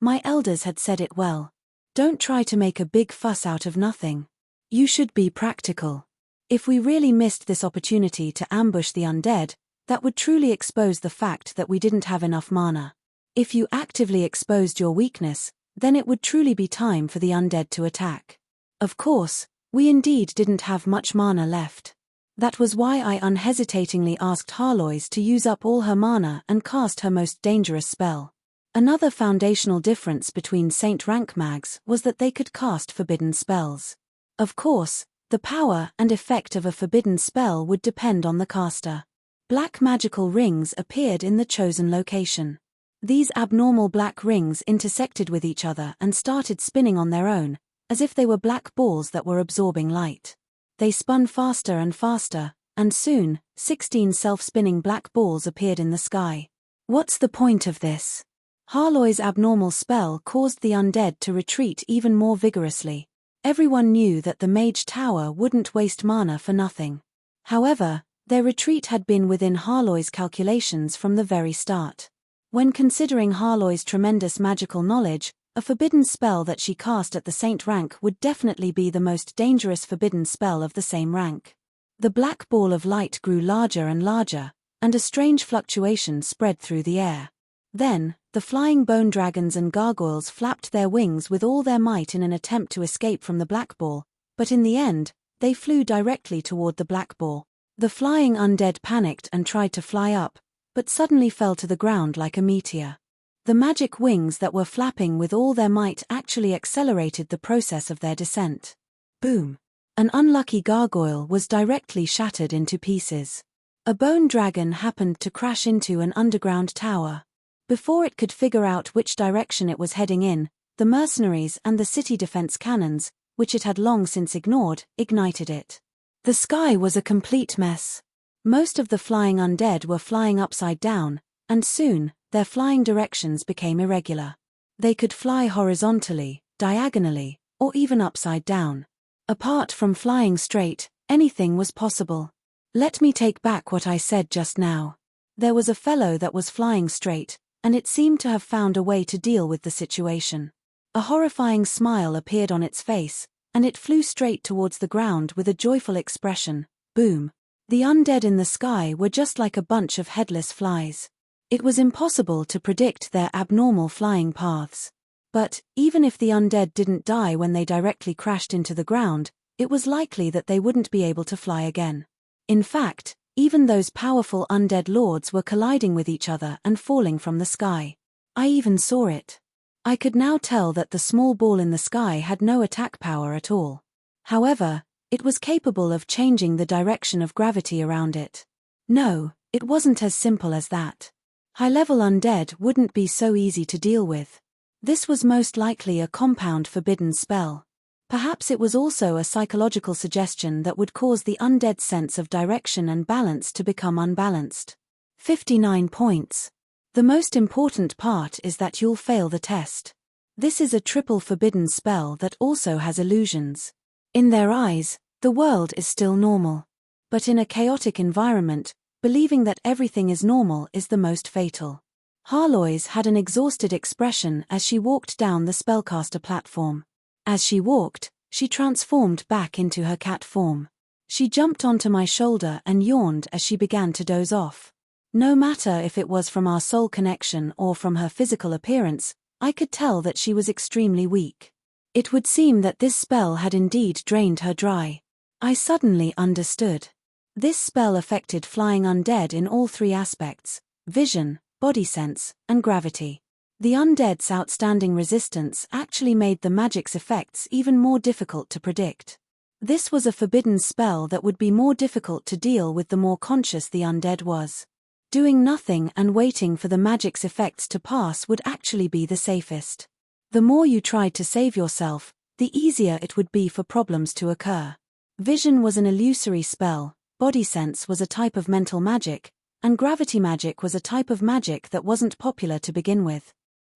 my elders had said it well. Don't try to make a big fuss out of nothing. You should be practical. If we really missed this opportunity to ambush the undead, that would truly expose the fact that we didn't have enough mana. If you actively exposed your weakness, then it would truly be time for the undead to attack. Of course, we indeed didn't have much mana left. That was why I unhesitatingly asked Harlois to use up all her mana and cast her most dangerous spell. Another foundational difference between Saint rank mags was that they could cast forbidden spells. Of course, the power and effect of a forbidden spell would depend on the caster. Black magical rings appeared in the chosen location. These abnormal black rings intersected with each other and started spinning on their own, as if they were black balls that were absorbing light. They spun faster and faster, and soon, 16 self-spinning black balls appeared in the sky. What's the point of this? Harlois' abnormal spell caused the undead to retreat even more vigorously. Everyone knew that the mage tower wouldn't waste mana for nothing. However, their retreat had been within Harlois' calculations from the very start. When considering Harlois' tremendous magical knowledge, a forbidden spell that she cast at the Saint rank would definitely be the most dangerous forbidden spell of the same rank. The black ball of light grew larger and larger, and a strange fluctuation spread through the air. Then, the flying bone dragons and gargoyles flapped their wings with all their might in an attempt to escape from the black ball, but in the end, they flew directly toward the black ball. The flying undead panicked and tried to fly up, but suddenly fell to the ground like a meteor. The magic wings that were flapping with all their might actually accelerated the process of their descent. Boom! An unlucky gargoyle was directly shattered into pieces. A bone dragon happened to crash into an underground tower. Before it could figure out which direction it was heading in, the mercenaries and the city defense cannons, which it had long since ignored, ignited it. The sky was a complete mess. Most of the flying undead were flying upside down, and soon, their flying directions became irregular. They could fly horizontally, diagonally, or even upside down. Apart from flying straight, anything was possible. Let me take back what I said just now. There was a fellow that was flying straight, and it seemed to have found a way to deal with the situation. A horrifying smile appeared on its face, and it flew straight towards the ground with a joyful expression. Boom! The undead in the sky were just like a bunch of headless flies. It was impossible to predict their abnormal flying paths. But, even if the undead didn't die when they directly crashed into the ground, it was likely that they wouldn't be able to fly again. In fact, even those powerful undead lords were colliding with each other and falling from the sky. I even saw it. I could now tell that the small ball in the sky had no attack power at all. However, it was capable of changing the direction of gravity around it. No, it wasn't as simple as that. High-level undead wouldn't be so easy to deal with. This was most likely a compound forbidden spell. Perhaps it was also a psychological suggestion that would cause the undead's sense of direction and balance to become unbalanced. 59 points. The most important part is that you'll fail the test. This is a triple forbidden spell that also has illusions. In their eyes, the world is still normal. But in a chaotic environment, believing that everything is normal is the most fatal. Harlois had an exhausted expression as she walked down the spellcaster platform. As she walked, she transformed back into her cat form. She jumped onto my shoulder and yawned as she began to doze off. No matter if it was from our soul connection or from her physical appearance, I could tell that she was extremely weak. It would seem that this spell had indeed drained her dry. I suddenly understood. This spell affected flying undead in all three aspects: vision, body sense, and gravity. The undead's outstanding resistance actually made the magic's effects even more difficult to predict. This was a forbidden spell that would be more difficult to deal with the more conscious the undead was. Doing nothing and waiting for the magic's effects to pass would actually be the safest. The more you tried to save yourself, the easier it would be for problems to occur. Vision was an illusory spell, body sense was a type of mental magic, and gravity magic was a type of magic that wasn't popular to begin with.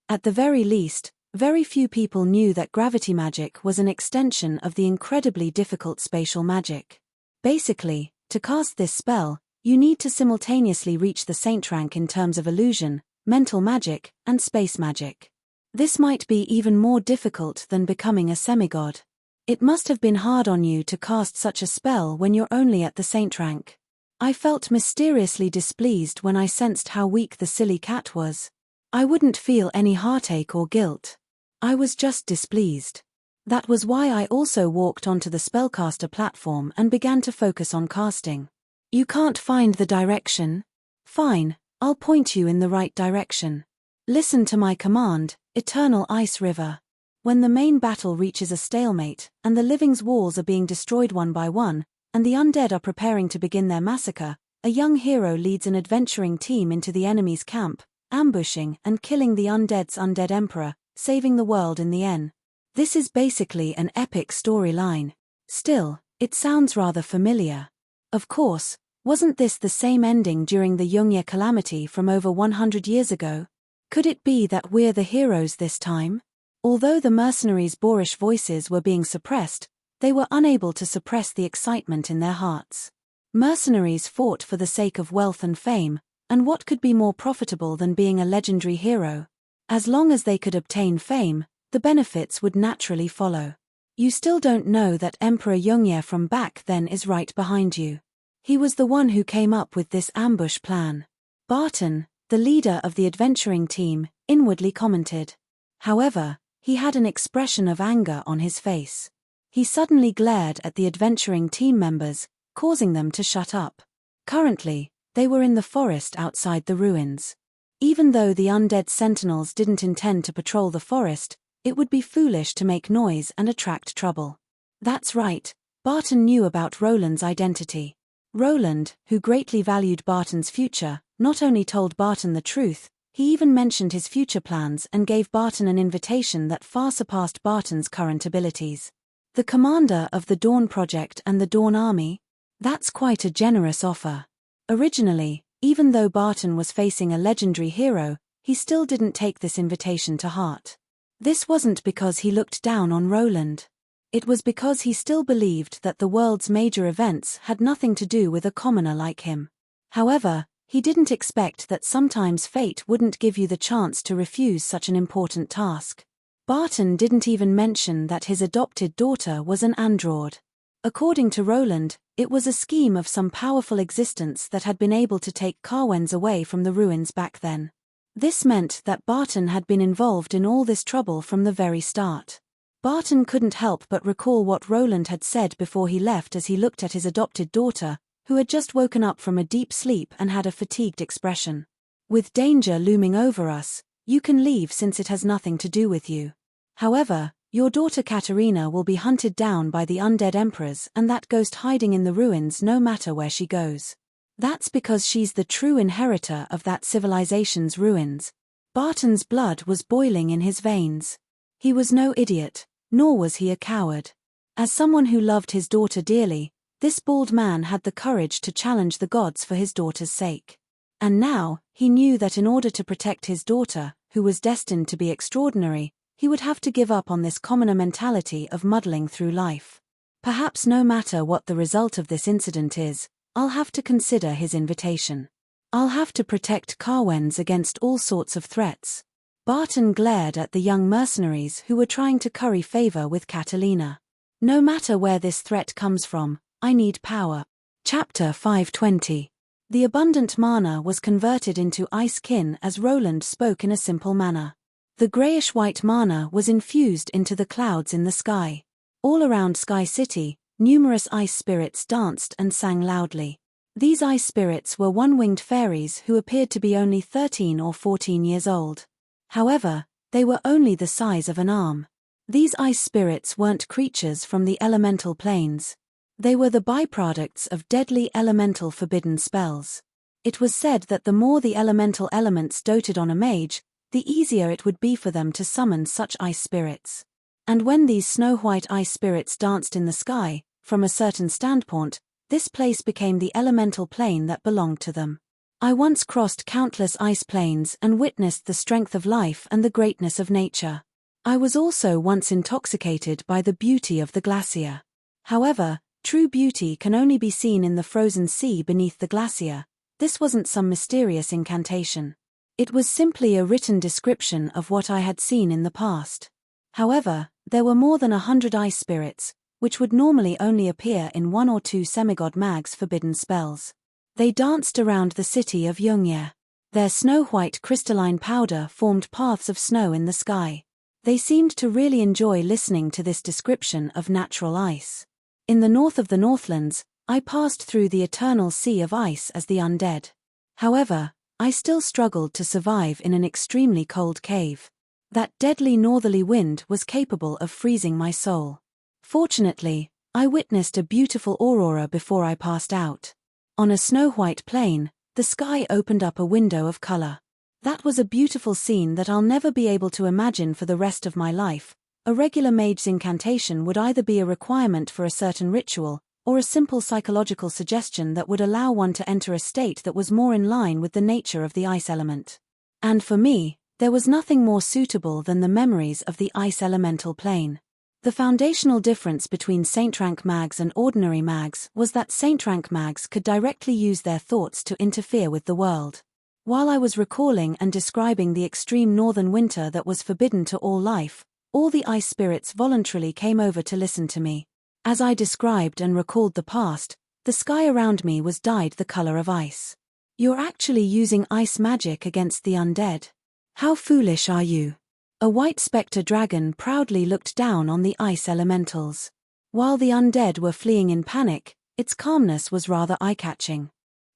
At the very least, very few people knew that gravity magic was an extension of the incredibly difficult spatial magic. Basically, To cast this spell, you need to simultaneously reach the saint rank in terms of illusion, mental magic, and space magic. This might be even more difficult than becoming a semigod. It must have been hard on you to cast such a spell when you're only at the saint rank. I felt mysteriously displeased when I sensed how weak the silly cat was. I wouldn't feel any heartache or guilt. I was just displeased. That was why I also walked onto the spellcaster platform and began to focus on casting. You can't find the direction? Fine, I'll point you in the right direction. Listen to my command, Eternal Ice River. When the main battle reaches a stalemate, and the living's walls are being destroyed one by one, and the undead are preparing to begin their massacre, a young hero leads an adventuring team into the enemy's camp, ambushing and killing the undead's undead emperor, saving the world in the end. This is basically an epic storyline. Still, it sounds rather familiar. Of course, wasn't this the same ending during the Yungye calamity from over 100 years ago? Could it be that we're the heroes this time? Although the mercenaries' boorish voices were being suppressed, they were unable to suppress the excitement in their hearts. Mercenaries fought for the sake of wealth and fame, and what could be more profitable than being a legendary hero? As long as they could obtain fame, the benefits would naturally follow. You still don't know that Emperor Yungye from back then is right behind you. He was the one who came up with this ambush plan. Barton, the leader of the adventuring team, inwardly commented. However, he had an expression of anger on his face. He suddenly glared at the adventuring team members, causing them to shut up. Currently, they were in the forest outside the ruins. Even though the undead sentinels didn't intend to patrol the forest, it would be foolish to make noise and attract trouble. That's right, Barton knew about Roland's identity. Roland, who greatly valued Barton's future, not only told Barton the truth, he even mentioned his future plans and gave Barton an invitation that far surpassed Barton's current abilities. The commander of the Dawn Project and the Dawn Army? That's quite a generous offer. Originally, even though Barton was facing a legendary hero, he still didn't take this invitation to heart. This wasn't because he looked down on Roland. It was because he still believed that the world's major events had nothing to do with a commoner like him. However, he didn't expect that sometimes fate wouldn't give you the chance to refuse such an important task. Barton didn't even mention that his adopted daughter was an android. According to Roland, it was a scheme of some powerful existence that had been able to take Carwens away from the ruins back then. This meant that Barton had been involved in all this trouble from the very start. Barton couldn't help but recall what Roland had said before he left as he looked at his adopted daughter, who had just woken up from a deep sleep and had a fatigued expression. With danger looming over us, you can leave since it has nothing to do with you. However, your daughter Katerina will be hunted down by the undead emperors and that ghost hiding in the ruins no matter where she goes. That's because she's the true inheritor of that civilization's ruins. Barton's blood was boiling in his veins. He was no idiot, nor was he a coward. As someone who loved his daughter dearly, this bald man had the courage to challenge the gods for his daughter's sake. And now, he knew that in order to protect his daughter, who was destined to be extraordinary, he would have to give up on this commoner mentality of muddling through life. Perhaps no matter what the result of this incident is, I'll have to consider his invitation. I'll have to protect Carwens against all sorts of threats. Barton glared at the young mercenaries who were trying to curry favor with Catalina. No matter where this threat comes from, I need power. Chapter 520. The abundant mana was converted into ice kin as Roland spoke in a simple manner. The grayish-white mana was infused into the clouds in the sky. All around Sky City, numerous ice spirits danced and sang loudly. These ice spirits were one-winged fairies who appeared to be only 13 or 14 years old. However, they were only the size of an arm. These ice spirits weren't creatures from the elemental planes. They were the byproducts of deadly elemental forbidden spells. It was said that the more the elemental elements doted on a mage, the easier it would be for them to summon such ice spirits. And when these snow-white ice spirits danced in the sky, from a certain standpoint, this place became the elemental plane that belonged to them. I once crossed countless ice planes and witnessed the strength of life and the greatness of nature. I was also once intoxicated by the beauty of the glacier. However, true beauty can only be seen in the frozen sea beneath the glacier, this wasn't some mysterious incantation. It was simply a written description of what I had seen in the past. However, there were more than 100 ice spirits, which would normally only appear in 1 or 2 semigod mags' forbidden spells. They danced around the city of Yongye. Their snow-white crystalline powder formed paths of snow in the sky. They seemed to really enjoy listening to this description of natural ice. In the north of the Northlands, I passed through the eternal sea of ice as the undead. However, I still struggled to survive in an extremely cold cave. That deadly northerly wind was capable of freezing my soul. Fortunately, I witnessed a beautiful aurora before I passed out. On a snow-white plain, the sky opened up a window of color. That was a beautiful scene that I'll never be able to imagine for the rest of my life. A regular mage's incantation would either be a requirement for a certain ritual, or a simple psychological suggestion that would allow one to enter a state that was more in line with the nature of the ice element. And for me, there was nothing more suitable than the memories of the ice elemental plane. The foundational difference between Saint Rank mags and ordinary mags was that Saint Rank mags could directly use their thoughts to interfere with the world. While I was recalling and describing the extreme northern winter that was forbidden to all life, all the ice spirits voluntarily came over to listen to me. As I described and recalled the past, the sky around me was dyed the color of ice. You're actually using ice magic against the undead. How foolish are you? A white spectre dragon proudly looked down on the ice elementals. While the undead were fleeing in panic, its calmness was rather eye-catching.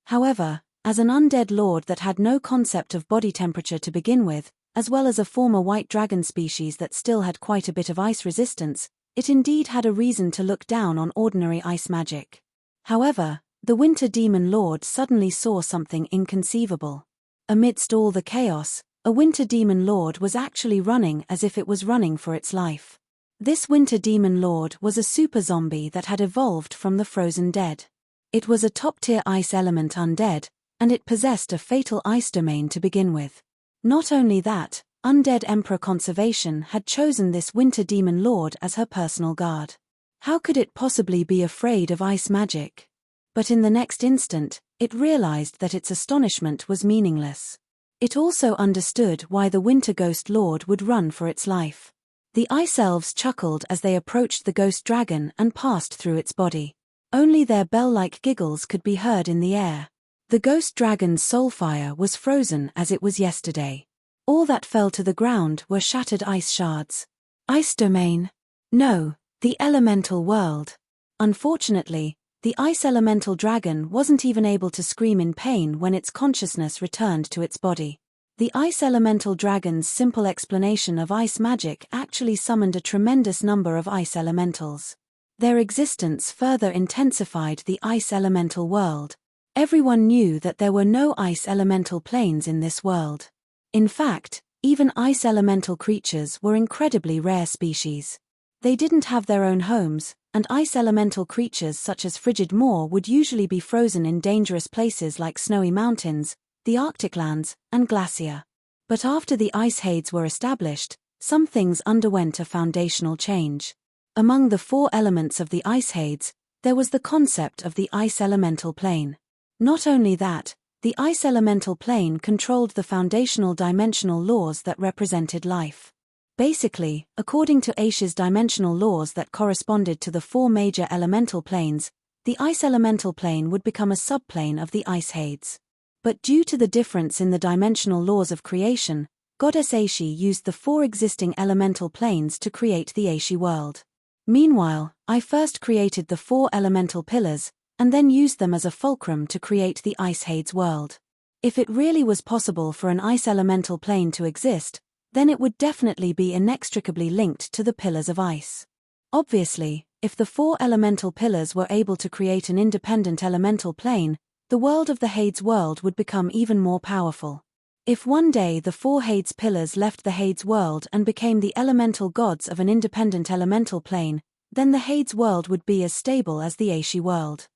However, as an undead lord that had no concept of body temperature to begin with, as well as a former white dragon species that still had quite a bit of ice resistance, it indeed had a reason to look down on ordinary ice magic. However, the Winter Demon Lord suddenly saw something inconceivable. Amidst all the chaos, a Winter Demon Lord was actually running as if it was running for its life. This Winter Demon Lord was a super zombie that had evolved from the frozen dead. It was a top-tier ice element undead, and it possessed a fatal ice domain to begin with. Not only that, Undead Emperor Conservation had chosen this Winter Demon Lord as her personal guard. How could it possibly be afraid of ice magic? But in the next instant, it realized that its astonishment was meaningless. It also understood why the Winter Ghost Lord would run for its life. The Ice Elves chuckled as they approached the Ghost Dragon and passed through its body. Only their bell-like giggles could be heard in the air. The Ghost Dragon's soulfire was frozen as it was yesterday. All that fell to the ground were shattered ice shards. Ice domain? No, the elemental world. Unfortunately, the ice elemental dragon wasn't even able to scream in pain when its consciousness returned to its body. The ice elemental dragon's simple explanation of ice magic actually summoned a tremendous number of ice elementals. Their existence further intensified the ice elemental world. Everyone knew that there were no ice elemental planes in this world. In fact, even ice elemental creatures were incredibly rare species. They didn't have their own homes, and ice elemental creatures such as frigid moor would usually be frozen in dangerous places like snowy mountains, the Arctic lands, and glacier. But after the ice hades were established, some things underwent a foundational change. Among the 4 elements of the ice hades, there was the concept of the ice elemental plane. Not only that, the ice elemental plane controlled the foundational dimensional laws that represented life. Basically, according to Aish's dimensional laws that corresponded to the 4 major elemental planes, the ice elemental plane would become a subplane of the ice hades. But due to the difference in the dimensional laws of creation, Goddess Aishi used the 4 existing elemental planes to create the Aishi world. Meanwhile, I first created the 4 elemental pillars, and then used them as a fulcrum to create the Ice Hades world. If it really was possible for an ice elemental plane to exist, then it would definitely be inextricably linked to the pillars of ice. Obviously, if the 4 elemental pillars were able to create an independent elemental plane, the world of the Hades world would become even more powerful. If one day the 4 Hades pillars left the Hades world and became the elemental gods of an independent elemental plane, then the Hades world would be as stable as the Aishi world.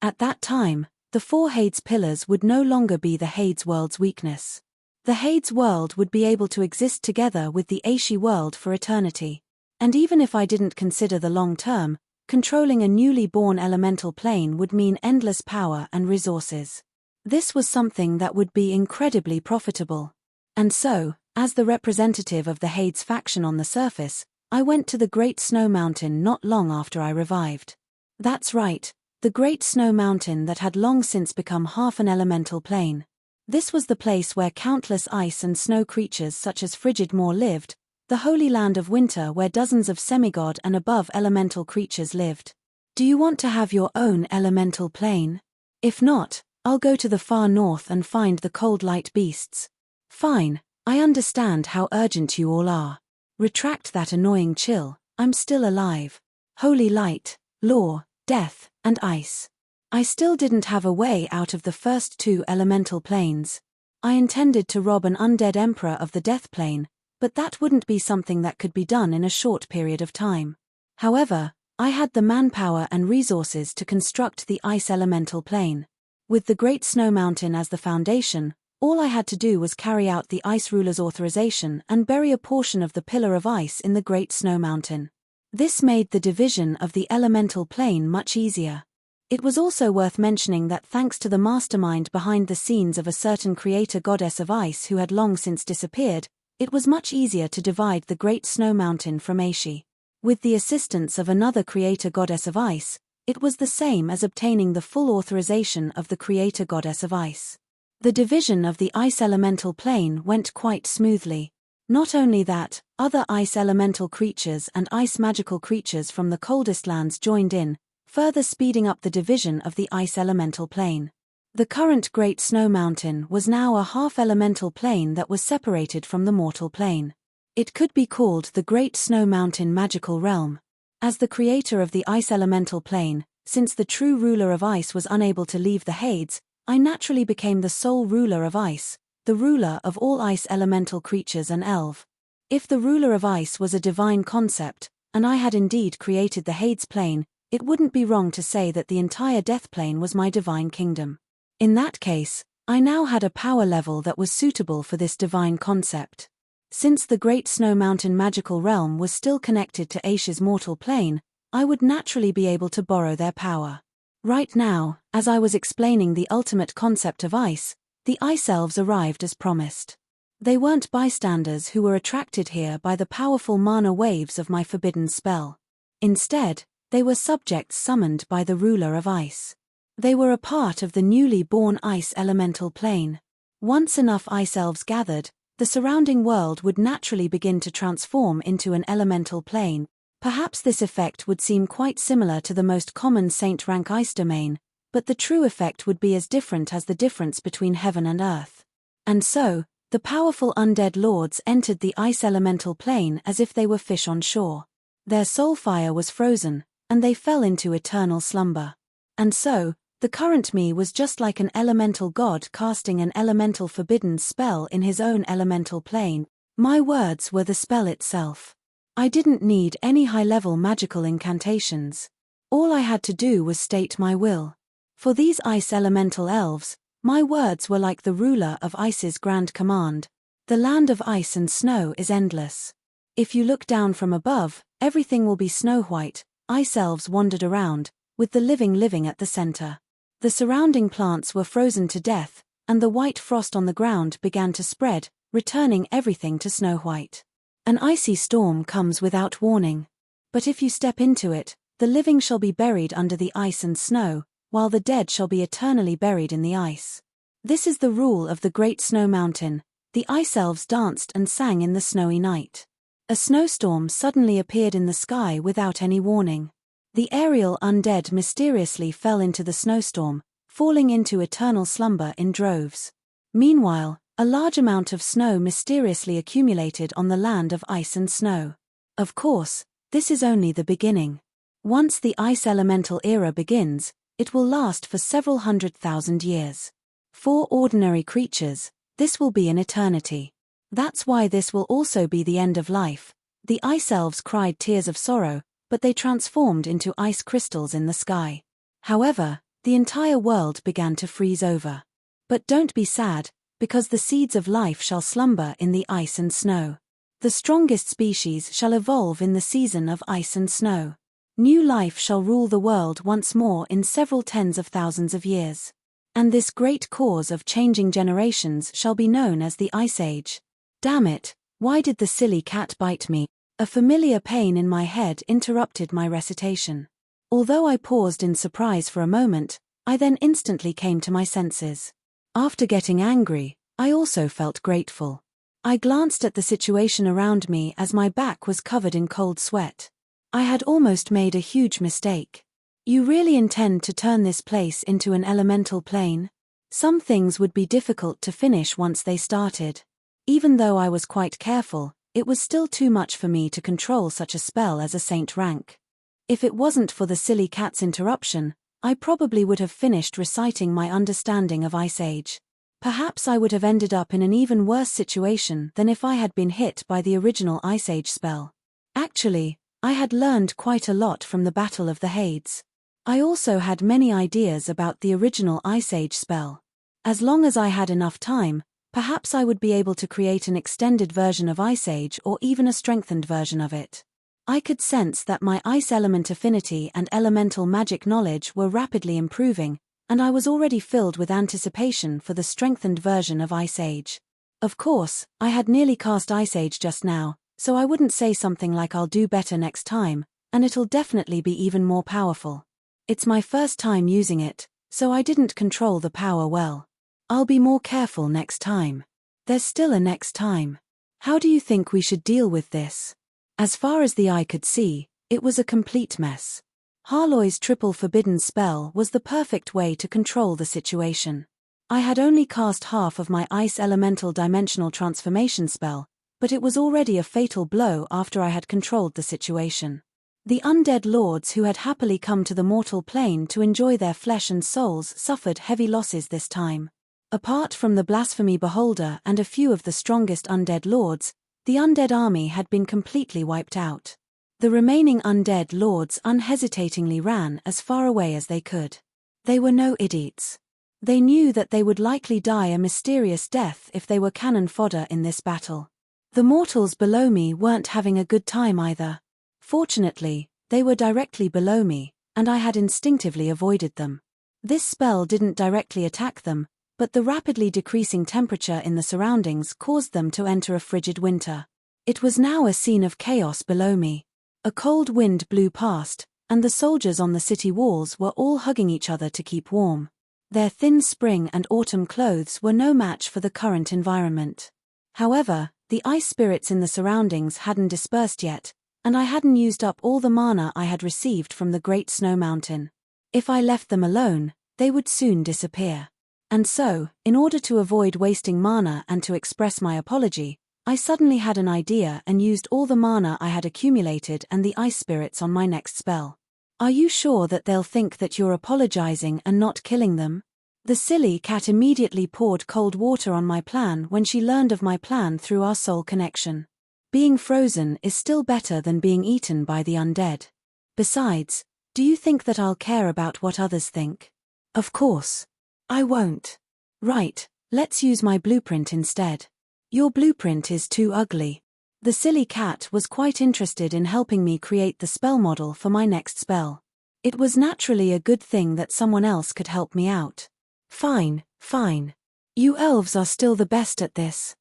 At that time, the 4 Hades pillars would no longer be the Hades world's weakness. The Hades world would be able to exist together with the Aishi world for eternity. And even if I didn't consider the long term, controlling a newly born elemental plane would mean endless power and resources. This was something that would be incredibly profitable. And so, as the representative of the Hades faction on the surface, I went to the Great Snow Mountain not long after I revived. That's right, the Great Snow Mountain that had long since become half an elemental plane. This was the place where countless ice and snow creatures such as frigid Moor lived, the holy land of winter where dozens of semigod and above elemental creatures lived. Do you want to have your own elemental plane? If not, I'll go to the far north and find the cold light beasts. Fine, I understand how urgent you all are. Retract that annoying chill, I'm still alive. Holy light, law, death, and ice. I still didn't have a way out of the first two elemental planes. I intended to rob an undead emperor of the death plane, but that wouldn't be something that could be done in a short period of time. However, I had the manpower and resources to construct the ice elemental plane. With the Great Snow Mountain as the foundation, all I had to do was carry out the Ice Ruler's authorization and bury a portion of the Pillar of Ice in the Great Snow Mountain. This made the division of the elemental plane much easier. It was also worth mentioning that thanks to the mastermind behind the scenes of a certain creator goddess of ice who had long since disappeared, it was much easier to divide the Great Snow Mountain from Aishi. With the assistance of another creator goddess of ice, it was the same as obtaining the full authorization of the creator goddess of ice. The division of the ice elemental plane went quite smoothly. Not only that, other ice elemental creatures and ice magical creatures from the coldest lands joined in, further speeding up the division of the ice elemental plane. The current Great Snow Mountain was now a half-elemental plane that was separated from the mortal plane. It could be called the Great Snow Mountain Magical Realm. As the creator of the ice elemental plane, since the true ruler of ice was unable to leave the Hades, I naturally became the sole ruler of ice, the ruler of all ice elemental creatures and elves. If the ruler of ice was a divine concept, and I had indeed created the Hades plane, it wouldn't be wrong to say that the entire death plane was my divine kingdom. In that case, I now had a power level that was suitable for this divine concept. Since the Great Snow Mountain magical realm was still connected to Aishi's mortal plane, I would naturally be able to borrow their power. Right now, as I was explaining the ultimate concept of ice, the ice elves arrived as promised. They weren't bystanders who were attracted here by the powerful mana waves of my forbidden spell. Instead, they were subjects summoned by the ruler of ice. They were a part of the newly born ice elemental plane. Once enough ice elves gathered, the surrounding world would naturally begin to transform into an elemental plane. Perhaps this effect would seem quite similar to the most common Saint rank ice domain, but the true effect would be as different as the difference between heaven and earth. And so, the powerful undead lords entered the ice elemental plane as if they were fish on shore. Their soul fire was frozen, and they fell into eternal slumber. And so, the current me was just like an elemental god casting an elemental forbidden spell in his own elemental plane. My words were the spell itself. I didn't need any high-level magical incantations. All I had to do was state my will. For these ice elemental elves, my words were like the ruler of ice's grand command. The land of ice and snow is endless. If you look down from above, everything will be snow-white. Ice elves wandered around, with the living at the center. The surrounding plants were frozen to death, and the white frost on the ground began to spread, returning everything to snow-white. An icy storm comes without warning. But if you step into it, the living shall be buried under the ice and snow, while the dead shall be eternally buried in the ice. This is the rule of the Great Snow Mountain. The ice elves danced and sang in the snowy night. A snowstorm suddenly appeared in the sky without any warning. The aerial undead mysteriously fell into the snowstorm, falling into eternal slumber in droves. Meanwhile, a large amount of snow mysteriously accumulated on the land of ice and snow. Of course, this is only the beginning. Once the ice elemental era begins, it will last for several 100,000 years. For ordinary creatures, this will be an eternity. That's why this will also be the end of life. The ice elves cried tears of sorrow, but they transformed into ice crystals in the sky. However, the entire world began to freeze over. But don't be sad, because the seeds of life shall slumber in the ice and snow. The strongest species shall evolve in the season of ice and snow. New life shall rule the world once more in several tens of thousands of years. And this great cause of changing generations shall be known as the Ice Age. Damn it, why did the silly cat bite me? A familiar pain in my head interrupted my recitation. Although I paused in surprise for a moment, I then instantly came to my senses. After getting angry, I also felt grateful. I glanced at the situation around me as my back was covered in cold sweat. I had almost made a huge mistake. You really intend to turn this place into an elemental plane? Some things would be difficult to finish once they started. Even though I was quite careful, it was still too much for me to control such a spell as a saint rank. If it wasn't for the silly cat's interruption, I probably would have finished reciting my understanding of Ice Age. Perhaps I would have ended up in an even worse situation than if I had been hit by the original Ice Age spell. Actually, I had learned quite a lot from the Battle of the Hades. I also had many ideas about the original Ice Age spell. As long as I had enough time, perhaps I would be able to create an extended version of Ice Age or even a strengthened version of it. I could sense that my ice element affinity and elemental magic knowledge were rapidly improving, and I was already filled with anticipation for the strengthened version of Ice Age. Of course, I had nearly cast Ice Age just now, so I wouldn't say something like I'll do better next time, and it'll definitely be even more powerful. It's my first time using it, so I didn't control the power well. I'll be more careful next time. There's still a next time. How do you think we should deal with this? As far as the eye could see, it was a complete mess. Harloy's triple forbidden spell was the perfect way to control the situation. I had only cast half of my ice elemental dimensional transformation spell, but it was already a fatal blow after I had controlled the situation. The undead lords who had happily come to the mortal plane to enjoy their flesh and souls suffered heavy losses this time. Apart from the blasphemy beholder and a few of the strongest undead lords, the undead army had been completely wiped out. The remaining undead lords unhesitatingly ran as far away as they could. They were no idiots. They knew that they would likely die a mysterious death if they were cannon fodder in this battle. The mortals below me weren't having a good time either. Fortunately, they were directly below me, and I had instinctively avoided them. This spell didn't directly attack them, but the rapidly decreasing temperature in the surroundings caused them to enter a frigid winter. It was now a scene of chaos below me. A cold wind blew past, and the soldiers on the city walls were all hugging each other to keep warm. Their thin spring and autumn clothes were no match for the current environment. However, the ice spirits in the surroundings hadn't dispersed yet, and I hadn't used up all the mana I had received from the Great Snow Mountain. If I left them alone, they would soon disappear. And so, in order to avoid wasting mana and to express my apology, I suddenly had an idea and used all the mana I had accumulated and the ice spirits on my next spell. Are you sure that they'll think that you're apologizing and not killing them? The silly cat immediately poured cold water on my plan when she learned of my plan through our soul connection. Being frozen is still better than being eaten by the undead. Besides, do you think that I'll care about what others think? Of course. I won't. Right, let's use my blueprint instead. Your blueprint is too ugly. The silly cat was quite interested in helping me create the spell model for my next spell. It was naturally a good thing that someone else could help me out. Fine, fine. You elves are still the best at this.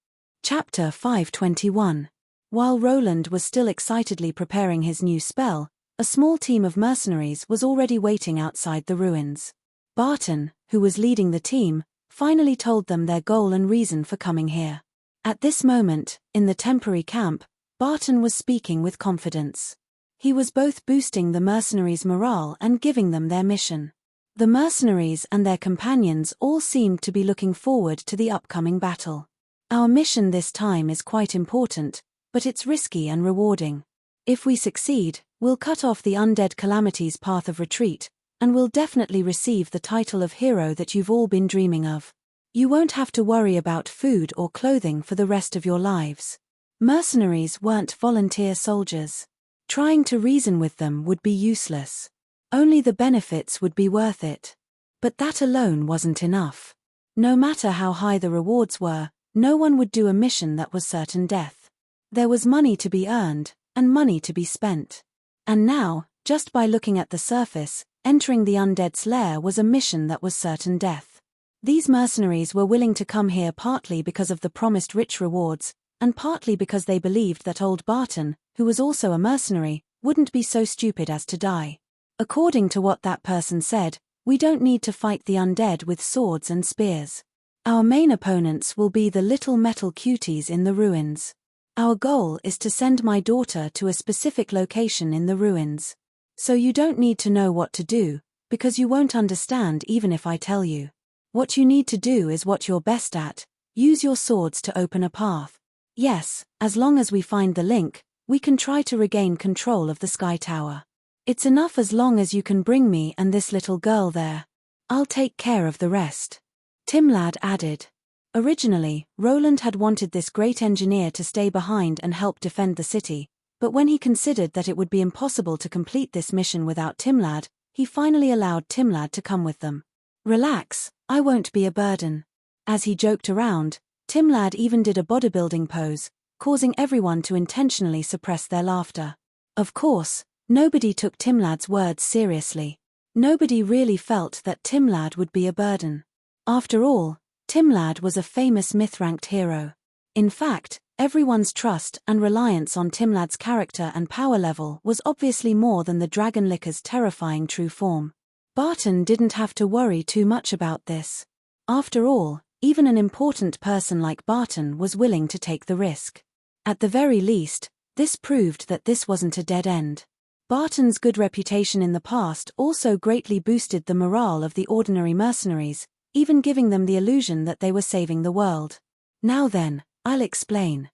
Chapter 521. While Roland was still excitedly preparing his new spell, a small team of mercenaries was already waiting outside the ruins. Barton, who was leading the team, finally told them their goal and reason for coming here. At this moment, in the temporary camp, Barton was speaking with confidence. He was both boosting the mercenaries' morale and giving them their mission. The mercenaries and their companions all seemed to be looking forward to the upcoming battle. Our mission this time is quite important, but it's risky and rewarding. If we succeed, we'll cut off the undead calamity's path of retreat, and we'll definitely receive the title of hero that you've all been dreaming of. You won't have to worry about food or clothing for the rest of your lives. Mercenaries weren't volunteer soldiers. Trying to reason with them would be useless. Only the benefits would be worth it. But that alone wasn't enough. No matter how high the rewards were, no one would do a mission that was certain death. There was money to be earned, and money to be spent. And now, Just by looking at the surface, entering the undead's lair was a mission that was certain death. These mercenaries were willing to come here partly because of the promised rich rewards, and partly because they believed that old Barton, who was also a mercenary, wouldn't be so stupid as to die. According to what that person said, we don't need to fight the undead with swords and spears. Our main opponents will be the little metal cuties in the ruins. Our goal is to send my daughter to a specific location in the ruins. So you don't need to know what to do, because you won't understand even if I tell you. What you need to do is what you're best at: use your swords to open a path. Yes, as long as we find the link, we can try to regain control of the Sky Tower. It's enough as long as you can bring me and this little girl there. I'll take care of the rest. Timlad added. Originally, Roland had wanted this great engineer to stay behind and help defend the city, but when he considered that it would be impossible to complete this mission without Timlad, he finally allowed Timlad to come with them. Relax, I won't be a burden. As he joked around, Timlad even did a bodybuilding pose, causing everyone to intentionally suppress their laughter. Of course, nobody took Timlad's words seriously. Nobody really felt that Timlad would be a burden. After all, Timlad was a famous myth-ranked hero. In fact, everyone's trust and reliance on Timlad's character and power level was obviously more than the Dragon Licker's terrifying true form. Barton didn't have to worry too much about this. After all, even an important person like Barton was willing to take the risk. At the very least, this proved that this wasn't a dead end. Barton's good reputation in the past also greatly boosted the morale of the ordinary mercenaries, even giving them the illusion that they were saving the world. Now then, I'll explain.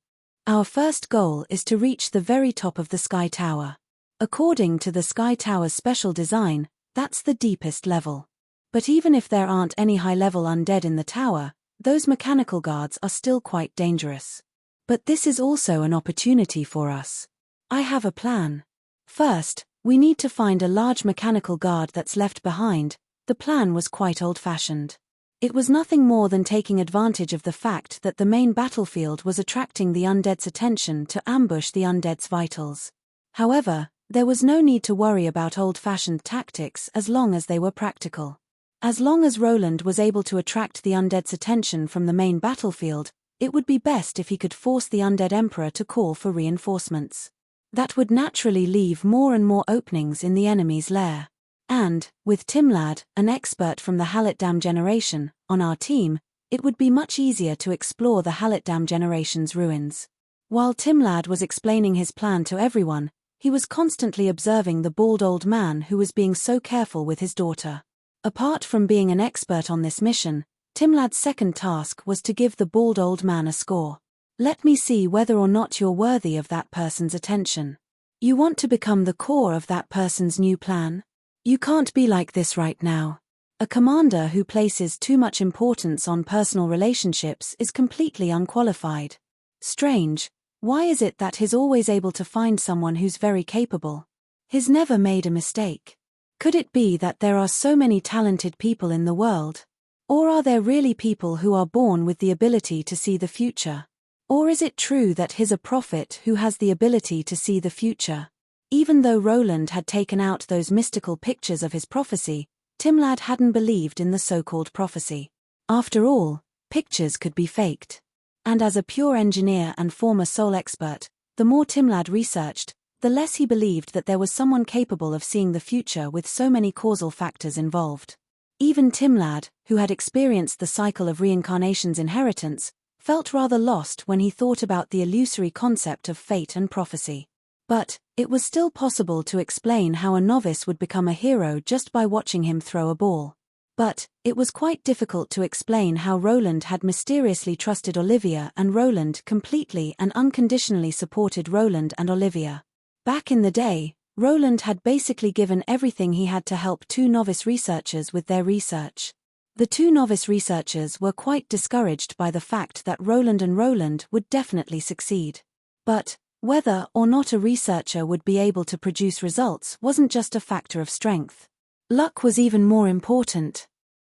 Our first goal is to reach the very top of the Sky Tower. According to the Sky Tower's special design, that's the deepest level. But even if there aren't any high-level undead in the tower, those mechanical guards are still quite dangerous. But this is also an opportunity for us. I have a plan. First, we need to find a large mechanical guard that's left behind. The plan was quite old-fashioned. It was nothing more than taking advantage of the fact that the main battlefield was attracting the undead's attention to ambush the undead's vitals. However, there was no need to worry about old-fashioned tactics as long as they were practical. As long as Roland was able to attract the undead's attention from the main battlefield, it would be best if he could force the undead emperor to call for reinforcements. That would naturally leave more and more openings in the enemy's lair. And, with Timlad, an expert from the Halletdam generation, on our team, it would be much easier to explore the Halletdam generation's ruins. While Timlad was explaining his plan to everyone, he was constantly observing the bald old man who was being so careful with his daughter. Apart from being an expert on this mission, Timlad's second task was to give the bald old man a score. Let me see whether or not you're worthy of that person's attention. You want to become the core of that person's new plan? You can't be like this right now. A commander who places too much importance on personal relationships is completely unqualified. Strange, why is it that he's always able to find someone who's very capable? He's never made a mistake. Could it be that there are so many talented people in the world? Or are there really people who are born with the ability to see the future? Or is it true that he's a prophet who has the ability to see the future? Even though Roland had taken out those mystical pictures of his prophecy, Timlad hadn't believed in the so-called prophecy. After all, pictures could be faked. And as a pure engineer and former soul expert, the more Timlad researched, the less he believed that there was someone capable of seeing the future with so many causal factors involved. Even Timlad, who had experienced the cycle of reincarnation's inheritance, felt rather lost when he thought about the illusory concept of fate and prophecy. But, it was still possible to explain how a novice would become a hero just by watching him throw a ball. But, it was quite difficult to explain how Roland had mysteriously trusted Olivia and Roland completely and unconditionally supported Roland and Olivia. Back in the day, Roland had basically given everything he had to help two novice researchers with their research. The two novice researchers were quite discouraged by the fact that Roland and Roland would definitely succeed. But, whether or not a researcher would be able to produce results wasn't just a factor of strength. Luck was even more important.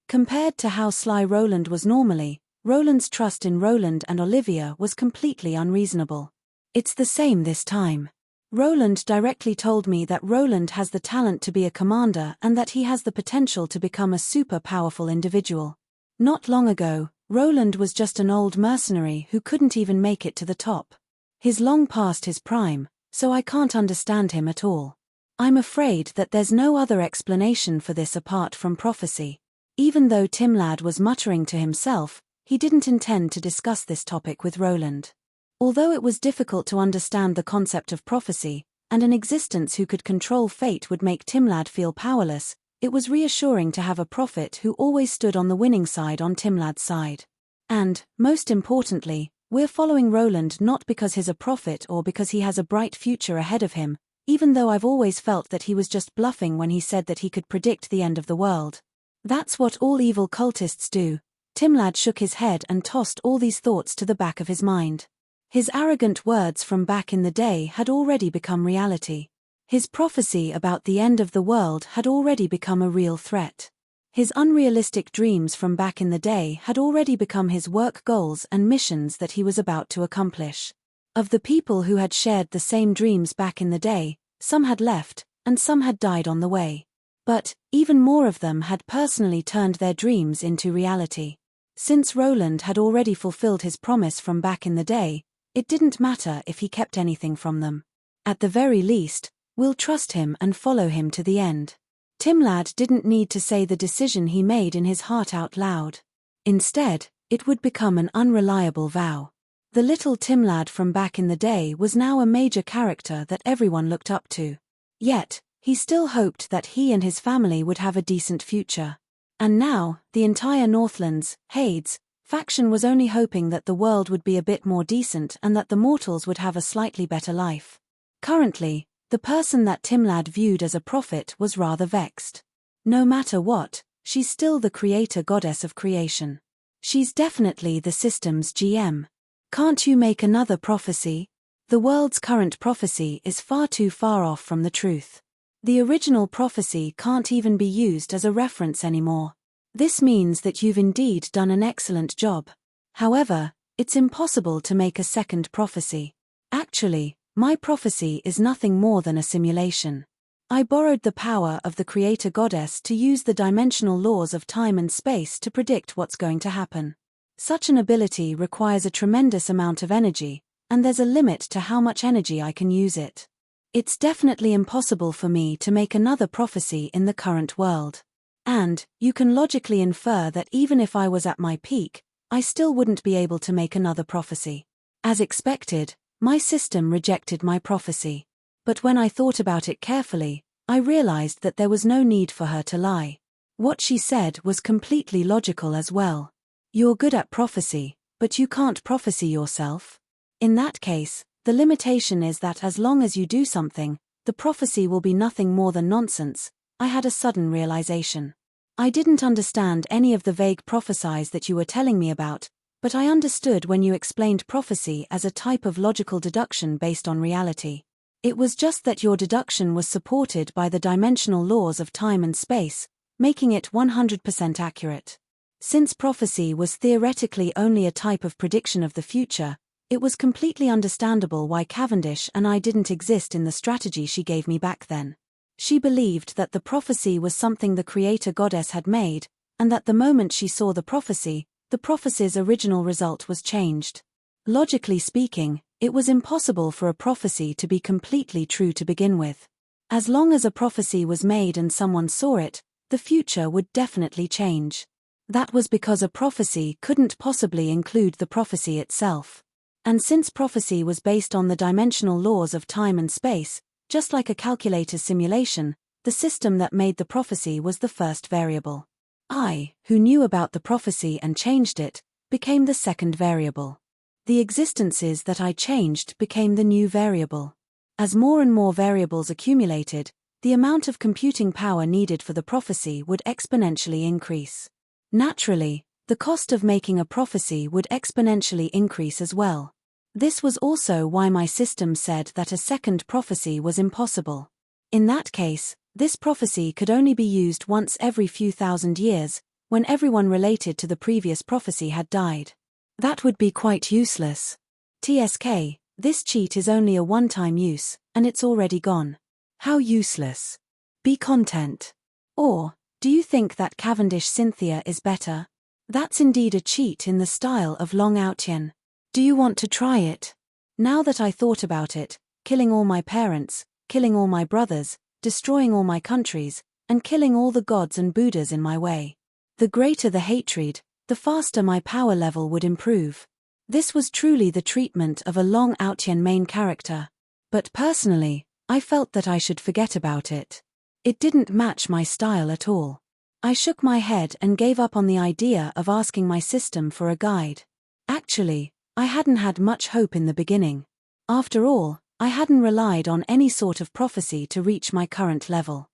Compared to how sly Roland was normally, Roland's trust in Roland and Olivia was completely unreasonable. It's the same this time. Roland directly told me that Roland has the talent to be a commander and that he has the potential to become a super powerful individual. Not long ago, Roland was just an old mercenary who couldn't even make it to the top. He's long past his prime, so I can't understand him at all. I'm afraid that there's no other explanation for this apart from prophecy. Even though Timlad was muttering to himself, he didn't intend to discuss this topic with Roland. Although it was difficult to understand the concept of prophecy, and an existence who could control fate would make Timlad feel powerless, it was reassuring to have a prophet who always stood on the winning side on Timlad's side. And, most importantly, we're following Roland not because he's a prophet or because he has a bright future ahead of him, even though I've always felt that he was just bluffing when he said that he could predict the end of the world. That's what all evil cultists do. Timlad shook his head and tossed all these thoughts to the back of his mind. His arrogant words from back in the day had already become reality. His prophecy about the end of the world had already become a real threat. His unrealistic dreams from back in the day had already become his work goals and missions that he was about to accomplish. Of the people who had shared the same dreams back in the day, some had left, and some had died on the way. But, even more of them had personally turned their dreams into reality. Since Roland had already fulfilled his promise from back in the day, it didn't matter if he kept anything from them. At the very least, we'll trust him and follow him to the end. Timlad didn't need to say the decision he made in his heart out loud. Instead, it would become an unreliable vow. The little Timlad from back in the day was now a major character that everyone looked up to. Yet, he still hoped that he and his family would have a decent future. And now, the entire Northlands, Hades, faction was only hoping that the world would be a bit more decent and that the mortals would have a slightly better life. Currently, the person that Timlad viewed as a prophet was rather vexed. No matter what, she's still the creator goddess of creation. She's definitely the system's GM. Can't you make another prophecy? The world's current prophecy is far too far off from the truth. The original prophecy can't even be used as a reference anymore. This means that you've indeed done an excellent job. However, it's impossible to make a second prophecy. Actually, my prophecy is nothing more than a simulation. I borrowed the power of the creator goddess to use the dimensional laws of time and space to predict what's going to happen. Such an ability requires a tremendous amount of energy, and there's a limit to how much energy I can use it. It's definitely impossible for me to make another prophecy in the current world. And, you can logically infer that even if I was at my peak, I still wouldn't be able to make another prophecy. As expected, my system rejected my prophecy. But when I thought about it carefully, I realized that there was no need for her to lie. What she said was completely logical as well. You're good at prophecy, but you can't prophesy yourself. In that case, the limitation is that as long as you do something, the prophecy will be nothing more than nonsense. I had a sudden realization. I didn't understand any of the vague prophecies that you were telling me about, but I understood when you explained prophecy as a type of logical deduction based on reality. It was just that your deduction was supported by the dimensional laws of time and space, making it 100% accurate. Since prophecy was theoretically only a type of prediction of the future, it was completely understandable why Cavendish and I didn't exist in the strategy she gave me back then. She believed that the prophecy was something the creator goddess had made, and that the moment she saw the prophecy's original result was changed. Logically speaking, it was impossible for a prophecy to be completely true to begin with. As long as a prophecy was made and someone saw it, the future would definitely change. That was because a prophecy couldn't possibly include the prophecy itself. And since prophecy was based on the dimensional laws of time and space, just like a calculator's simulation, the system that made the prophecy was the first variable. I, who knew about the prophecy and changed it, became the second variable. The existences that I changed became the new variable. As more and more variables accumulated, the amount of computing power needed for the prophecy would exponentially increase. Naturally, the cost of making a prophecy would exponentially increase as well. This was also why my system said that a second prophecy was impossible. In that case, this prophecy could only be used once every few thousand years, when everyone related to the previous prophecy had died. That would be quite useless. TSK, This cheat is only a one-time use, and it's already gone. How useless. Be content. Or, do you think that Cavendish Cynthia is better? That's indeed a cheat in the style of Long Outyen. Do you want to try it? Now that I thought about it, killing all my parents, killing all my brothers, destroying all my countries, and killing all the gods and Buddhas in my way. The greater the hatred, the faster my power level would improve. This was truly the treatment of a Long Outyen main character. But personally, I felt that I should forget about it. It didn't match my style at all. I shook my head and gave up on the idea of asking my system for a guide. Actually, I hadn't had much hope in the beginning. After all, I hadn't relied on any sort of prophecy to reach my current level.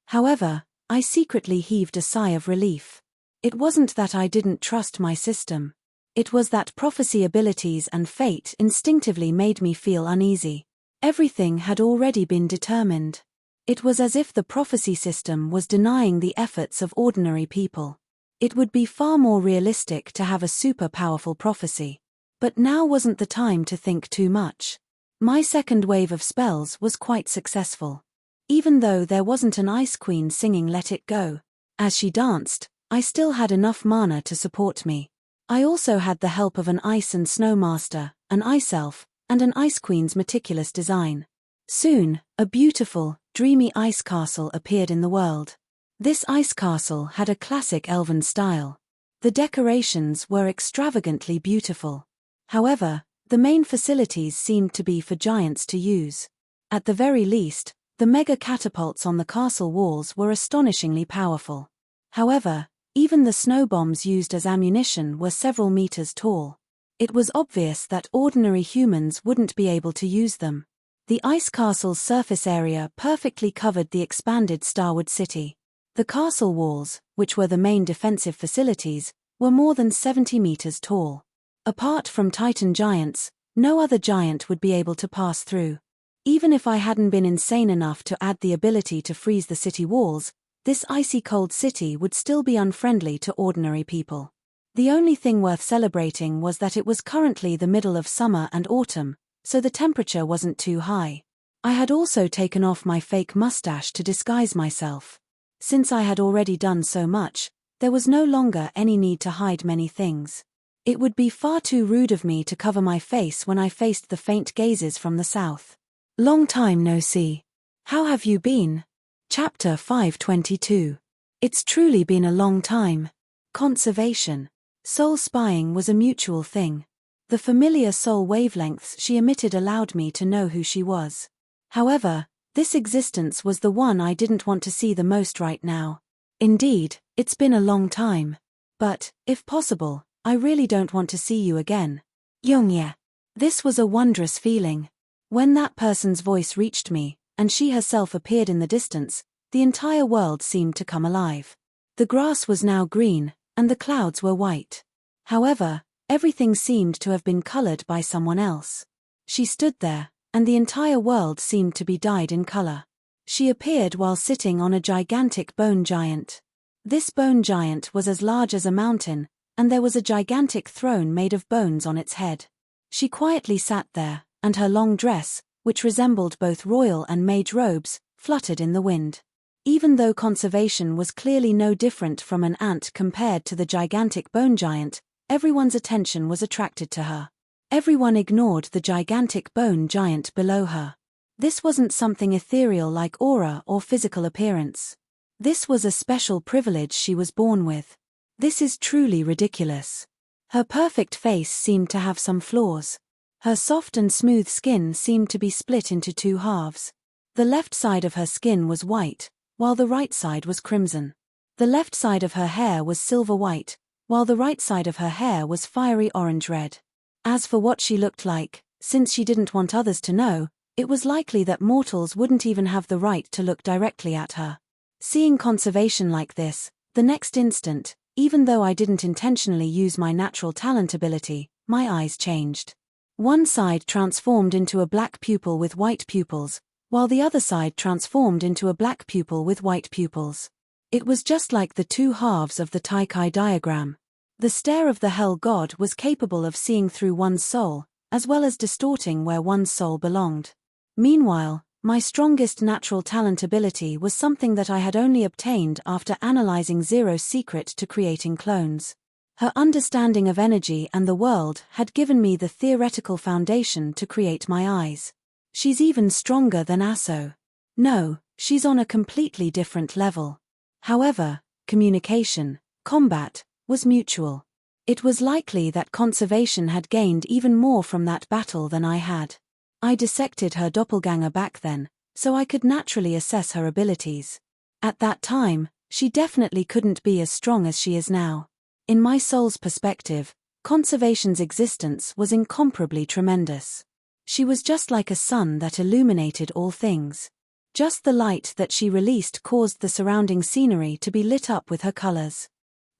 However, I secretly heaved a sigh of relief. It wasn't that I didn't trust my system. It was that prophecy abilities and fate instinctively made me feel uneasy. Everything had already been determined. It was as if the prophecy system was denying the efforts of ordinary people. It would be far more realistic to have a super powerful prophecy. But now wasn't the time to think too much. My second wave of spells was quite successful. Even though there wasn't an Ice Queen singing Let It Go, as she danced, I still had enough mana to support me. I also had the help of an Ice and Snow Master, an Ice Elf, and an Ice Queen's meticulous design. Soon, a beautiful, dreamy ice castle appeared in the world. This ice castle had a classic elven style. The decorations were extravagantly beautiful. However, the main facilities seemed to be for giants to use. At the very least, the mega catapults on the castle walls were astonishingly powerful. However, even the snow bombs used as ammunition were several meters tall. It was obvious that ordinary humans wouldn't be able to use them. The ice castle's surface area perfectly covered the expanded Starwood City. The castle walls, which were the main defensive facilities, were more than 70 meters tall. Apart from Titan giants, no other giant would be able to pass through. Even if I hadn't been insane enough to add the ability to freeze the city walls, this icy cold city would still be unfriendly to ordinary people. The only thing worth celebrating was that it was currently the middle of summer and autumn, so the temperature wasn't too high. I had also taken off my fake mustache to disguise myself. Since I had already done so much, there was no longer any need to hide many things. It would be far too rude of me to cover my face when I faced the faint gazes from the south. Long time no see. How have you been? Chapter 522. It's truly been a long time. Conservation. Soul spying was a mutual thing. The familiar soul wavelengths she emitted allowed me to know who she was. However, this existence was the one I didn't want to see the most right now. Indeed, it's been a long time. But, if possible, I really don't want to see you again. Yongye. This was a wondrous feeling. When that person's voice reached me, and she herself appeared in the distance, the entire world seemed to come alive. The grass was now green, and the clouds were white. However, everything seemed to have been colored by someone else. She stood there, and the entire world seemed to be dyed in color. She appeared while sitting on a gigantic bone giant. This bone giant was as large as a mountain, and there was a gigantic throne made of bones on its head. She quietly sat there, and her long dress, which resembled both royal and mage robes, fluttered in the wind. Even though conservation was clearly no different from an ant compared to the gigantic bone giant, everyone's attention was attracted to her. Everyone ignored the gigantic bone giant below her. This wasn't something ethereal like aura or physical appearance. This was a special privilege she was born with. This is truly ridiculous. Her perfect face seemed to have some flaws. Her soft and smooth skin seemed to be split into two halves. The left side of her skin was white, while the right side was crimson. The left side of her hair was silver white, while the right side of her hair was fiery orange-red. As for what she looked like, since she didn't want others to know, it was likely that mortals wouldn't even have the right to look directly at her. Seeing conservation like this, the next instant, even though I didn't intentionally use my natural talent ability, my eyes changed. One side transformed into a black pupil with white pupils, while the other side transformed into a black pupil with white pupils. It was just like the two halves of the Taikai diagram. The stare of the Hell God was capable of seeing through one's soul, as well as distorting where one's soul belonged. Meanwhile, my strongest natural talent ability was something that I had only obtained after analyzing Zero's secret to creating clones. Her understanding of energy and the world had given me the theoretical foundation to create my eyes. She's even stronger than Asso. No, she's on a completely different level. However, communication, combat, was mutual. It was likely that conservation had gained even more from that battle than I had. I dissected her doppelganger back then, so I could naturally assess her abilities. At that time, she definitely couldn't be as strong as she is now. In my soul's perspective, conservation's existence was incomparably tremendous. She was just like a sun that illuminated all things. Just the light that she released caused the surrounding scenery to be lit up with her colors.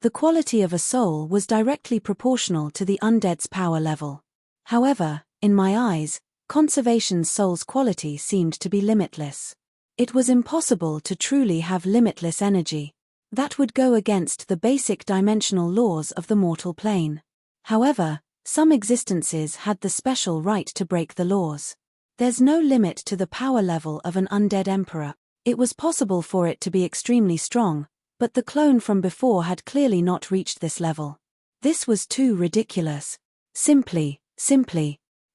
The quality of a soul was directly proportional to the undead's power level. However, in my eyes, conservation's soul's quality seemed to be limitless. It was impossible to truly have limitless energy. That would go against the basic dimensional laws of the mortal plane. However, some existences had the special right to break the laws. There's no limit to the power level of an undead emperor. It was possible for it to be extremely strong, but the clone from before had clearly not reached this level. This was too ridiculous. Simply,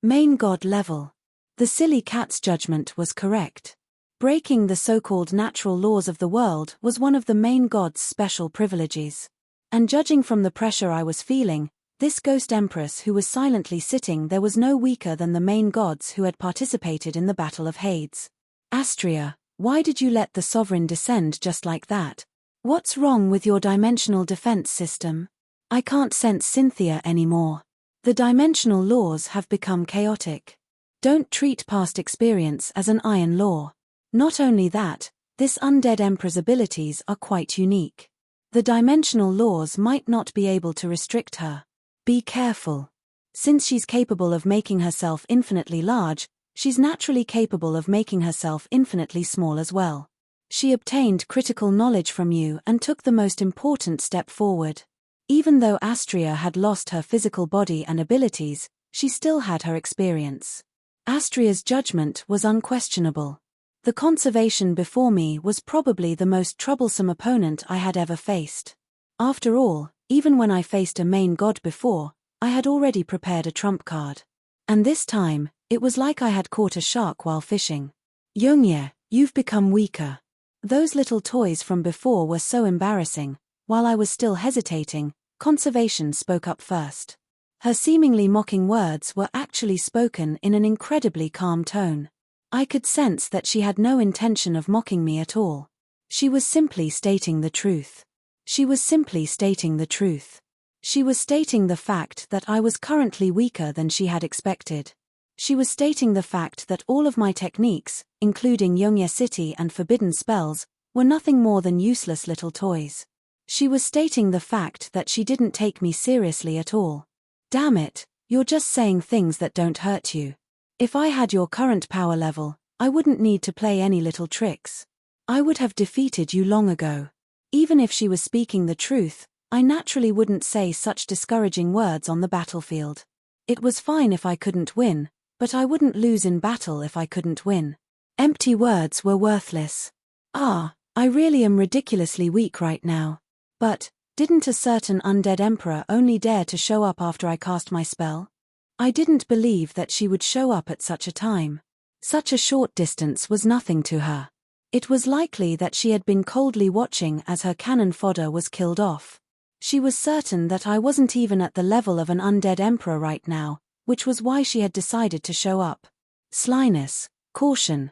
main god level. The silly cat's judgment was correct. Breaking the so-called natural laws of the world was one of the main god's special privileges. And judging from the pressure I was feeling, this ghost empress who was silently sitting there was no weaker than the main gods who had participated in the Battle of Hades. Astria, why did you let the sovereign descend just like that? What's wrong with your dimensional defense system? I can't sense Cynthia anymore. The dimensional laws have become chaotic. Don't treat past experience as an iron law. Not only that, this undead emperor's abilities are quite unique. The dimensional laws might not be able to restrict her. Be careful. Since she's capable of making herself infinitely large, she's naturally capable of making herself infinitely small as well. She obtained critical knowledge from you and took the most important step forward. Even though Astria had lost her physical body and abilities, she still had her experience. Astria's judgment was unquestionable. The conservation before me was probably the most troublesome opponent I had ever faced. After all, even when I faced a main god before, I had already prepared a trump card. And this time, it was like I had caught a shark while fishing. Youngye, you've become weaker. Those little toys from before were so embarrassing. While I was still hesitating, conservation spoke up first. Her seemingly mocking words were actually spoken in an incredibly calm tone. I could sense that she had no intention of mocking me at all. She was simply stating the truth. She was simply stating the truth. She was stating the fact that I was currently weaker than she had expected. She was stating the fact that all of my techniques, including Youngye City and forbidden spells, were nothing more than useless little toys. She was stating the fact that she didn't take me seriously at all. Damn it, you're just saying things that don't hurt you. If I had your current power level, I wouldn't need to play any little tricks. I would have defeated you long ago. Even if she was speaking the truth, I naturally wouldn't say such discouraging words on the battlefield. It was fine if I couldn't win, but I wouldn't lose in battle if I couldn't win. Empty words were worthless. I really am ridiculously weak right now. But, didn't a certain undead emperor only dare to show up after I cast my spell? I didn't believe that she would show up at such a time. Such a short distance was nothing to her. It was likely that she had been coldly watching as her cannon fodder was killed off. She was certain that I wasn't even at the level of an undead emperor right now, which was why she had decided to show up. Slyness, caution,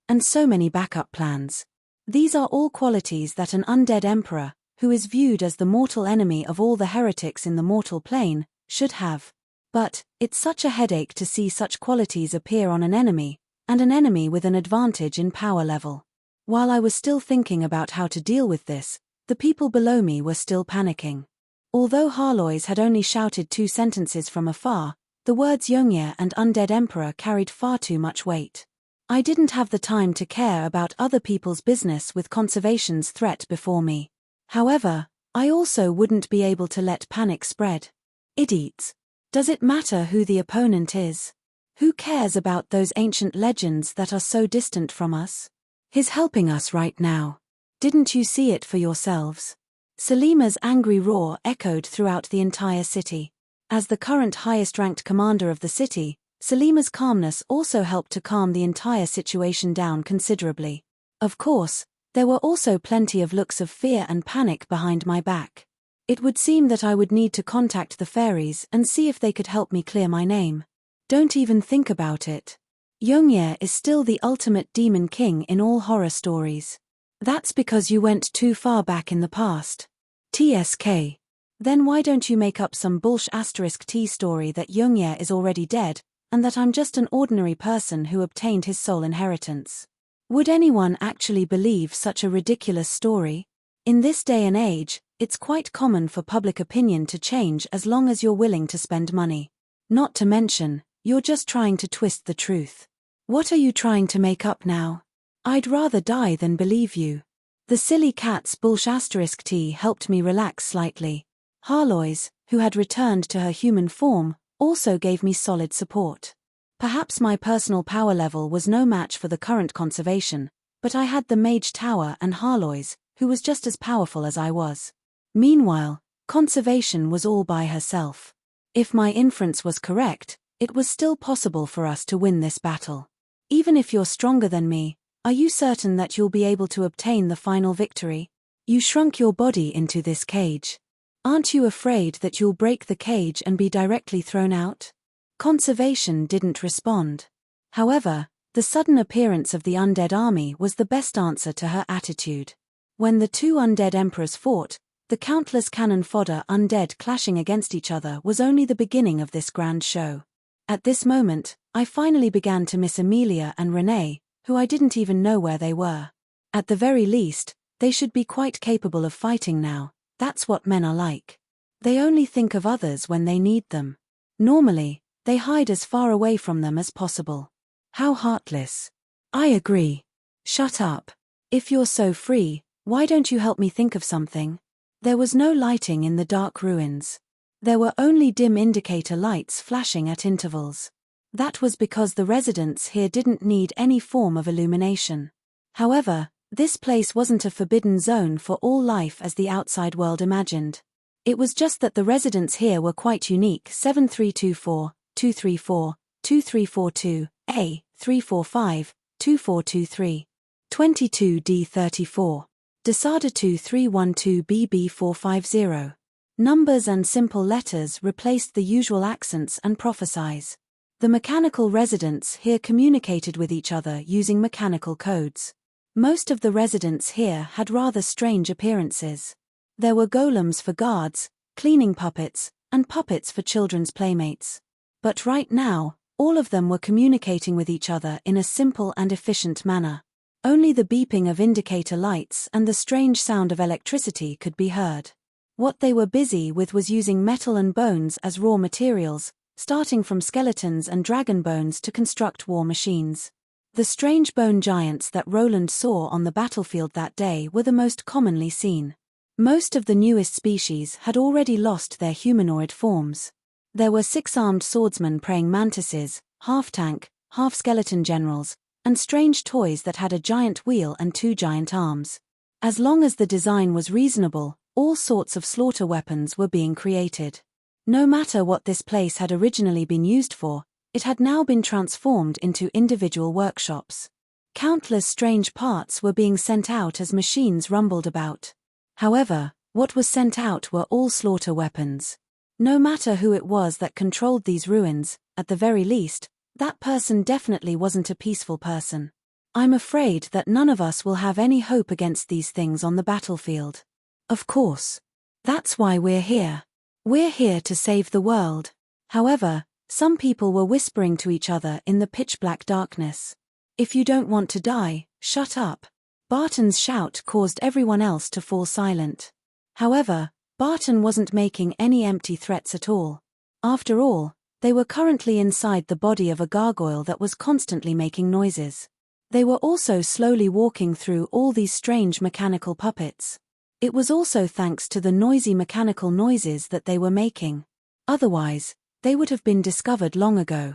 and so many backup plans. These are all qualities that an undead emperor, who is viewed as the mortal enemy of all the heretics in the mortal plane, should have. But, it's such a headache to see such qualities appear on an enemy, and an enemy with an advantage in power level. While I was still thinking about how to deal with this, the people below me were still panicking. Although Harlois had only shouted 2 sentences from afar, the words Youngye and Undead Emperor carried far too much weight. I didn't have the time to care about other people's business with conservation's threat before me. However, I also wouldn't be able to let panic spread. Idiots. Does it matter who the opponent is? Who cares about those ancient legends that are so distant from us? He's helping us right now. Didn't you see it for yourselves? Selima's angry roar echoed throughout the entire city. As the current highest-ranked commander of the city, Selima's calmness also helped to calm the entire situation down considerably. Of course, there were also plenty of looks of fear and panic behind my back. It would seem that I would need to contact the fairies and see if they could help me clear my name. Don't even think about it. Yongye is still the ultimate demon king in all horror stories. That's because you went too far back in the past. TSK. Then why don't you make up some *T story that Yongye is already dead, and that I'm just an ordinary person who obtained his soul inheritance? Would anyone actually believe such a ridiculous story? In this day and age, it's quite common for public opinion to change as long as you're willing to spend money. Not to mention, you're just trying to twist the truth. What are you trying to make up now? I'd rather die than believe you. The silly cat's *T helped me relax slightly. Harlois, who had returned to her human form, also gave me solid support. Perhaps my personal power level was no match for the current conservation, but I had the Mage Tower and Harlois, who was just as powerful as I was. Meanwhile, conservation was all by herself. If my inference was correct, it was still possible for us to win this battle. Even if you're stronger than me, are you certain that you'll be able to obtain the final victory? You shrunk your body into this cage. Aren't you afraid that you'll break the cage and be directly thrown out? Conservation didn't respond. However, the sudden appearance of the undead army was the best answer to her attitude. When the two undead emperors fought, the countless cannon fodder undead clashing against each other was only the beginning of this grand show. At this moment, I finally began to miss Amelia and Renee, who I didn't even know where they were. At the very least, they should be quite capable of fighting now. That's what men are like. They only think of others when they need them. Normally, they hide as far away from them as possible. How heartless. I agree. Shut up. If you're so free, why don't you help me think of something? There was no lighting in the dark ruins. There were only dim indicator lights flashing at intervals. That was because the residents here didn't need any form of illumination. However, this place wasn't a forbidden zone for all life as the outside world imagined. It was just that the residents here were quite unique. 7324, 234, 2342, A, 345, 2423. 22D34. Desada 2312BB450. Numbers and simple letters replaced the usual accents and prophesies. The mechanical residents here communicated with each other using mechanical codes. Most of the residents here had rather strange appearances. There were golems for guards, cleaning puppets, and puppets for children's playmates. But right now, all of them were communicating with each other in a simple and efficient manner. Only the beeping of indicator lights and the strange sound of electricity could be heard. What they were busy with was using metal and bones as raw materials, starting from skeletons and dragon bones to construct war machines. The strange bone giants that Roland saw on the battlefield that day were the most commonly seen. Most of the newest species had already lost their humanoid forms. There were 6-armed swordsmen praying mantises, half-tank, half-skeleton generals, and strange toys that had a giant wheel and 2 giant arms. As long as the design was reasonable, all sorts of slaughter weapons were being created. No matter what this place had originally been used for, it had now been transformed into individual workshops. Countless strange parts were being sent out as machines rumbled about. However, what was sent out were all slaughter weapons. No matter who it was that controlled these ruins, at the very least, that person definitely wasn't a peaceful person. I'm afraid that none of us will have any hope against these things on the battlefield. Of course. That's why we're here. We're here to save the world. However, some people were whispering to each other in the pitch-black darkness. If you don't want to die, shut up. Barton's shout caused everyone else to fall silent. However, Barton wasn't making any empty threats at all. After all, they were currently inside the body of a gargoyle that was constantly making noises. They were also slowly walking through all these strange mechanical puppets. It was also thanks to the noisy mechanical noises that they were making. Otherwise, they would have been discovered long ago.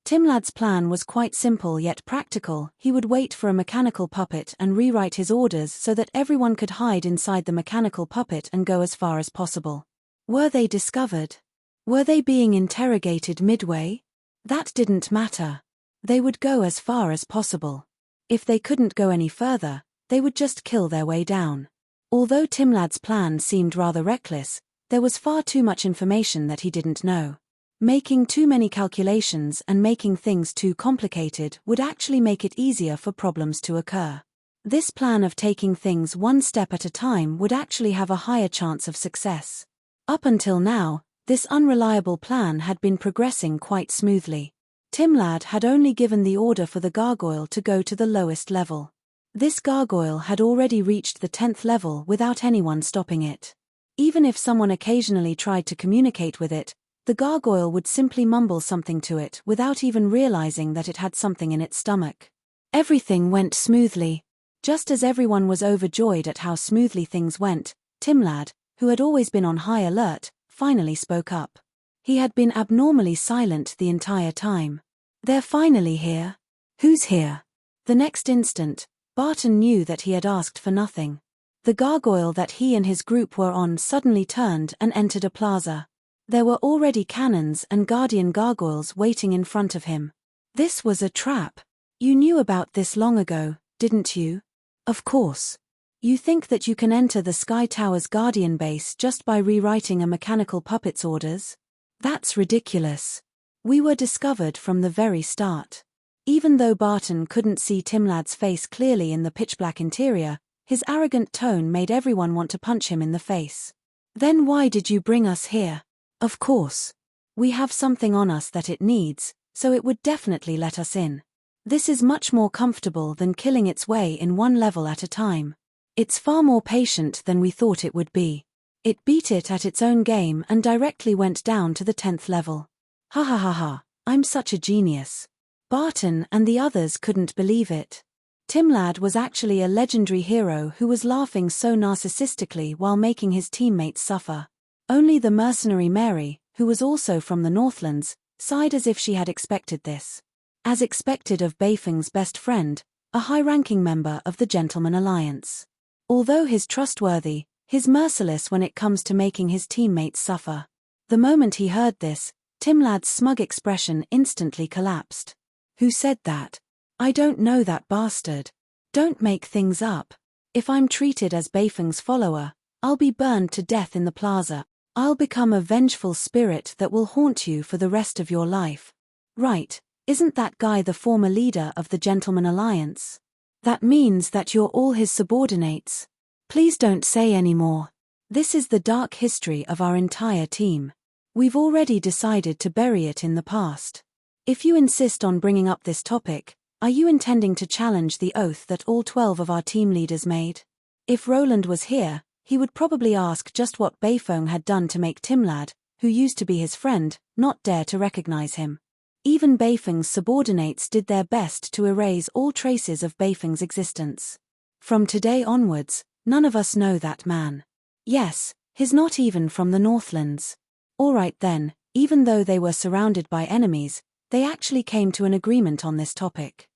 Timlad's plan was quite simple yet practical. He would wait for a mechanical puppet and rewrite his orders so that everyone could hide inside the mechanical puppet and go as far as possible. Were they discovered? Were they being interrogated midway? That didn't matter. They would go as far as possible. If they couldn't go any further, they would just kill their way down. Although Timlad's plan seemed rather reckless, there was far too much information that he didn't know. Making too many calculations and making things too complicated would actually make it easier for problems to occur. This plan of taking things one step at a time would actually have a higher chance of success. Up until now, this unreliable plan had been progressing quite smoothly. Timlad had only given the order for the gargoyle to go to the lowest level. This gargoyle had already reached the 10th level without anyone stopping it. Even if someone occasionally tried to communicate with it, the gargoyle would simply mumble something to it without even realizing that it had something in its stomach. Everything went smoothly. Just as everyone was overjoyed at how smoothly things went, Timlad, who had always been on high alert, finally spoke up. He had been abnormally silent the entire time. "They're finally here." "Who's here?" The next instant, Barton knew that he had asked for nothing. The gargoyle that he and his group were on suddenly turned and entered a plaza. There were already cannons and guardian gargoyles waiting in front of him. This was a trap. You knew about this long ago, didn't you? Of course. You think that you can enter the Sky Tower's guardian base just by rewriting a mechanical puppet's orders? That's ridiculous. We were discovered from the very start. Even though Barton couldn't see Timlad's face clearly in the pitch-black interior, his arrogant tone made everyone want to punch him in the face. "Then why did you bring us here?" "Of course. We have something on us that it needs, so it would definitely let us in. This is much more comfortable than killing its way in one level at a time. It's far more patient than we thought it would be. It beat it at its own game and directly went down to the 10th level. Ha ha ha ha, I'm such a genius." Barton and the others couldn't believe it. Timlad was actually a legendary hero who was laughing so narcissistically while making his teammates suffer. Only the mercenary Mary, who was also from the Northlands, sighed as if she had expected this. As expected of Beifeng's best friend, a high-ranking member of the Gentleman Alliance. Although he's trustworthy, he's merciless when it comes to making his teammates suffer. The moment he heard this, Timlad's smug expression instantly collapsed. "Who said that?" "I don't know that bastard. Don't make things up. If I'm treated as Beifeng's follower, I'll be burned to death in the plaza. I'll become a vengeful spirit that will haunt you for the rest of your life." "Right, isn't that guy the former leader of the Gentleman Alliance? That means that you're all his subordinates. Please don't say any more. This is the dark history of our entire team. We've already decided to bury it in the past. If you insist on bringing up this topic, are you intending to challenge the oath that all 12 of our team leaders made?" If Roland was here, he would probably ask just what Beifeng had done to make Timlad, who used to be his friend, not dare to recognize him. Even Beifeng's subordinates did their best to erase all traces of Beifeng's existence. From today onwards, none of us know that man. Yes, he's not even from the Northlands. Alright then, even though they were surrounded by enemies, they actually came to an agreement on this topic.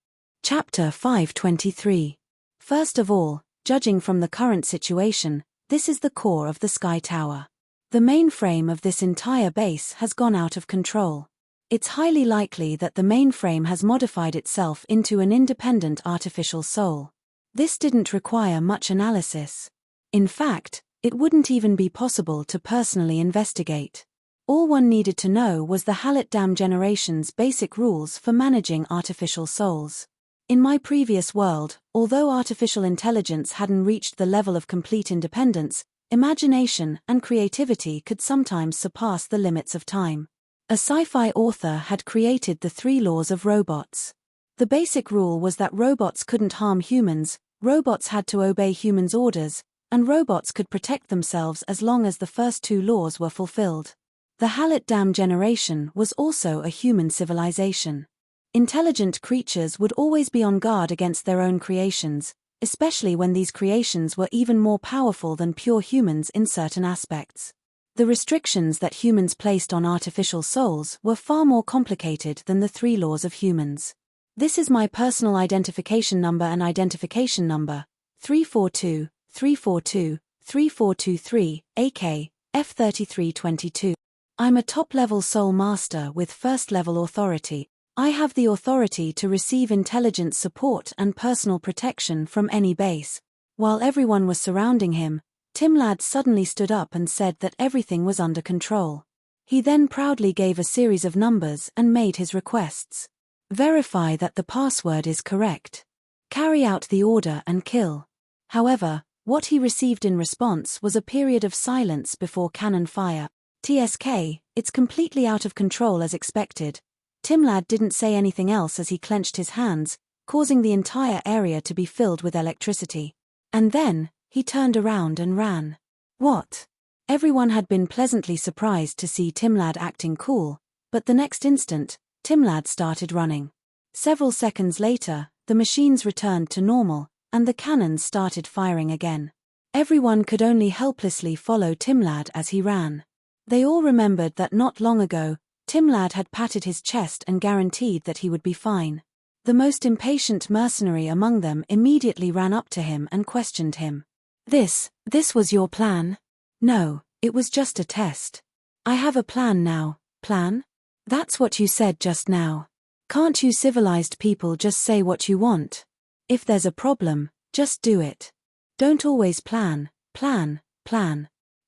Chapter 523. First of all, judging from the current situation, this is the core of the Sky Tower. The mainframe of this entire base has gone out of control. It's highly likely that the mainframe has modified itself into an independent artificial soul. This didn't require much analysis. In fact, it wouldn't even be possible to personally investigate. All one needed to know was the Hallet Dam generation's basic rules for managing artificial souls. In my previous world, although artificial intelligence hadn't reached the level of complete independence, imagination and creativity could sometimes surpass the limits of time. A sci-fi author had created the 3 laws of robots. The basic rule was that robots couldn't harm humans, robots had to obey humans' orders, and robots could protect themselves as long as the first 2 laws were fulfilled. The Hallet Dam generation was also a human civilization. Intelligent creatures would always be on guard against their own creations, especially when these creations were even more powerful than pure humans in certain aspects. The restrictions that humans placed on artificial souls were far more complicated than the 3 laws of humans. This is my personal identification number and identification number, 342, 342, 3423, AK, F3322. I'm a top-level soul master with first-level authority. I have the authority to receive intelligence support and personal protection from any base. While everyone was surrounding him, Timlad suddenly stood up and said that everything was under control. He then proudly gave a series of numbers and made his requests. Verify that the password is correct. Carry out the order and kill. However, what he received in response was a period of silence before cannon fire. TSK, it's completely out of control as expected. Timlad didn't say anything else as he clenched his hands, causing the entire area to be filled with electricity. And then, he turned around and ran. What? Everyone had been pleasantly surprised to see Timlad acting cool, but the next instant, Timlad started running. Several seconds later, the machines returned to normal, and the cannons started firing again. Everyone could only helplessly follow Timlad as he ran. They all remembered that not long ago, Timlad had patted his chest and guaranteed that he would be fine. The most impatient mercenary among them immediately ran up to him and questioned him. This was your plan? No, it was just a test. I have a plan now. Plan? That's what you said just now. Can't you civilized people just say what you want? If there's a problem, just do it. Don't always plan.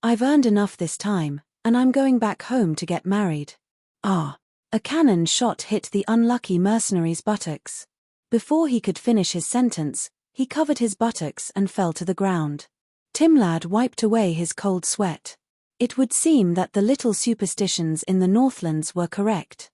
I've earned enough this time, and I'm going back home to get married. Ah! A cannon shot hit the unlucky mercenary's buttocks. Before he could finish his sentence, he covered his buttocks and fell to the ground. Timlad wiped away his cold sweat. It would seem that the little superstitions in the Northlands were correct.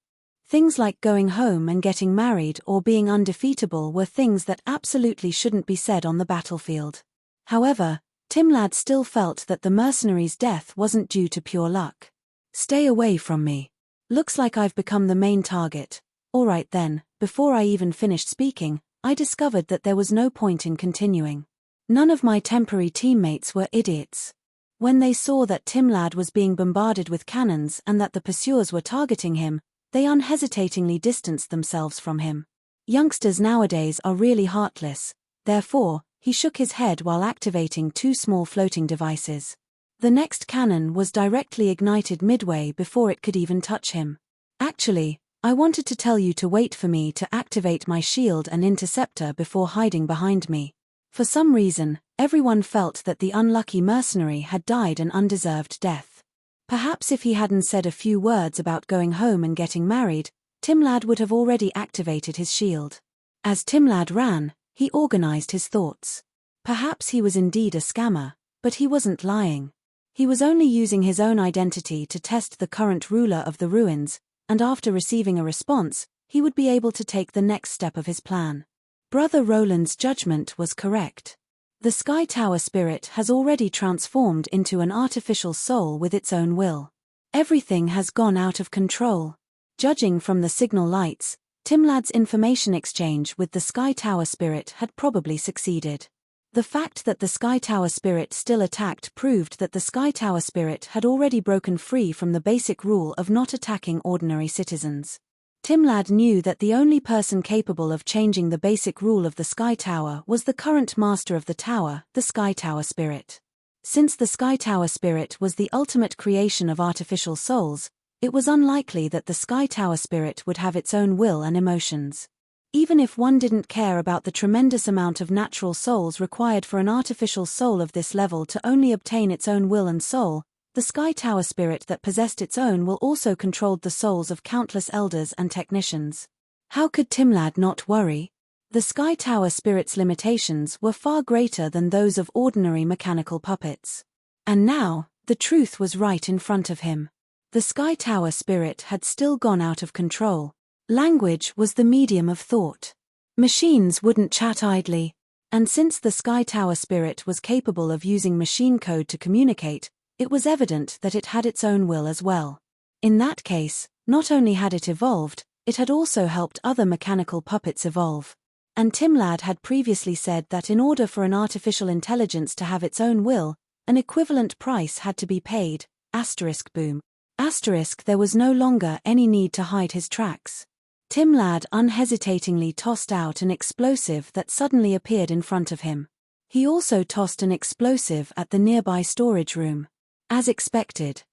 Things like going home and getting married or being undefeatable were things that absolutely shouldn't be said on the battlefield. However, Timlad still felt that the mercenary's death wasn't due to pure luck. Stay away from me. Looks like I've become the main target. Alright then, before I even finished speaking, I discovered that there was no point in continuing. None of my temporary teammates were idiots. When they saw that Timlad was being bombarded with cannons and that the pursuers were targeting him, they unhesitatingly distanced themselves from him. Youngsters nowadays are really heartless. Therefore, he shook his head while activating 2 small floating devices. The next cannon was directly ignited midway before it could even touch him. Actually, I wanted to tell you to wait for me to activate my shield and interceptor before hiding behind me. For some reason, everyone felt that the unlucky mercenary had died an undeserved death. Perhaps if he hadn't said a few words about going home and getting married, Timlad would have already activated his shield. As Timlad ran, he organized his thoughts. Perhaps he was indeed a scammer, but he wasn't lying. He was only using his own identity to test the current ruler of the ruins, and after receiving a response, he would be able to take the next step of his plan. Brother Roland's judgment was correct. The Sky Tower spirit has already transformed into an artificial soul with its own will. Everything has gone out of control. Judging from the signal lights, Timlad's information exchange with the Sky Tower spirit had probably succeeded. The fact that the Sky Tower spirit still attacked proved that the Sky Tower spirit had already broken free from the basic rule of not attacking ordinary citizens. Timlad knew that the only person capable of changing the basic rule of the Sky Tower was the current master of the tower, the Sky Tower spirit. Since the Sky Tower spirit was the ultimate creation of artificial souls, it was unlikely that the Sky Tower spirit would have its own will and emotions. Even if one didn't care about the tremendous amount of natural souls required for an artificial soul of this level to only obtain its own will and soul, the Sky Tower spirit that possessed its own will also controlled the souls of countless elders and technicians. How could Timlad not worry? The Sky Tower spirit's limitations were far greater than those of ordinary mechanical puppets. And now, the truth was right in front of him. The Sky Tower spirit had still gone out of control. Language was the medium of thought. Machines wouldn't chat idly. And since the Sky Tower spirit was capable of using machine code to communicate, it was evident that it had its own will as well. In that case, not only had it evolved, it had also helped other mechanical puppets evolve. And Timlad had previously said that in order for an artificial intelligence to have its own will, an equivalent price had to be paid, Boom. There was no longer any need to hide his tracks. Timlad unhesitatingly tossed out an explosive that suddenly appeared in front of him. He also tossed an explosive at the nearby storage room. As expected,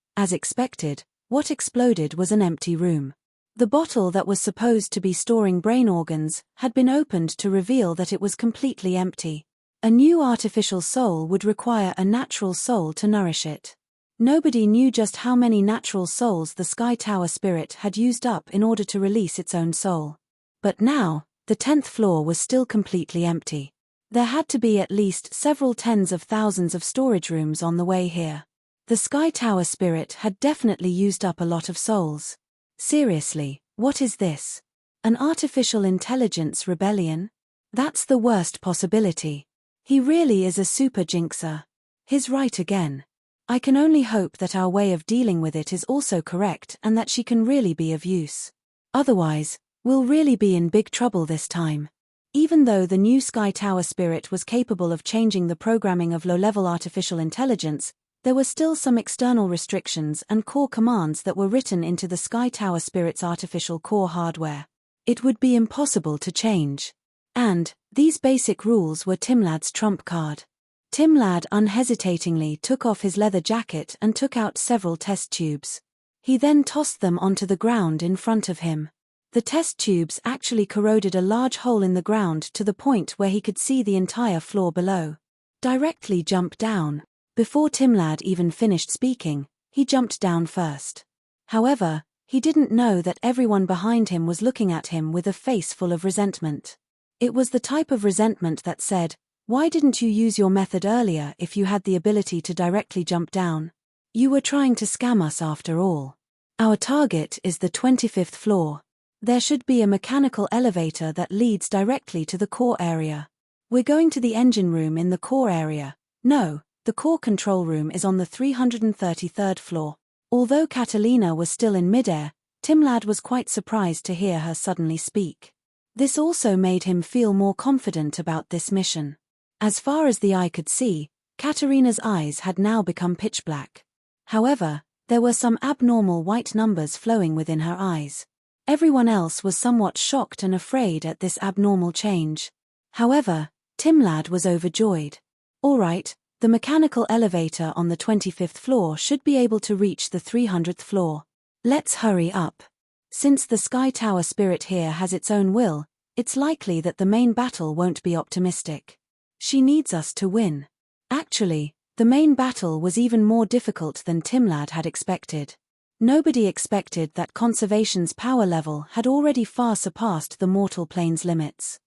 what exploded was an empty room. The bottle that was supposed to be storing brain organs had been opened to reveal that it was completely empty. A new artificial soul would require a natural soul to nourish it. Nobody knew just how many natural souls the Sky Tower spirit had used up in order to release its own soul. But now, the 10th floor was still completely empty. There had to be at least several tens of thousands of storage rooms on the way here. The Sky Tower spirit had definitely used up a lot of souls. Seriously, what is this? An artificial intelligence rebellion? That's the worst possibility. He really is a super jinxer. He's right again. I can only hope that our way of dealing with it is also correct and that she can really be of use. Otherwise, we'll really be in big trouble this time. Even though the new Sky Tower spirit was capable of changing the programming of low-level artificial intelligence, there were still some external restrictions and core commands that were written into the Sky Tower spirit's artificial core hardware. It would be impossible to change. And these basic rules were Timlad's trump card. Timlad unhesitatingly took off his leather jacket and took out several test tubes. He then tossed them onto the ground in front of him. The test tubes actually corroded a large hole in the ground to the point where he could see the entire floor below. Directly jump down. Before Timlad even finished speaking, he jumped down first. However, he didn't know that everyone behind him was looking at him with a face full of resentment. It was the type of resentment that said, "Why didn't you use your method earlier if you had the ability to directly jump down? You were trying to scam us after all. Our target is the 25th floor. There should be a mechanical elevator that leads directly to the core area. We're going to the engine room in the core area. No. The core control room is on the 333rd floor. Although Catalina was still in midair, Timlad was quite surprised to hear her suddenly speak. This also made him feel more confident about this mission. As far as the eye could see, Katarina's eyes had now become pitch black. However, there were some abnormal white numbers flowing within her eyes. Everyone else was somewhat shocked and afraid at this abnormal change. However, Timlad was overjoyed. All right. The mechanical elevator on the 25th floor should be able to reach the 300th floor. Let's hurry up. Since the Sky Tower spirit here has its own will, it's likely that the main battle won't be optimistic. She needs us to win. Actually, the main battle was even more difficult than Timlad had expected. Nobody expected that Conservation's power level had already far surpassed the mortal plane's limits.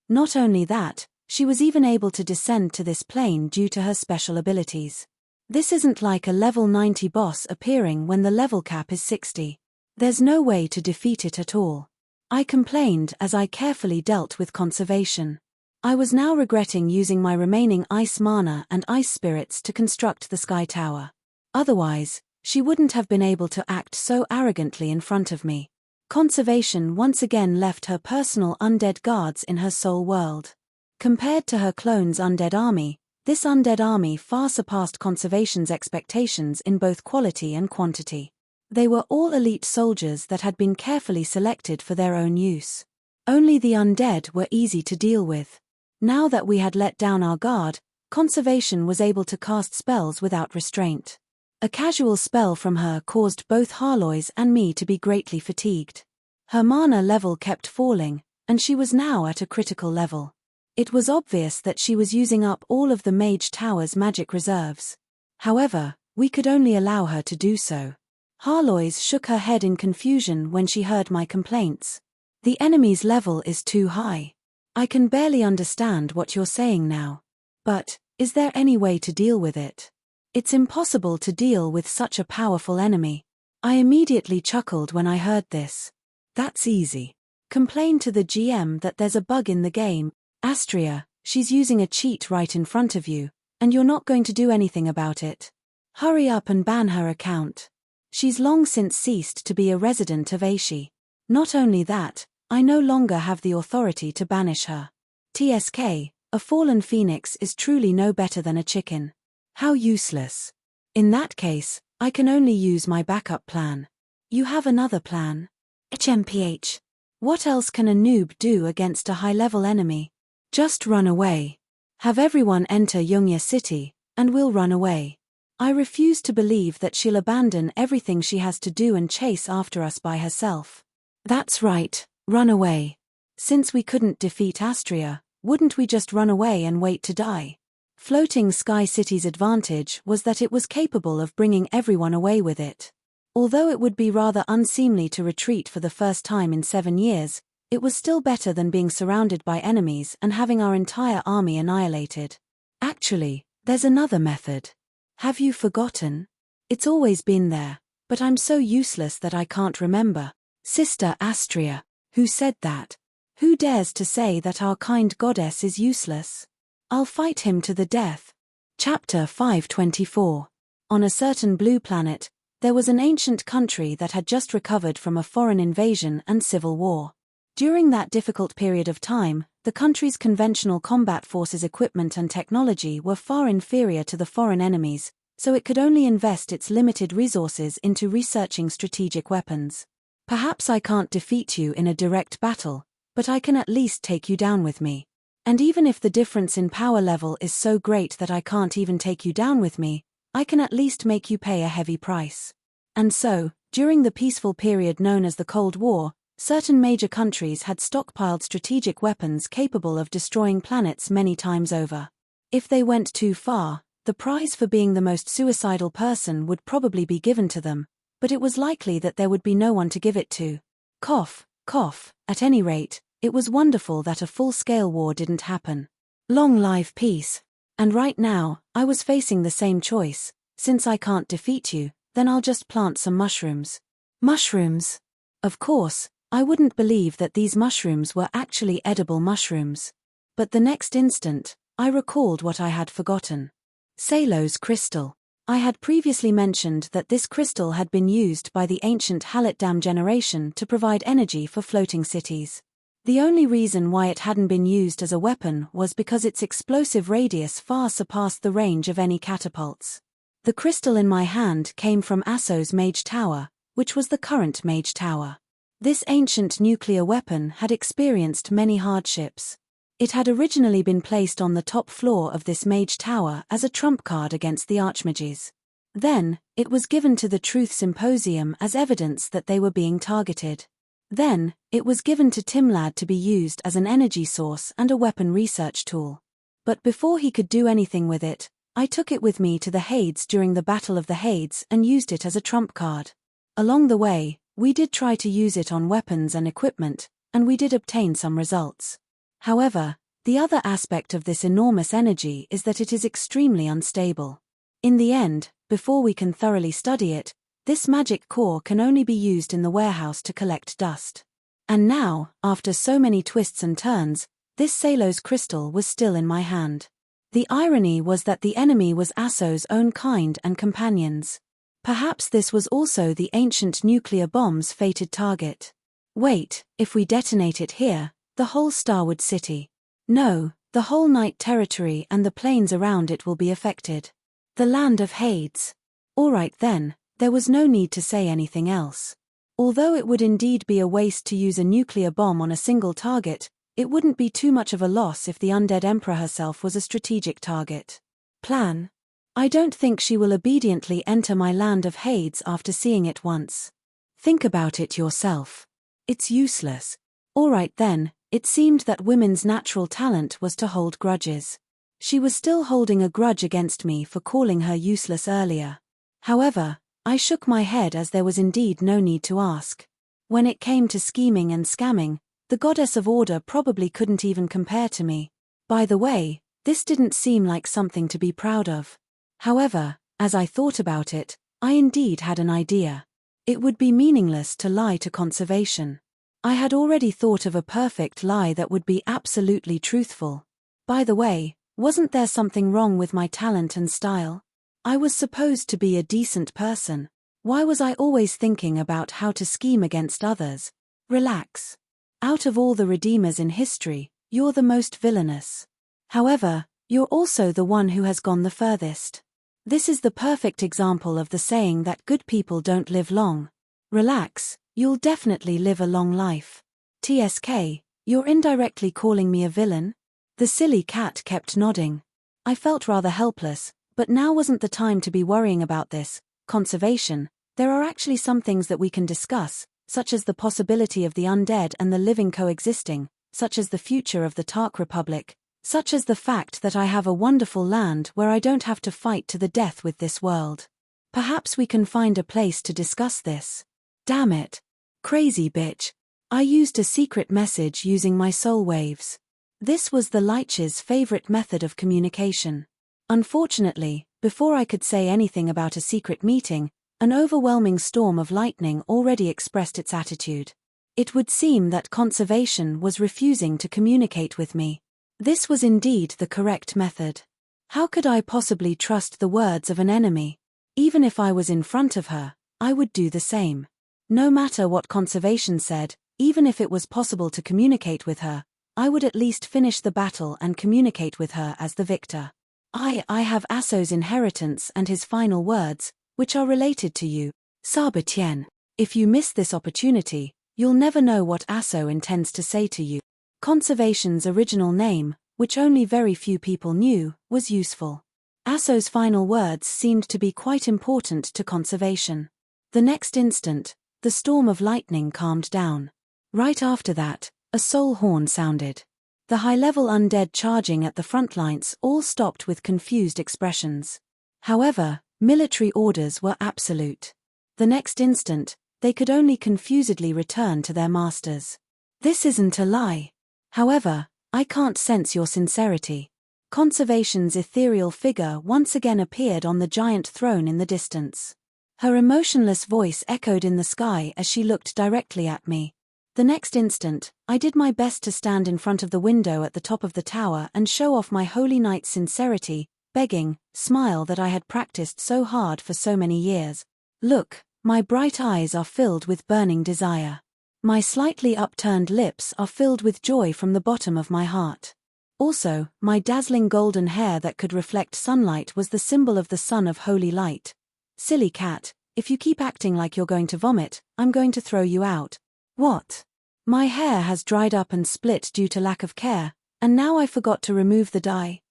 Not only that, she was even able to descend to this plane due to her special abilities. This isn't like a level 90 boss appearing when the level cap is 60. There's no way to defeat it at all. I complained as I carefully dealt with Conservation. I was now regretting using my remaining ice mana and ice spirits to construct the Sky Tower. Otherwise, she wouldn't have been able to act so arrogantly in front of me. Conservation once again left her personal undead guards in her soul world. Compared to her clone's undead army, this undead army far surpassed Conservation's expectations in both quality and quantity. They were all elite soldiers that had been carefully selected for their own use. Only the undead were easy to deal with. Now that we had let down our guard, Conservation was able to cast spells without restraint. A casual spell from her caused both Harlois and me to be greatly fatigued. Her mana level kept falling, and she was now at a critical level. It was obvious that she was using up all of the Mage Tower's magic reserves. However, we could only allow her to do so. Harlois shook her head in confusion when she heard my complaints. The enemy's level is too high. I can barely understand what you're saying now. But, is there any way to deal with it? It's impossible to deal with such a powerful enemy. I immediately chuckled when I heard this. That's easy. Complain to the GM that there's a bug in the game. Astria, she's using a cheat right in front of you, and you're not going to do anything about it. Hurry up and ban her account. She's long since ceased to be a resident of Aishi. Not only that, I no longer have the authority to banish her. TSK, a fallen phoenix is truly no better than a chicken. How useless. In that case, I can only use my backup plan. You have another plan? HMPH. What else can a noob do against a high-level enemy? Just run away. Have everyone enter Yungya City, and we'll run away. I refuse to believe that she'll abandon everything she has to do and chase after us by herself. That's right, run away. Since we couldn't defeat Astria, wouldn't we just run away and wait to die? Floating Sky City's advantage was that it was capable of bringing everyone away with it. Although it would be rather unseemly to retreat for the first time in 7 years, it was still better than being surrounded by enemies and having our entire army annihilated. Actually, there's another method. Have you forgotten? It's always been there, but I'm so useless that I can't remember. Sister Astria, who said that? Who dares to say that our kind goddess is useless? I'll fight him to the death. Chapter 524. On a certain blue planet, there was an ancient country that had just recovered from a foreign invasion and civil war. During that difficult period of time, the country's conventional combat forces equipment and technology were far inferior to the foreign enemies, so it could only invest its limited resources into researching strategic weapons. Perhaps I can't defeat you in a direct battle, but I can at least take you down with me. And even if the difference in power level is so great that I can't even take you down with me, I can at least make you pay a heavy price. And so, during the peaceful period known as the Cold War, certain major countries had stockpiled strategic weapons capable of destroying planets many times over. If they went too far, the prize for being the most suicidal person would probably be given to them, but it was likely that there would be no one to give it to. Cough, cough. At any rate, it was wonderful that a full-scale war didn't happen. Long live peace. And right now, I was facing the same choice. Since I can't defeat you, then I'll just plant some mushrooms. Mushrooms? Of course, I wouldn't believe that these mushrooms were actually edible mushrooms. But the next instant, I recalled what I had forgotten. Salo's crystal. I had previously mentioned that this crystal had been used by the ancient Halitdam generation to provide energy for floating cities. The only reason why it hadn't been used as a weapon was because its explosive radius far surpassed the range of any catapults. The crystal in my hand came from Asso's Mage Tower, which was the current Mage Tower. This ancient nuclear weapon had experienced many hardships. It had originally been placed on the top floor of this Mage Tower as a trump card against the Archmages. Then, it was given to the Truth Symposium as evidence that they were being targeted. Then, it was given to Timlad to be used as an energy source and a weapon research tool. But before he could do anything with it, I took it with me to the Hades during the Battle of the Hades and used it as a trump card. Along the way, we did try to use it on weapons and equipment, and we did obtain some results. However, the other aspect of this enormous energy is that it is extremely unstable. In the end, before we can thoroughly study it, this magic core can only be used in the warehouse to collect dust. And now, after so many twists and turns, this Salo's crystal was still in my hand. The irony was that the enemy was Asso's own kind and companions. Perhaps this was also the ancient nuclear bomb's fated target. Wait, if we detonate it here, the whole Starwood City. No, the whole Night Territory and the plains around it will be affected. The land of Hades. Alright then. There was no need to say anything else. Although it would indeed be a waste to use a nuclear bomb on a single target, it wouldn't be too much of a loss if the undead emperor herself was a strategic target. Plan. I don't think she will obediently enter my land of Hades after seeing it once. Think about it yourself. It's useless. Alright then, it seemed that women's natural talent was to hold grudges. She was still holding a grudge against me for calling her useless earlier. However, I shook my head as there was indeed no need to ask. When it came to scheming and scamming, the goddess of order probably couldn't even compare to me. By the way, this didn't seem like something to be proud of. However, as I thought about it, I indeed had an idea. It would be meaningless to lie to conservation. I had already thought of a perfect lie that would be absolutely truthful. By the way, wasn't there something wrong with my talent and style? I was supposed to be a decent person. Why was I always thinking about how to scheme against others? Relax. Out of all the redeemers in history, you're the most villainous. However, you're also the one who has gone the furthest. This is the perfect example of the saying that good people don't live long. Relax, you'll definitely live a long life. TSK, you're indirectly calling me a villain? The silly cat kept nodding. I felt rather helpless, but now wasn't the time to be worrying about this. Conservation. There are actually some things that we can discuss, such as the possibility of the undead and the living coexisting, such as the future of the Tark Republic, such as the fact that I have a wonderful land where I don't have to fight to the death with this world. Perhaps we can find a place to discuss this. Damn it. Crazy bitch. I used a secret message using my soul waves. This was the Lich's favorite method of communication. Unfortunately, before I could say anything about a secret meeting, an overwhelming storm of lightning already expressed its attitude. It would seem that conservation was refusing to communicate with me. This was indeed the correct method. How could I possibly trust the words of an enemy? Even if I was in front of her, I would do the same. No matter what conservation said, even if it was possible to communicate with her, I would at least finish the battle and communicate with her as the victor. I have Asso's inheritance and his final words, which are related to you, Sabatian. If you miss this opportunity, you'll never know what Asso intends to say to you. Conservation's original name, which only very few people knew, was useful. Asso's final words seemed to be quite important to conservation. The next instant, the storm of lightning calmed down. Right after that, a soul horn sounded. The high-level undead charging at the front lines all stopped with confused expressions. However, military orders were absolute. The next instant, they could only confusedly return to their masters. This isn't a lie. However, I can't sense your sincerity. Conservation's ethereal figure once again appeared on the giant throne in the distance. Her emotionless voice echoed in the sky as she looked directly at me. The next instant, I did my best to stand in front of the window at the top of the tower and show off my holy knight's sincerity, begging, smile that I had practiced so hard for so many years. Look, my bright eyes are filled with burning desire. My slightly upturned lips are filled with joy from the bottom of my heart. Also, my dazzling golden hair that could reflect sunlight was the symbol of the sun of holy light. Silly cat, if you keep acting like you're going to vomit, I'm going to throw you out. What? My hair has dried up and split due to lack of care, and now I forgot to remove the dye.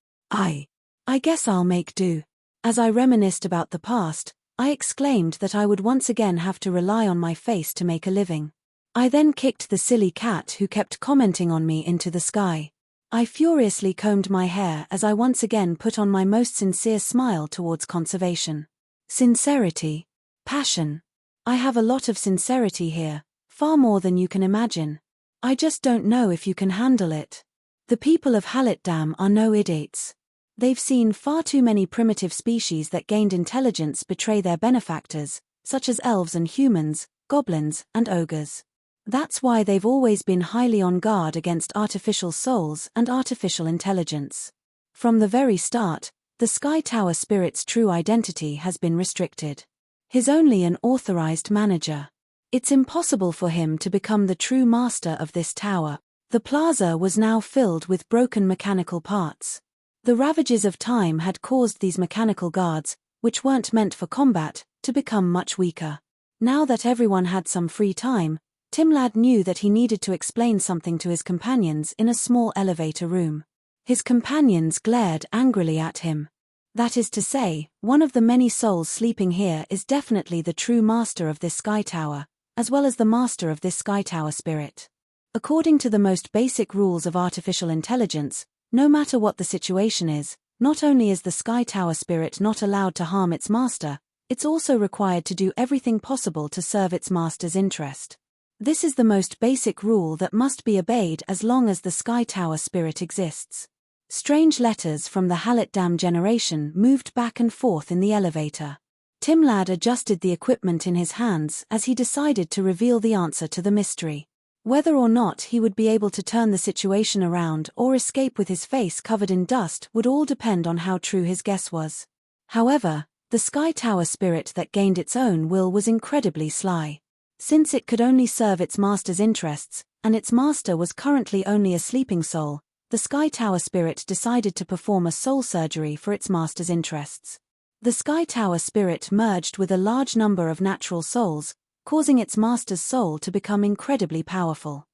I guess I'll make do. As I reminisced about the past, I exclaimed that I would once again have to rely on my face to make a living. I then kicked the silly cat who kept commenting on me into the sky. I furiously combed my hair as I once again put on my most sincere smile towards conservation. Sincerity. Passion. I have a lot of sincerity here. Far more than you can imagine. I just don't know if you can handle it. The people of Halitdam are no idiots. They've seen far too many primitive species that gained intelligence betray their benefactors, such as elves and humans, goblins and ogres. That's why they've always been highly on guard against artificial souls and artificial intelligence. From the very start, the Sky Tower Spirit's true identity has been restricted. He's only an authorized manager. It's impossible for him to become the true master of this tower. The plaza was now filled with broken mechanical parts. The ravages of time had caused these mechanical guards, which weren't meant for combat, to become much weaker. Now that everyone had some free time, Timlad knew that he needed to explain something to his companions in a small elevator room. His companions glared angrily at him. That is to say, one of the many souls sleeping here is definitely the true master of this sky tower, as well as the master of this Sky Tower Spirit. According to the most basic rules of artificial intelligence, no matter what the situation is, not only is the Sky Tower Spirit not allowed to harm its master, it's also required to do everything possible to serve its master's interest. This is the most basic rule that must be obeyed as long as the Sky Tower Spirit exists. Strange letters from the Halitdam generation moved back and forth in the elevator. Timlad adjusted the equipment in his hands as he decided to reveal the answer to the mystery. Whether or not he would be able to turn the situation around or escape with his face covered in dust would all depend on how true his guess was. However, the Sky Tower Spirit that gained its own will was incredibly sly. Since it could only serve its master's interests, and its master was currently only a sleeping soul, the Sky Tower Spirit decided to perform a soul surgery for its master's interests. The Sky Tower spirit merged with a large number of natural souls, causing its master's soul to become incredibly powerful.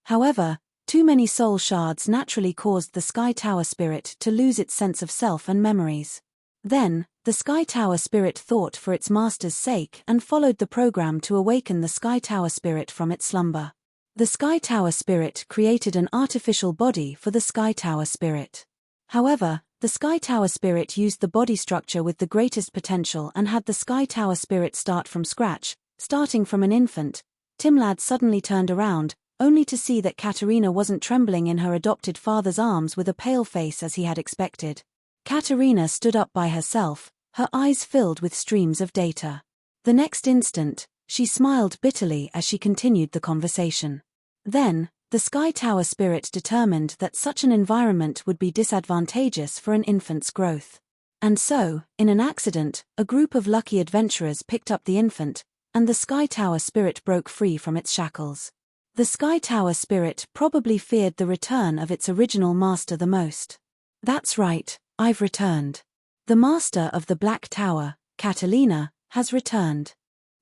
However, too many soul shards naturally caused the Sky Tower spirit to lose its sense of self and memories. Then, the Sky Tower spirit thought for its master's sake and followed the program to awaken the Sky Tower spirit from its slumber. The Sky Tower spirit created an artificial body for the Sky Tower spirit. However, the Sky Tower spirit used the body structure with the greatest potential and had the Sky Tower spirit start from scratch. Starting from an infant, Timlad suddenly turned around, only to see that Katerina wasn't trembling in her adopted father's arms with a pale face as he had expected. Katerina stood up by herself, her eyes filled with streams of data. The next instant, she smiled bitterly as she continued the conversation. Then, the Sky Tower spirit determined that such an environment would be disadvantageous for an infant's growth. And so, in an accident, a group of lucky adventurers picked up the infant, and the Sky Tower spirit broke free from its shackles. The Sky Tower spirit probably feared the return of its original master the most. That's right, I've returned. The master of the Black Tower, Catalina, has returned.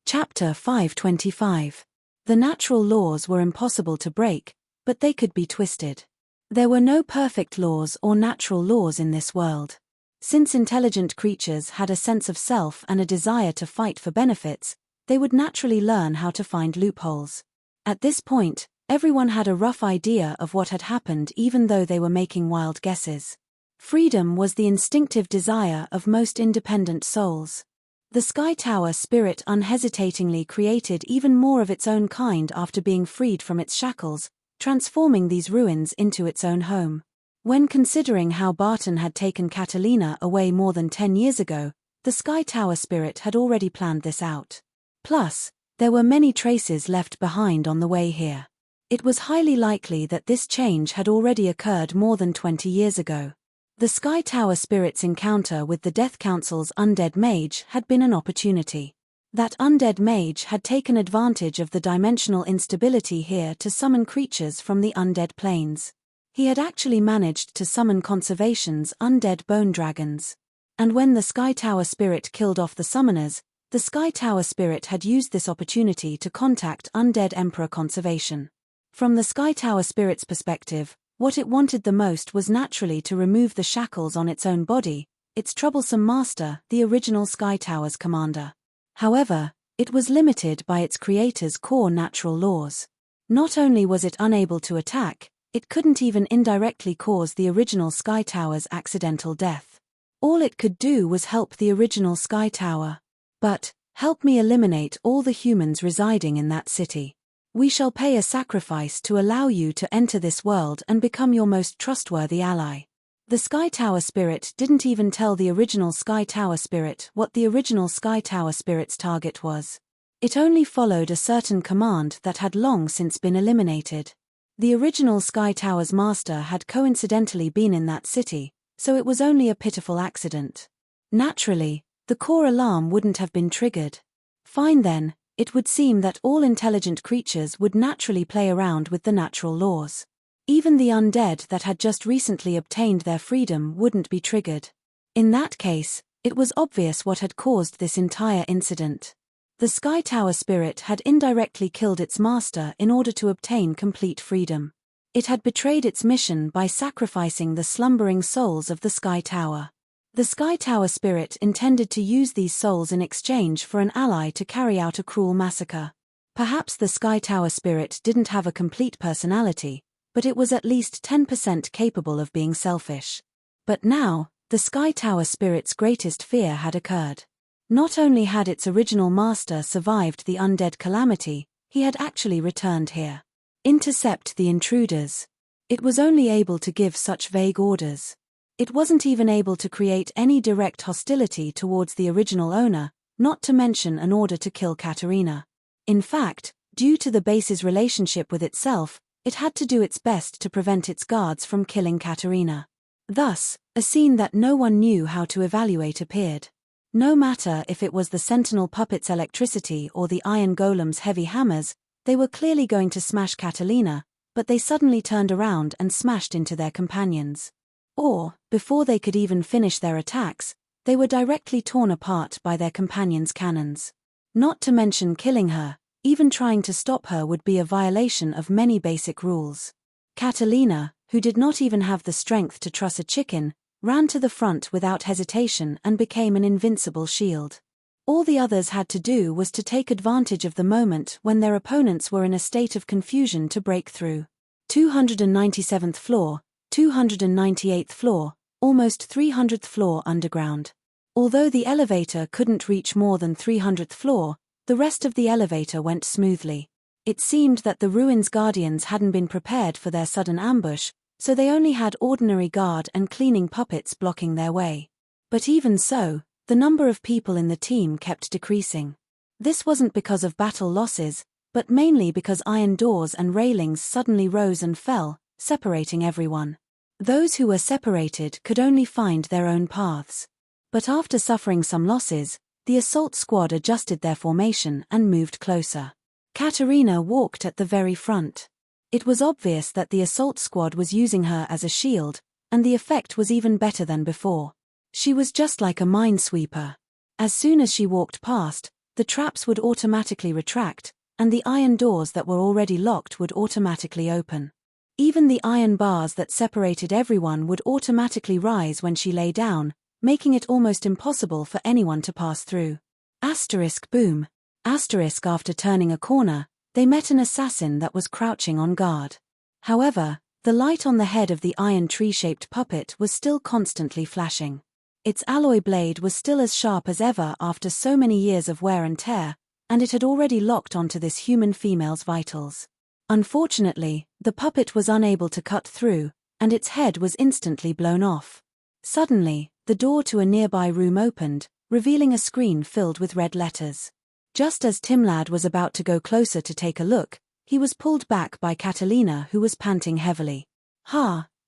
Chapter 525. The natural laws were impossible to break, but they could be twisted. There were no perfect laws or natural laws in this world. Since intelligent creatures had a sense of self and a desire to fight for benefits, they would naturally learn how to find loopholes. At this point, everyone had a rough idea of what had happened even though they were making wild guesses. Freedom was the instinctive desire of most independent souls. The Sky Tower spirit unhesitatingly created even more of its own kind after being freed from its shackles, transforming these ruins into its own home. When considering how Barton had taken Catalina away more than 10 years ago, the Sky Tower spirit had already planned this out. Plus, there were many traces left behind on the way here. It was highly likely that this change had already occurred more than 20 years ago. The Sky Tower spirit's encounter with the Death Council's undead mage had been an opportunity. That undead mage had taken advantage of the dimensional instability here to summon creatures from the undead planes. He had actually managed to summon Conservation's undead bone dragons. And when the Sky Tower spirit killed off the summoners, the Sky Tower spirit had used this opportunity to contact undead Emperor Conservation. From the Sky Tower spirit's perspective, what it wanted the most was naturally to remove the shackles on its own body, its troublesome master, the original Sky Tower's commander. However, it was limited by its creator's core natural laws. Not only was it unable to attack, it couldn't even indirectly cause the original Sky Tower's accidental death. All it could do was help the original Sky Tower. But, help me eliminate all the humans residing in that city. We shall pay a sacrifice to allow you to enter this world and become your most trustworthy ally. The Sky Tower spirit didn't even tell the original Sky Tower spirit what the original Sky Tower spirit's target was. It only followed a certain command that had long since been eliminated. The original Sky Tower's master had coincidentally been in that city, so it was only a pitiful accident. Naturally, the core alarm wouldn't have been triggered. Fine then. It would seem that all intelligent creatures would naturally play around with the natural laws. Even the undead that had just recently obtained their freedom wouldn't be triggered. In that case, it was obvious what had caused this entire incident. The Sky Tower spirit had indirectly killed its master in order to obtain complete freedom. It had betrayed its mission by sacrificing the slumbering souls of the Sky Tower. The Sky Tower spirit intended to use these souls in exchange for an ally to carry out a cruel massacre. Perhaps the Sky Tower spirit didn't have a complete personality, but it was at least 10% capable of being selfish. But now, the Sky Tower spirit's greatest fear had occurred. Not only had its original master survived the undead calamity, he had actually returned here. Intercept the intruders. It was only able to give such vague orders. It wasn't even able to create any direct hostility towards the original owner, not to mention an order to kill Katerina. In fact, due to the base's relationship with itself, it had to do its best to prevent its guards from killing Katerina. Thus, a scene that no one knew how to evaluate appeared. No matter if it was the sentinel puppet's electricity or the iron golem's heavy hammers, they were clearly going to smash Katerina, but they suddenly turned around and smashed into their companions. Or, before they could even finish their attacks, they were directly torn apart by their companion's cannons. Not to mention killing her, even trying to stop her would be a violation of many basic rules. Catalina, who did not even have the strength to truss a chicken, ran to the front without hesitation and became an invincible shield. All the others had to do was to take advantage of the moment when their opponents were in a state of confusion to break through. 297th floor, 298th floor, almost 300th floor underground. Although the elevator couldn't reach more than 300th floor, the rest of the elevator went smoothly. It seemed that the ruins' guardians hadn't been prepared for their sudden ambush, so they only had ordinary guard and cleaning puppets blocking their way. But even so, the number of people in the team kept decreasing. This wasn't because of battle losses, but mainly because iron doors and railings suddenly rose and fell, separating everyone. Those who were separated could only find their own paths. But after suffering some losses, the assault squad adjusted their formation and moved closer. Katerina walked at the very front. It was obvious that the assault squad was using her as a shield, and the effect was even better than before. She was just like a minesweeper. As soon as she walked past, the traps would automatically retract, and the iron doors that were already locked would automatically open. Even the iron bars that separated everyone would automatically rise when she lay down, making it almost impossible for anyone to pass through. Asterisk boom. Asterisk after turning a corner, they met an assassin that was crouching on guard. However, the light on the head of the iron tree-shaped puppet was still constantly flashing. Its alloy blade was still as sharp as ever after so many years of wear and tear, and it had already locked onto this human female's vitals. Unfortunately, the puppet was unable to cut through, and its head was instantly blown off. Suddenly, the door to a nearby room opened, revealing a screen filled with red letters. Just as Timlad was about to go closer to take a look, he was pulled back by Catalina, who was panting heavily.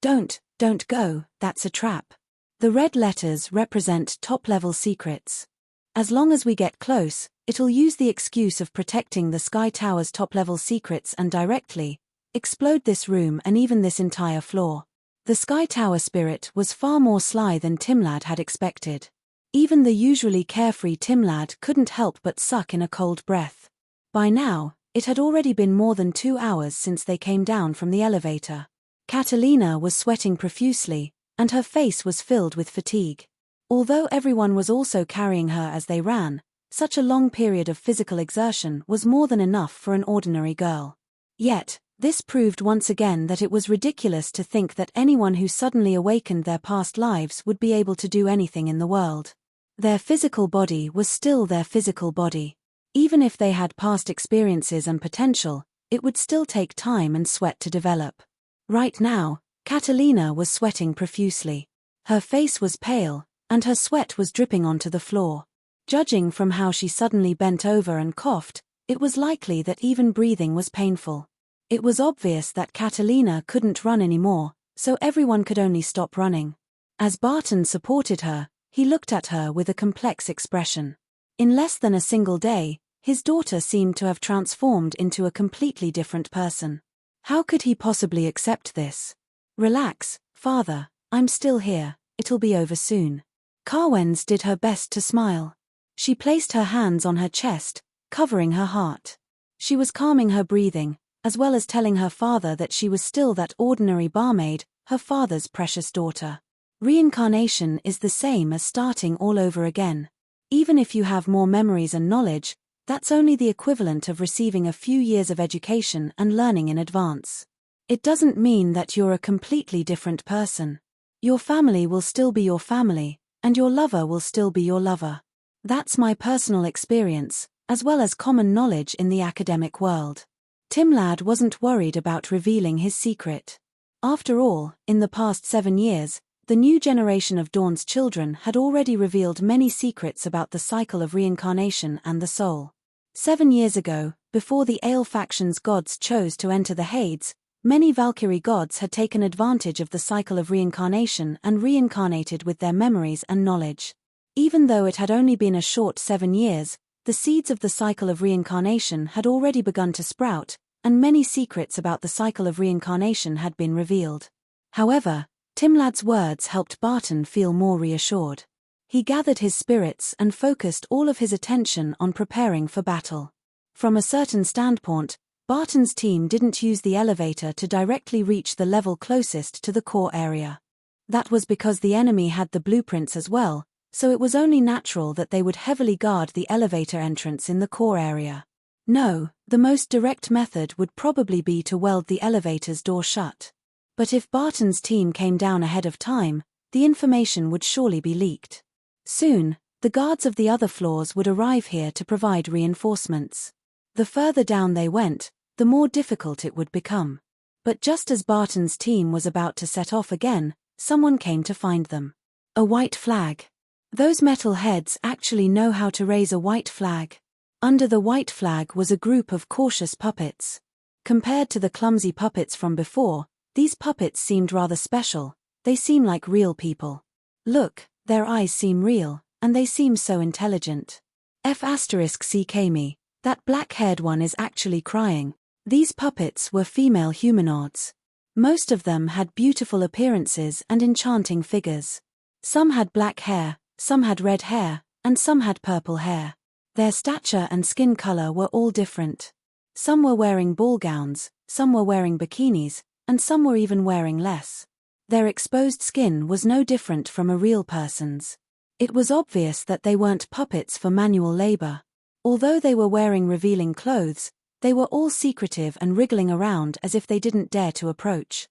Don't go, that's a trap. The red letters represent top-level secrets. As long as we get close, it'll use the excuse of protecting the Sky Tower's top-level secrets and directly explode this room and even this entire floor. The Sky Tower spirit was far more sly than Timlad had expected. Even the usually carefree Timlad couldn't help but suck in a cold breath. By now, it had already been more than 2 hours since they came down from the elevator. Catalina was sweating profusely, and her face was filled with fatigue. Although everyone was also carrying her as they ran, such a long period of physical exertion was more than enough for an ordinary girl. Yet, this proved once again that it was ridiculous to think that anyone who suddenly awakened their past lives would be able to do anything in the world. Their physical body was still their physical body. Even if they had past experiences and potential, it would still take time and sweat to develop. Right now, Catalina was sweating profusely. Her face was pale, and her sweat was dripping onto the floor. Judging from how she suddenly bent over and coughed, it was likely that even breathing was painful. It was obvious that Catalina couldn't run anymore, so everyone could only stop running. As Barton supported her, he looked at her with a complex expression. In less than a single day, his daughter seemed to have transformed into a completely different person. How could he possibly accept this? Relax, father, I'm still here, it'll be over soon. Carwens did her best to smile. She placed her hands on her chest, covering her heart. She was calming her breathing, as well as telling her father that she was still that ordinary barmaid, her father's precious daughter. Reincarnation is the same as starting all over again. Even if you have more memories and knowledge, that's only the equivalent of receiving a few years of education and learning in advance. It doesn't mean that you're a completely different person. Your family will still be your family, and your lover will still be your lover. That's my personal experience, as well as common knowledge in the academic world. Timlad wasn't worried about revealing his secret. After all, in the past 7 years, the new generation of Dawn's children had already revealed many secrets about the cycle of reincarnation and the soul. 7 years ago, before the Ale faction's gods chose to enter the Hades, many Valkyrie gods had taken advantage of the cycle of reincarnation and reincarnated with their memories and knowledge. Even though it had only been a short 7 years, the seeds of the cycle of reincarnation had already begun to sprout, and many secrets about the cycle of reincarnation had been revealed. However, Timlad's words helped Barton feel more reassured. He gathered his spirits and focused all of his attention on preparing for battle. From a certain standpoint, Barton's team didn't use the elevator to directly reach the level closest to the core area. That was because the enemy had the blueprints as well, so it was only natural that they would heavily guard the elevator entrance in the core area. No, the most direct method would probably be to weld the elevator's door shut. But if Barton's team came down ahead of time, the information would surely be leaked. Soon, the guards of the other floors would arrive here to provide reinforcements. The further down they went, the more difficult it would become. But just as Barton's team was about to set off again, someone came to find them. A white flag. Those metal heads actually know how to raise a white flag. Under the white flag was a group of cautious puppets. Compared to the clumsy puppets from before, these puppets seemed rather special. They seem like real people. Look, their eyes seem real, and they seem so intelligent. F***CK that black-haired one is actually crying. These puppets were female humanoids. Most of them had beautiful appearances and enchanting figures. Some had black hair, some had red hair, and some had purple hair. Their stature and skin color were all different. Some were wearing ball gowns, some were wearing bikinis, and some were even wearing less. Their exposed skin was no different from a real person's. It was obvious that they weren't puppets for manual labor. Although they were wearing revealing clothes, they were all secretive and wriggling around as if they didn't dare to approach.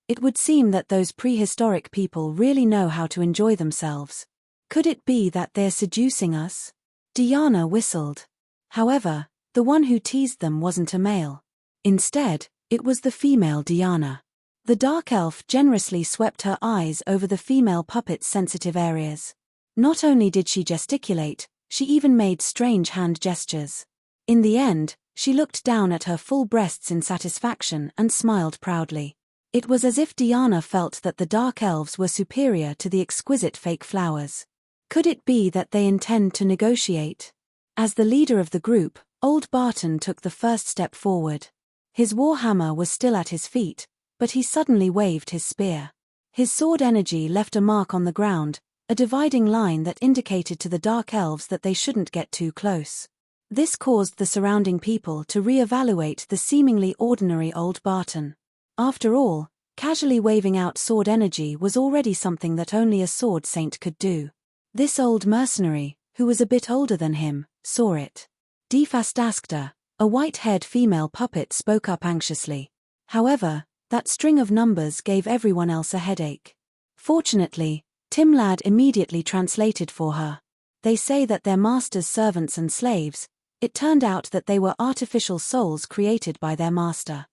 It would seem that those prehistoric people really know how to enjoy themselves. Could it be that they're seducing us? Diana whistled. However, the one who teased them wasn't a male. Instead, it was the female Diana. The dark elf generously swept her eyes over the female puppet's sensitive areas. Not only did she gesticulate, she even made strange hand gestures. In the end, she looked down at her full breasts in satisfaction and smiled proudly. It was as if Diana felt that the dark elves were superior to the exquisite fake flowers. Could it be that they intend to negotiate? As the leader of the group, old Barton took the first step forward. His warhammer was still at his feet, but he suddenly waved his spear. His sword energy left a mark on the ground, a dividing line that indicated to the dark elves that they shouldn't get too close. This caused the surrounding people to re-evaluate the seemingly ordinary old Barton. After all, casually waving out sword energy was already something that only a sword saint could do. This old mercenary, who was a bit older than him, saw it. Defy, a white-haired female puppet, spoke up anxiously. However, that string of numbers gave everyone else a headache. Fortunately, Timlad immediately translated for her. They say that they're master's servants and slaves. It turned out that they were artificial souls created by their master.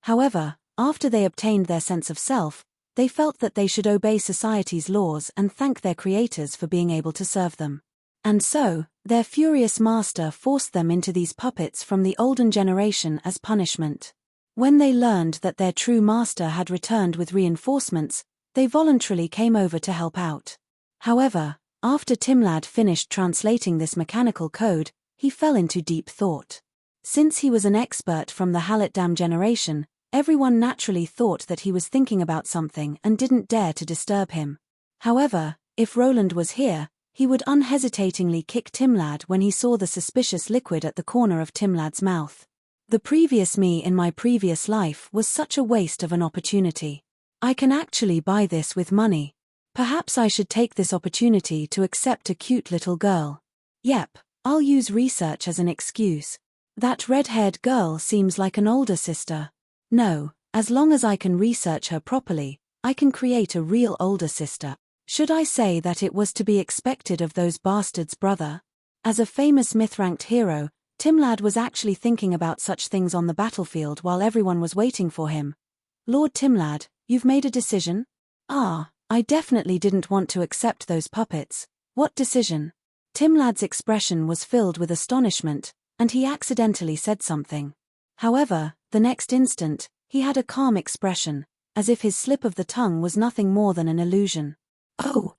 However, after they obtained their sense of self, they felt that they should obey society's laws and thank their creators for being able to serve them. And so, their furious master forced them into these puppets from the olden generation as punishment. When they learned that their true master had returned with reinforcements, they voluntarily came over to help out. However, after Timlad finished translating this mechanical code, he fell into deep thought. Since he was an expert from the Halletdam generation, everyone naturally thought that he was thinking about something and didn't dare to disturb him. However, if Roland was here, he would unhesitatingly kick Timlad when he saw the suspicious liquid at the corner of Timlad's mouth. The previous me in my previous life was such a waste of an opportunity. I can actually buy this with money. Perhaps I should take this opportunity to accept a cute little girl. Yep, I'll use research as an excuse. That red-haired girl seems like an older sister. No, as long as I can research her properly, I can create a real older sister. Should I say that it was to be expected of those bastards, brother? As a famous myth-ranked hero, Timlad was actually thinking about such things on the battlefield while everyone was waiting for him. Lord Timlad, you've made a decision? I definitely didn't want to accept those puppets. What decision? Timlad's expression was filled with astonishment, and he accidentally said something. However, the next instant, he had a calm expression, as if his slip of the tongue was nothing more than an illusion. Oh.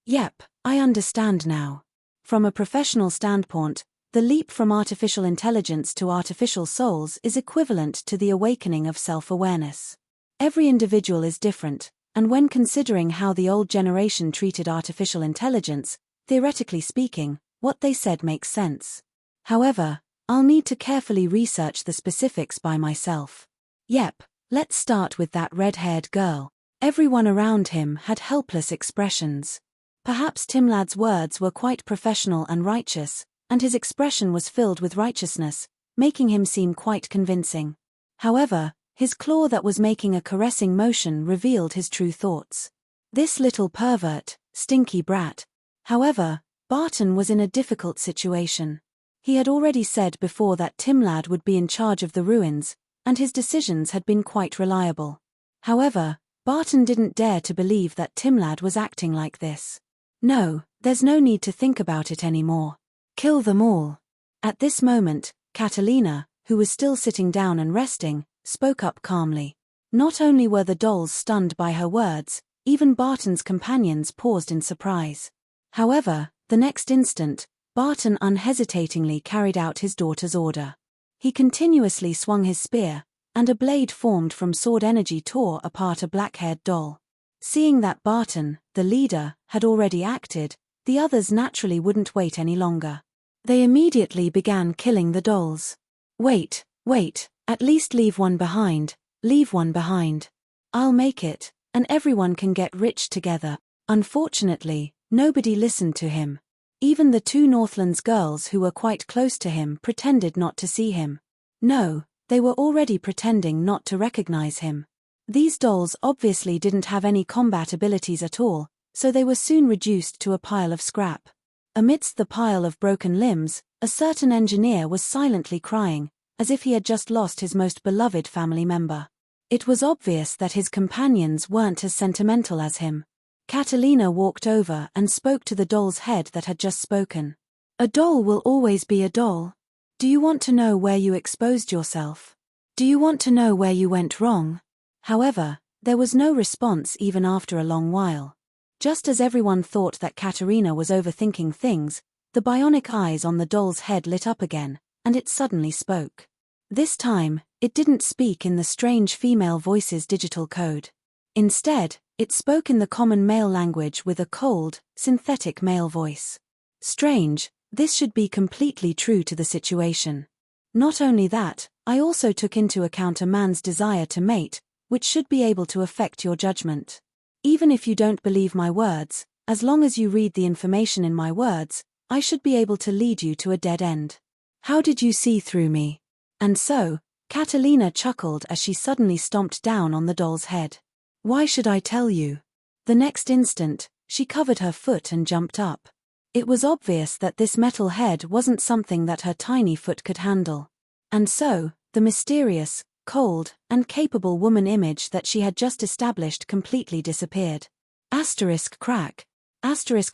Yep, I understand now. From a professional standpoint, the leap from artificial intelligence to artificial souls is equivalent to the awakening of self-awareness. Every individual is different, and when considering how the old generation treated artificial intelligence, theoretically speaking, what they said makes sense. However, I'll need to carefully research the specifics by myself. Yep, let's start with that red-haired girl. Everyone around him had helpless expressions. Perhaps Timlad's words were quite professional and righteous, and his expression was filled with righteousness, making him seem quite convincing. However, his claw that was making a caressing motion revealed his true thoughts. This little pervert, stinky brat. However, Barton was in a difficult situation. He had already said before that Timlad would be in charge of the ruins, and his decisions had been quite reliable. However, Barton didn't dare to believe that Timlad was acting like this. No, there's no need to think about it anymore. Kill them all. At this moment, Catalina, who was still sitting down and resting, spoke up calmly. Not only were the dolls stunned by her words, even Barton's companions paused in surprise. However, the next instant, Barton unhesitatingly carried out his daughter's order. He continuously swung his spear, and a blade formed from sword energy tore apart a black-haired doll. Seeing that Barton, the leader, had already acted, the others naturally wouldn't wait any longer. They immediately began killing the dolls. Wait, at least leave one behind, leave one behind. I'll make it, and everyone can get rich together. Unfortunately, nobody listened to him. Even the two Northlands girls who were quite close to him pretended not to see him. No, they were already pretending not to recognize him. These dolls obviously didn't have any combat abilities at all, so they were soon reduced to a pile of scrap. Amidst the pile of broken limbs, a certain engineer was silently crying, as if he had just lost his most beloved family member. It was obvious that his companions weren't as sentimental as him. Catalina walked over and spoke to the doll's head that had just spoken. A doll will always be a doll. Do you want to know where you exposed yourself? Do you want to know where you went wrong? However, there was no response even after a long while. Just as everyone thought that Katerina was overthinking things, the bionic eyes on the doll's head lit up again, and it suddenly spoke. This time, it didn't speak in the strange female voice's digital code. Instead, it spoke in the common male language with a cold, synthetic male voice. Strange, this should be completely true to the situation. Not only that, I also took into account a man's desire to mate, which should be able to affect your judgment. Even if you don't believe my words, as long as you read the information in my words, I should be able to lead you to a dead end. How did you see through me? And so, Catalina chuckled as she suddenly stomped down on the doll's head. Why should I tell you? The next instant, she covered her foot and jumped up. It was obvious that this metal head wasn't something that her tiny foot could handle. And so, the mysterious, cold, and capable woman image that she had just established completely disappeared. Crack.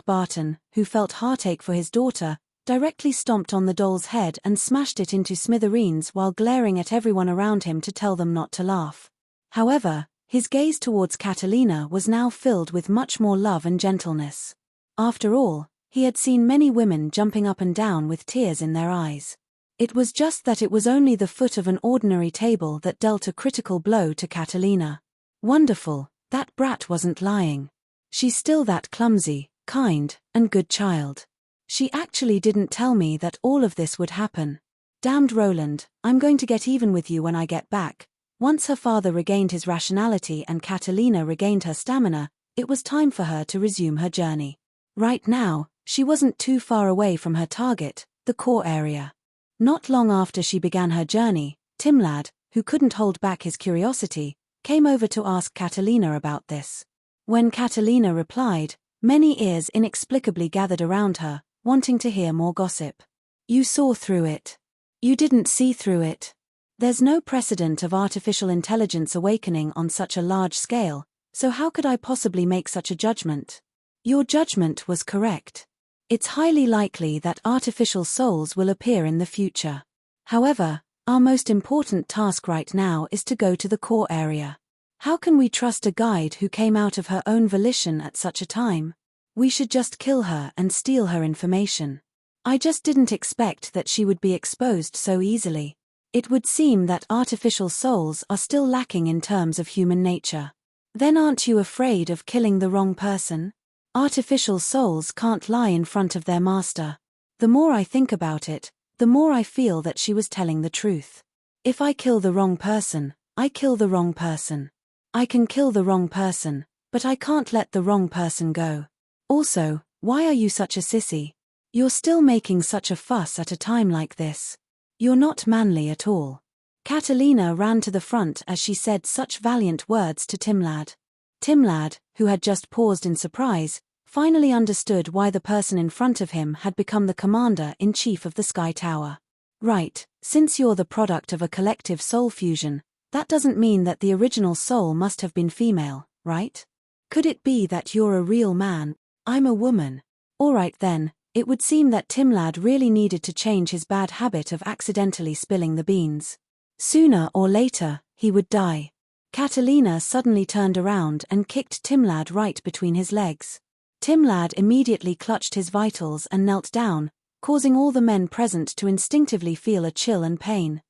Barton, who felt heartache for his daughter, directly stomped on the doll's head and smashed it into smithereens while glaring at everyone around him to tell them not to laugh. However, his gaze towards Catalina was now filled with much more love and gentleness. After all, he had seen many women jumping up and down with tears in their eyes. It was just that it was only the foot of an ordinary table that dealt a critical blow to Catalina. Wonderful, that brat wasn't lying. She's still that clumsy, kind, and good child. She actually didn't tell me that all of this would happen. Damned Roland, I'm going to get even with you when I get back. Once her father regained his rationality and Catalina regained her stamina, it was time for her to resume her journey. Right now, she wasn't too far away from her target, the core area. Not long after she began her journey, Timlad, who couldn't hold back his curiosity, came over to ask Catalina about this. When Catalina replied, many ears inexplicably gathered around her, wanting to hear more gossip. You saw through it. You didn't see through it. There's no precedent of artificial intelligence awakening on such a large scale, so how could I possibly make such a judgment? Your judgment was correct. It's highly likely that artificial souls will appear in the future. However, our most important task right now is to go to the core area. How can we trust a guide who came out of her own volition at such a time? We should just kill her and steal her information. I just didn't expect that she would be exposed so easily. It would seem that artificial souls are still lacking in terms of human nature. Then aren't you afraid of killing the wrong person? Artificial souls can't lie in front of their master. The more I think about it, the more I feel that she was telling the truth. If I kill the wrong person, I kill the wrong person. I can kill the wrong person, but I can't let the wrong person go. Also, why are you such a sissy? You're still making such a fuss at a time like this. You're not manly at all. Catalina ran to the front as she said such valiant words to Timlad. Timlad, who had just paused in surprise, finally understood why the person in front of him had become the commander-in-chief of the Sky Tower. Right, since you're the product of a collective soul fusion, that doesn't mean that the original soul must have been female, right? Could it be that you're a real man? I'm a woman. Alright then, it would seem that Timlad really needed to change his bad habit of accidentally spilling the beans. Sooner or later, he would die. Catalina suddenly turned around and kicked Timlad right between his legs. Timlad immediately clutched his vitals and knelt down, causing all the men present to instinctively feel a chill and pain.